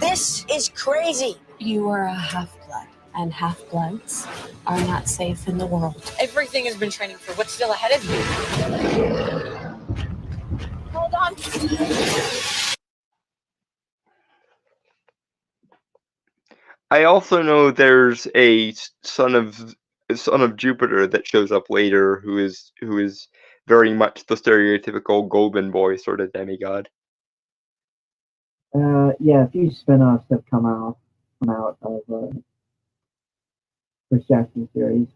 This is crazy. You are a half-blood, and half-bloods are not safe in the world. Everything has been training for what's still ahead of you. Hold on. I also know there's a son of Jupiter that shows up later who is very much the stereotypical golden boy sort of demigod. Yeah, a few spin-offs have come out of Chris Jackson series.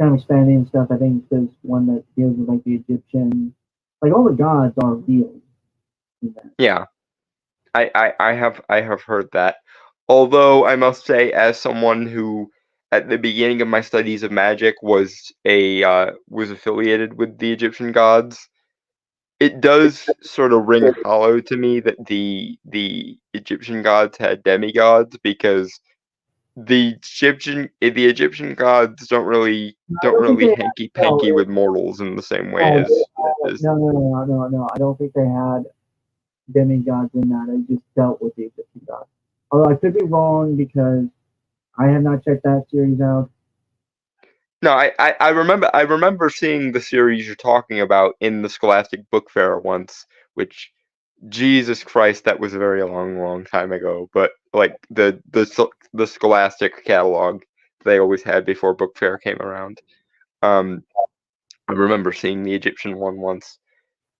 Kind of expanding stuff. I think there's one that deals with like the Egyptian, like all the gods are real. Yeah, I have heard that. Although I must say, as someone who at the beginning of my studies of magic was affiliated with the Egyptian gods, it does sort of ring hollow to me that the Egyptian gods had demigods, because the Egyptian gods don't really hanky panky with mortals in the same way as No. I don't think they had demigods in that. They just dealt with the Egyptian gods. Although I could be wrong because I have not checked that series out. No, I remember seeing the series you're talking about in the Scholastic Book Fair once, which, Jesus Christ, that was a very long time ago. But like the Scholastic catalog they always had before Book Fair came around. I remember seeing the Egyptian one once.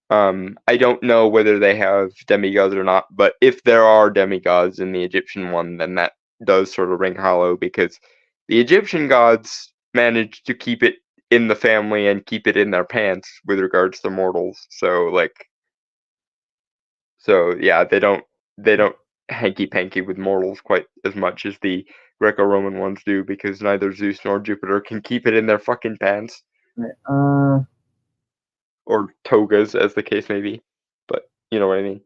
I don't know whether they have demigods or not, but if there are demigods in the Egyptian one, then that does sort of ring hollow, because the Egyptian gods managed to keep it in the family and keep it in their pants with regards to mortals. So yeah, they don't hanky panky with mortals quite as much as the Greco-Roman ones do, because neither Zeus nor Jupiter can keep it in their fucking pants. Right. Or togas, as the case may be, but you know what I mean.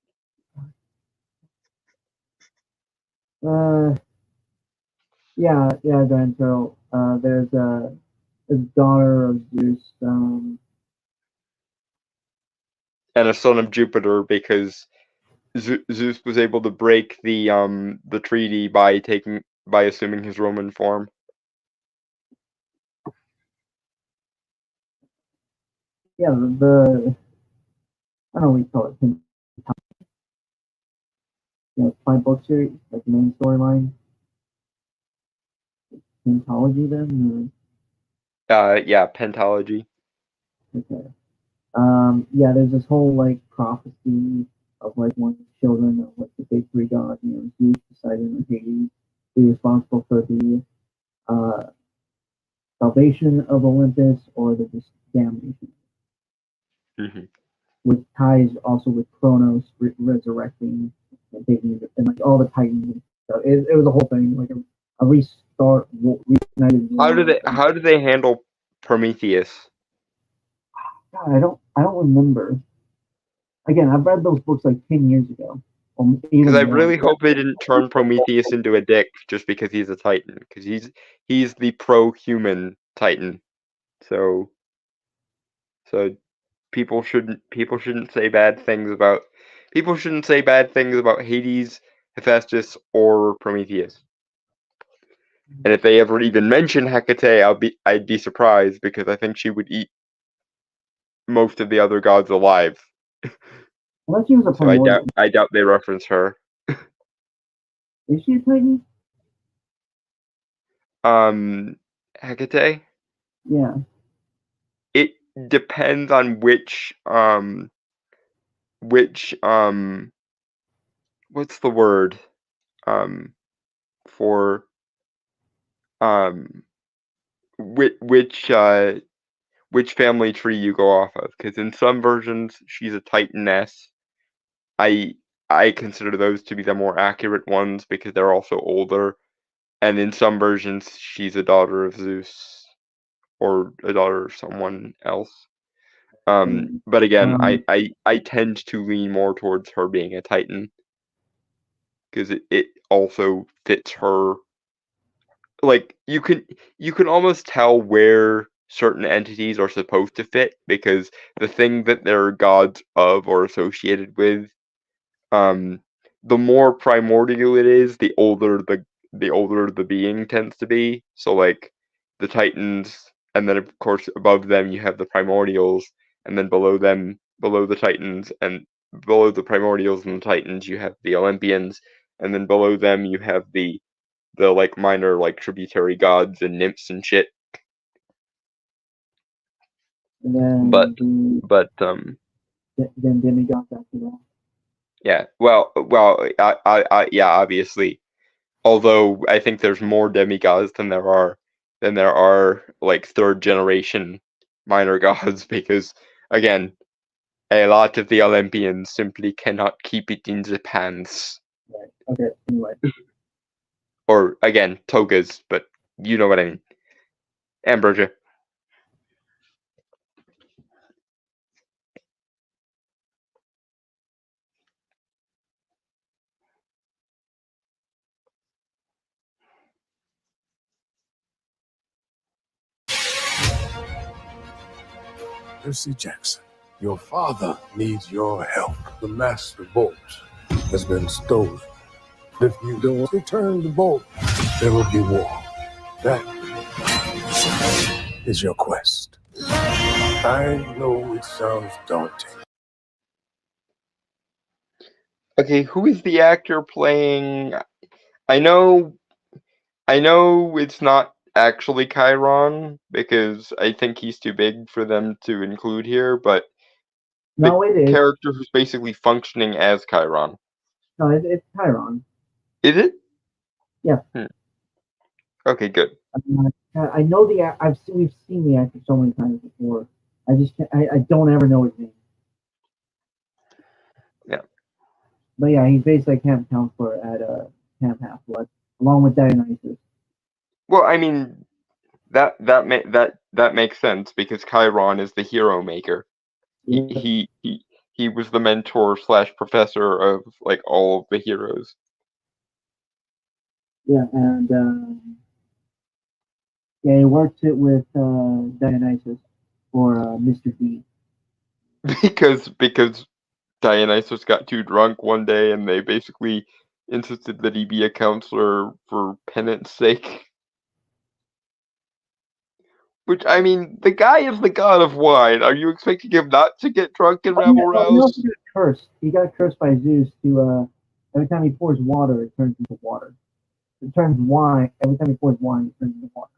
Yeah, Dan. So there's a daughter of Zeus. And a son of Jupiter, because Zeus was able to break the treaty by assuming his Roman form. Yeah, I don't know what you call it. Yeah, 5-book series, like the main storyline. Pentology, then? Yeah, Pentology. Okay. Yeah, there's this whole like prophecy of like one of the children of like the big three gods, Zeus, Poseidon, and Hades, be responsible for the salvation of Olympus or the damnation. Mm-hmm. Which ties also with Kronos resurrecting and taking and like all the Titans. So it was a whole thing, like a restart, reunited. How do they handle Prometheus? God, I don't remember. Again, I've read those books like 10 years ago. Because I really hope they didn't turn Prometheus into a dick just because he's a Titan, because he's the pro-human Titan. So people shouldn't say bad things about Hades, Hephaestus, or Prometheus. And if they ever even mention Hecate, I'd be surprised, because I think she would eat most of the other gods alive. Unless she was a so I doubt they reference her. Is she a Titan? Hecate? Yeah. It depends on which what's the word for which family tree you go off of, because in some versions she's a Titaness. I consider those to be the more accurate ones because they're also older, and in some versions she's a daughter of Zeus or a daughter of someone else. But again, I tend to lean more towards her being a Titan because it also fits her. Like you can almost tell where certain entities are supposed to fit because the thing that they're gods of or associated with, the more primordial it is, the older the being tends to be. So like the Titans, and then of course above them you have the primordials, and then below the Titans, and below the primordials and the Titans you have the Olympians, and then below them you have the like minor like tributary gods and nymphs and shit. And then then demigods after that. Yeah, well, yeah, obviously. Although I think there's more demigods than there are like third generation minor gods because again, a lot of the Olympians simply cannot keep it in the pants. Right. Okay. Anyway. Or again, togas, but you know what I mean. Ambrosia. Percy Jackson, your father needs your help. The Master Bolt has been stolen. If you don't return the bolt, there will be war. That is your quest. I know it sounds daunting. Okay, who is the actor playing? I know it's not actually Chiron because I think he's too big for them to include here, but no, the it is. character who's basically functioning as Chiron. No, it's Chiron. Is it? Yeah. Okay, good. I know we've seen the actor so many times before. I just I don't ever know his name. Yeah. But yeah, he's basically a camp counselor at Camp Half-Blood, along with Dionysus. Well, I mean, that makes sense because Chiron is the hero maker. Yeah. He was the mentor / professor of like all of the heroes. Yeah, and yeah, he worked it with Dionysus or Mr. D. Because Dionysus got too drunk one day and they basically insisted that he be a counselor for penance sake. Which, I mean, the guy is the god of wine. Are you expecting him not to get drunk and rabble rouse? He also got cursed. He got cursed by Zeus to every time he pours water, it turns into water. It turns wine. Every time he pours wine, it turns into water.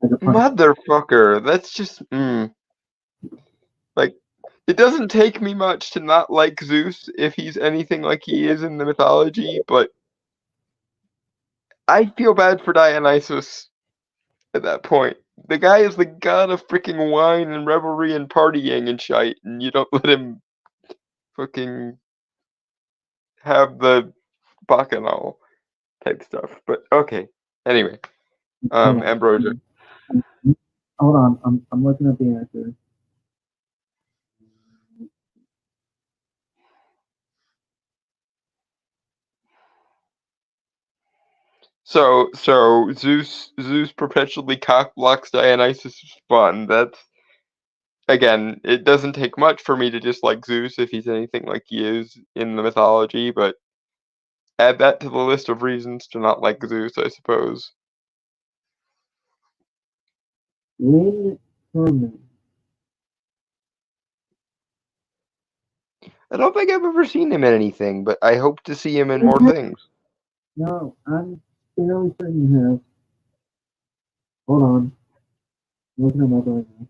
Motherfucker, that's just like it doesn't take me much to not like Zeus if he's anything like he is in the mythology, but I feel bad for Dionysus at that point. The guy is the god of freaking wine and revelry and partying and shite, and you don't let him fucking have the bacchanal type stuff. But okay. Anyway. Ambrosia. Hold on, I'm looking at the actor. So Zeus perpetually cock blocks Dionysus' fun. That's again, it doesn't take much for me to dislike Zeus if he's anything like he is in the mythology, but add that to the list of reasons to not like Zeus, I suppose. Lynn Herman. I don't think I've ever seen him in anything, but I hope to see him in more things. No, I'm fairly certain you have. Hold on. I'm looking him up right now.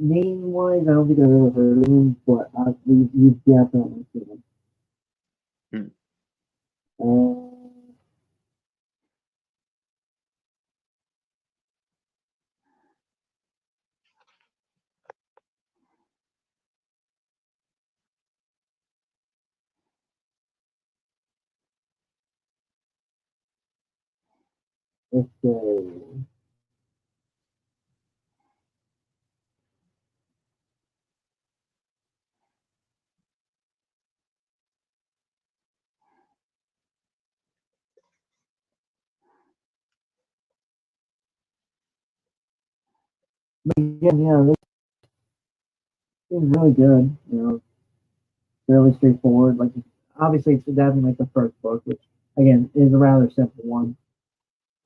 Name-wise, I don't think I've ever heard of him, but you've definitely seen him. Let's go. But again, this is really good. Fairly straightforward. Like, obviously, it's adapting like the first book, which again is a rather simple one.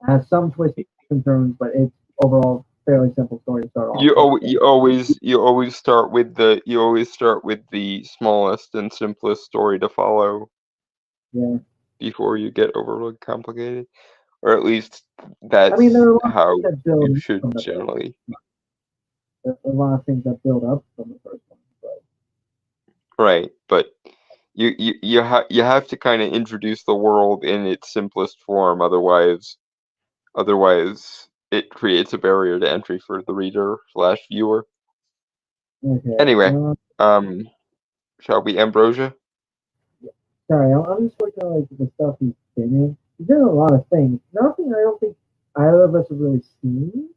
It has some twists and turns, but it's overall fairly simple story to start off. You always start with the smallest and simplest story to follow. Yeah. Before you get overly complicated, or at least that's how you should generally. There's a lot of things that build up from the first one. Right, but you have to kind of introduce the world in its simplest form, otherwise it creates a barrier to entry for the reader / viewer. Okay. Anyway, shall we Ambrosia? Sorry, I'm just looking at like the stuff he's been in. He's done a lot of things. Nothing I don't think either of us have really seen,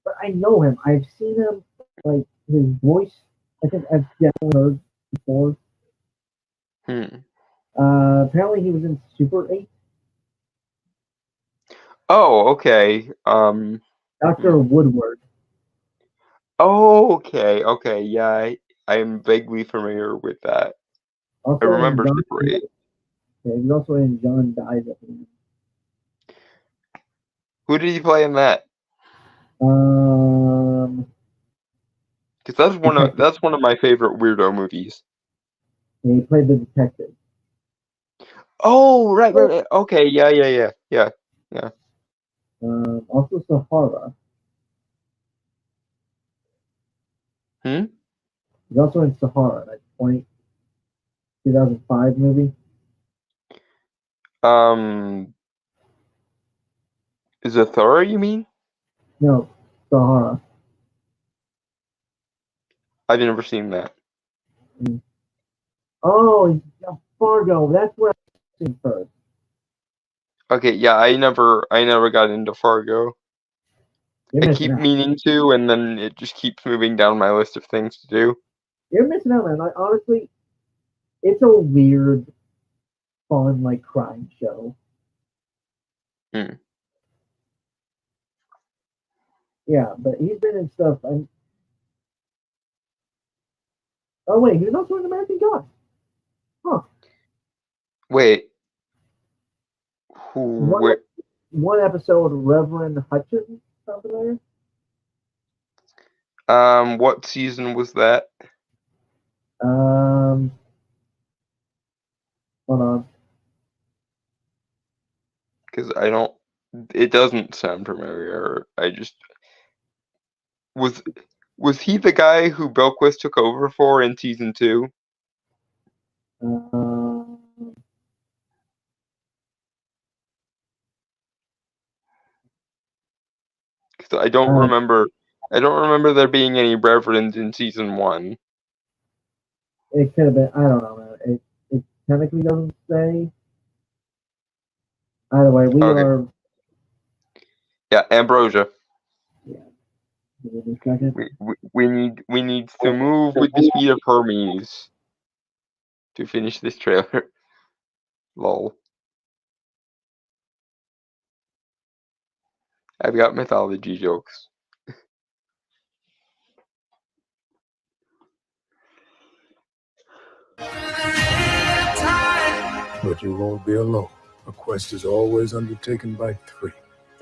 but I know him. I've seen him, like his voice. I think I've definitely heard before. Apparently he was in Super 8. Oh, okay. Dr. Woodward. Oh, okay. Yeah, I am vaguely familiar with that. Also I remember Super 8. Yeah, he's also in John Dies at the end. Who did he play in that? Because that's one of my favorite weirdo movies. Yeah, he played the detective. Oh, right. Okay, yeah. Also Sahara. He's also in Sahara, that 2005 movie. Is it Thor, you mean? No, Sahara. I've never seen that. Oh, Fargo. That's where I've seen first. Okay, yeah, I never got into Fargo. I keep meaning to, and then it just keeps moving down my list of things to do. You're missing out, man. Like, honestly, it's a weird, fun, like, crime show. Yeah, but he's been in stuff. Oh, wait, he's also in American Gods. Huh. Wait. One episode, Reverend Hutchins, something like that? What season was that? Hold on. Because it doesn't sound familiar. Was he the guy who Belquist took over for in season 2? Because I don't remember there being any Reverend in season 1. It could have been. I don't know, man. It technically doesn't say. Either way, we are. Yeah, Ambrosia. Give me a second. We need to move with the speed of Hermes to finish this trailer. Lol. I've got mythology jokes. But you won't be alone. A quest is always undertaken by 3.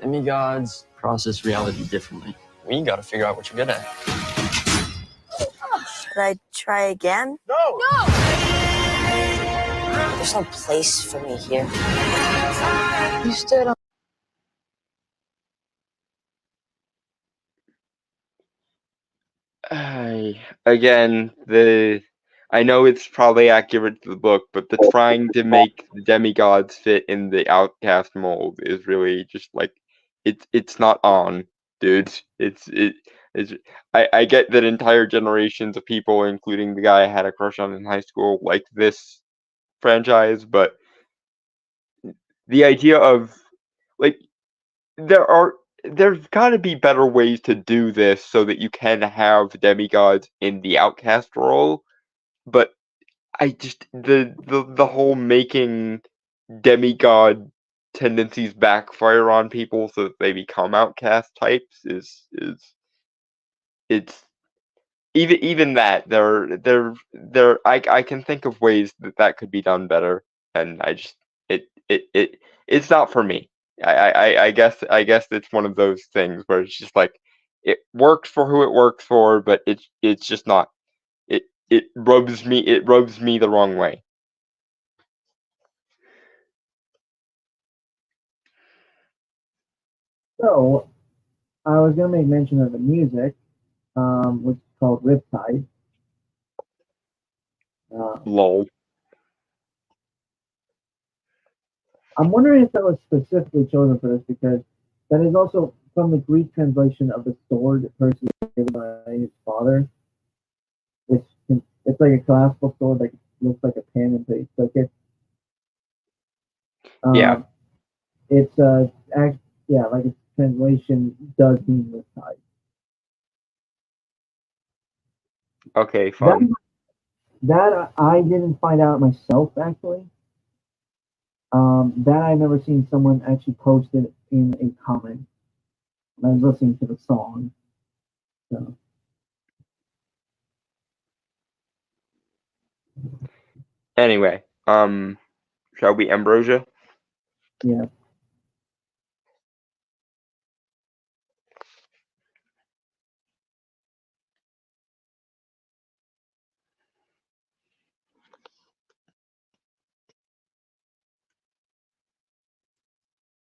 Demigods process reality differently. We gotta figure out what you're good at. Should I try again? No! The There's no place for me here. You stood on. Again, I know it's probably accurate to the book, but the trying to make the demigods fit in the outcast mold is really just like it's not on, dude. It's I get that entire generations of people, including the guy I had a crush on in high school, like this franchise, but the idea of like there's got to be better ways to do this so that you can have demigods in the outcast role, but I just the whole making demigod tendencies backfire on people so that they become outcast types is it's even that I can think of ways that could be done better, and I just it's not for me. I guess it's one of those things where it's just like it works for who it works for, but it's just not. It rubs me the wrong way. So, I was going to make mention of the music, which is called Riptide. Lol. I'm wondering if that was specifically chosen for this because that is also from the Greek translation of the sword Perseus given by his father, which it's like a classical sword that looks like a pen and paste like it. Yeah. It's like its translation does mean Riptide. Okay, fine. That I didn't find out myself actually. That I've never seen someone actually post it in a comment. I was listening to the song. So. Anyway, shall we Ambrosia? Yeah.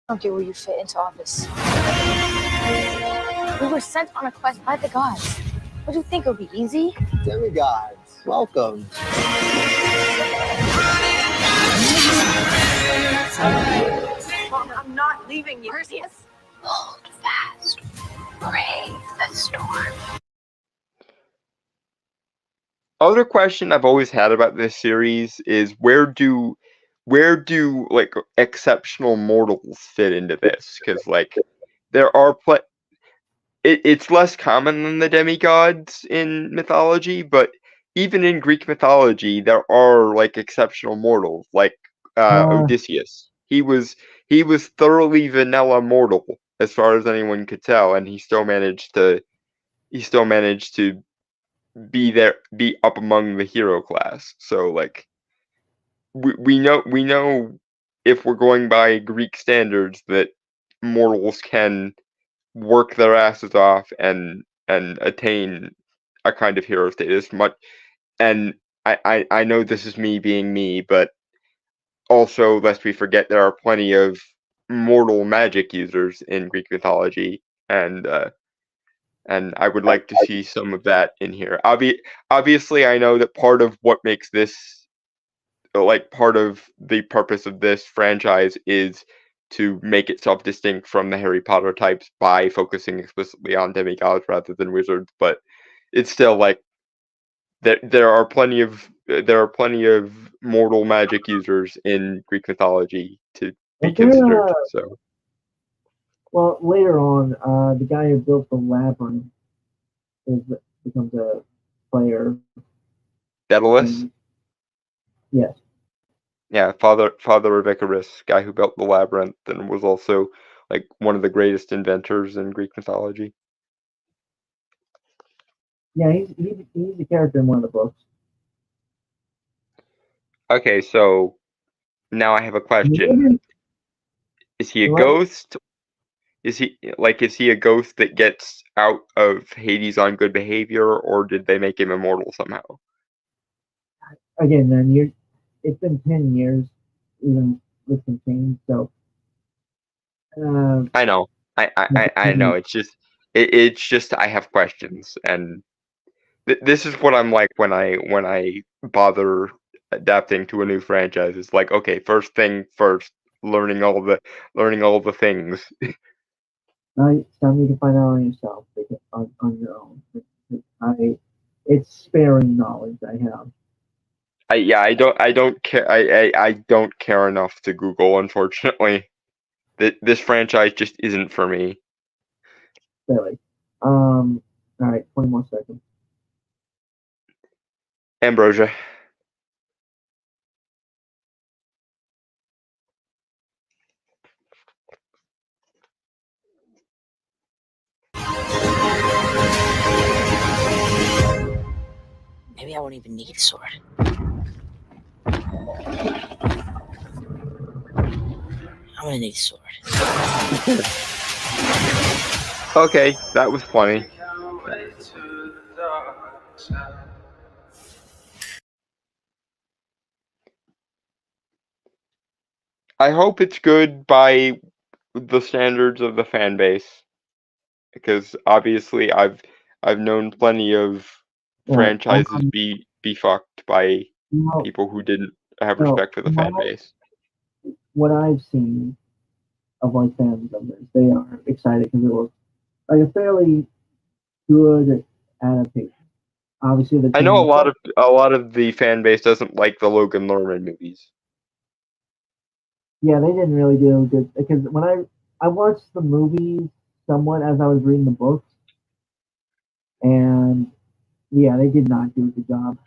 I don't get where you fit into office. We were sent on a quest by the gods. What do you think, it would be easy? Demigods, welcome. I'm not leaving you. Perseus. Hold fast. Brave the storm. Other question I've always had about this series is where do like exceptional mortals fit into this? Because like there are it's less common than the demigods in mythology, but even in Greek mythology there are like exceptional mortals, like Odysseus. He was thoroughly vanilla mortal as far as anyone could tell, and he still managed to be up among the hero class. So like we know if we're going by Greek standards that mortals can work their asses off and attain a kind of hero status. And I know this is me being me, but also lest we forget there are plenty of mortal magic users in Greek mythology, and I would like to see some of that in here. Obviously, I know that part of what makes this, like part of the purpose of this franchise is to make itself distinct from the Harry Potter types by focusing explicitly on demigods rather than wizards, but it's still like there are plenty of mortal magic users in Greek mythology to be considered. So. Well, later on, the guy who built the labyrinth becomes a player. Daedalus? Yes. Yeah, father of Icarus, guy who built the labyrinth and was also like one of the greatest inventors in Greek mythology. Yeah, he's a character in one of the books. Okay, so now I have a question. Is he a ghost? Is he a ghost that gets out of Hades on good behavior, or did they make him immortal somehow? Again, man, it's been 10 years. even with some change. So I know. I know. It's just I have questions, and this is what I'm like when I bother adapting to a new franchise. It's like, okay, first thing first, learning all the things. Some you can find out on yourself, on your own. It's sparing knowledge I have. I don't care. I don't care enough to Google. Unfortunately, this franchise just isn't for me. Really. All right, 20 more seconds. Ambrosia. Maybe I won't even need a sword. I'm gonna need a sword. Okay, that was funny. I hope it's good by the standards of the fan base, because obviously I've known plenty of franchises be fucked by people who didn't have respect for the fan base. What I've seen of like fans of this, they are excited because it was like a fairly good adaptation. Obviously, I know a lot of the fan base doesn't like the Logan Lerman movies. Yeah, they didn't really do good because when I watched the movies somewhat as I was reading the books, and yeah, they did not do a good job.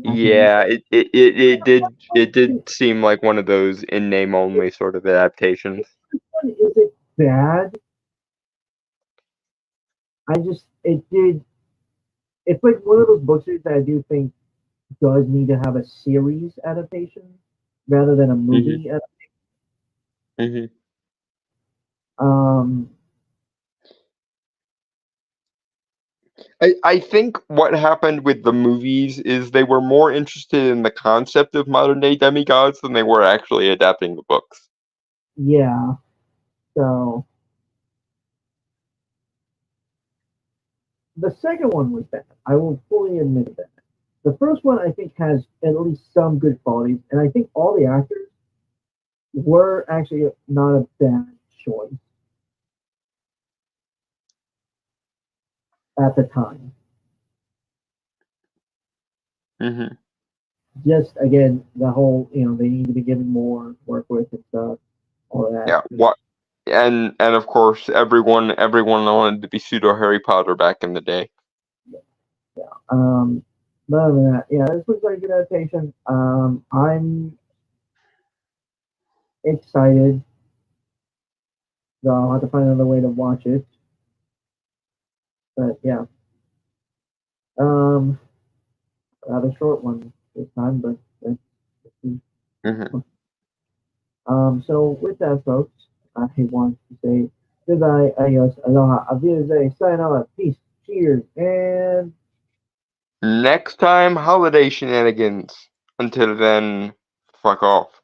Yeah, it did seem like one of those in name only sort of adaptations. Is it bad? It's like one of those books that I do think does need to have a series adaptation rather than a movie adaptation. I think what happened with the movies is they were more interested in the concept of modern day demigods than they were actually adapting the books. Yeah. So the second one was bad. I will fully admit that. The first one I think has at least some good qualities, and I think all the actors were actually not a bad choice at the time. Just again, the whole they need to be given more work with and stuff, all that. Yeah, what and of course everyone wanted to be pseudo Harry Potter back in the day. Yeah. But other than that, yeah, this looks like a good adaptation. I'm excited. So I'll have to find another way to watch it. But yeah. Rather short one this time, but so with that, folks, I want to say goodbye, adios, aloha, avise, sayonara, peace, cheers, and next time, holiday shenanigans. Until then, fuck off.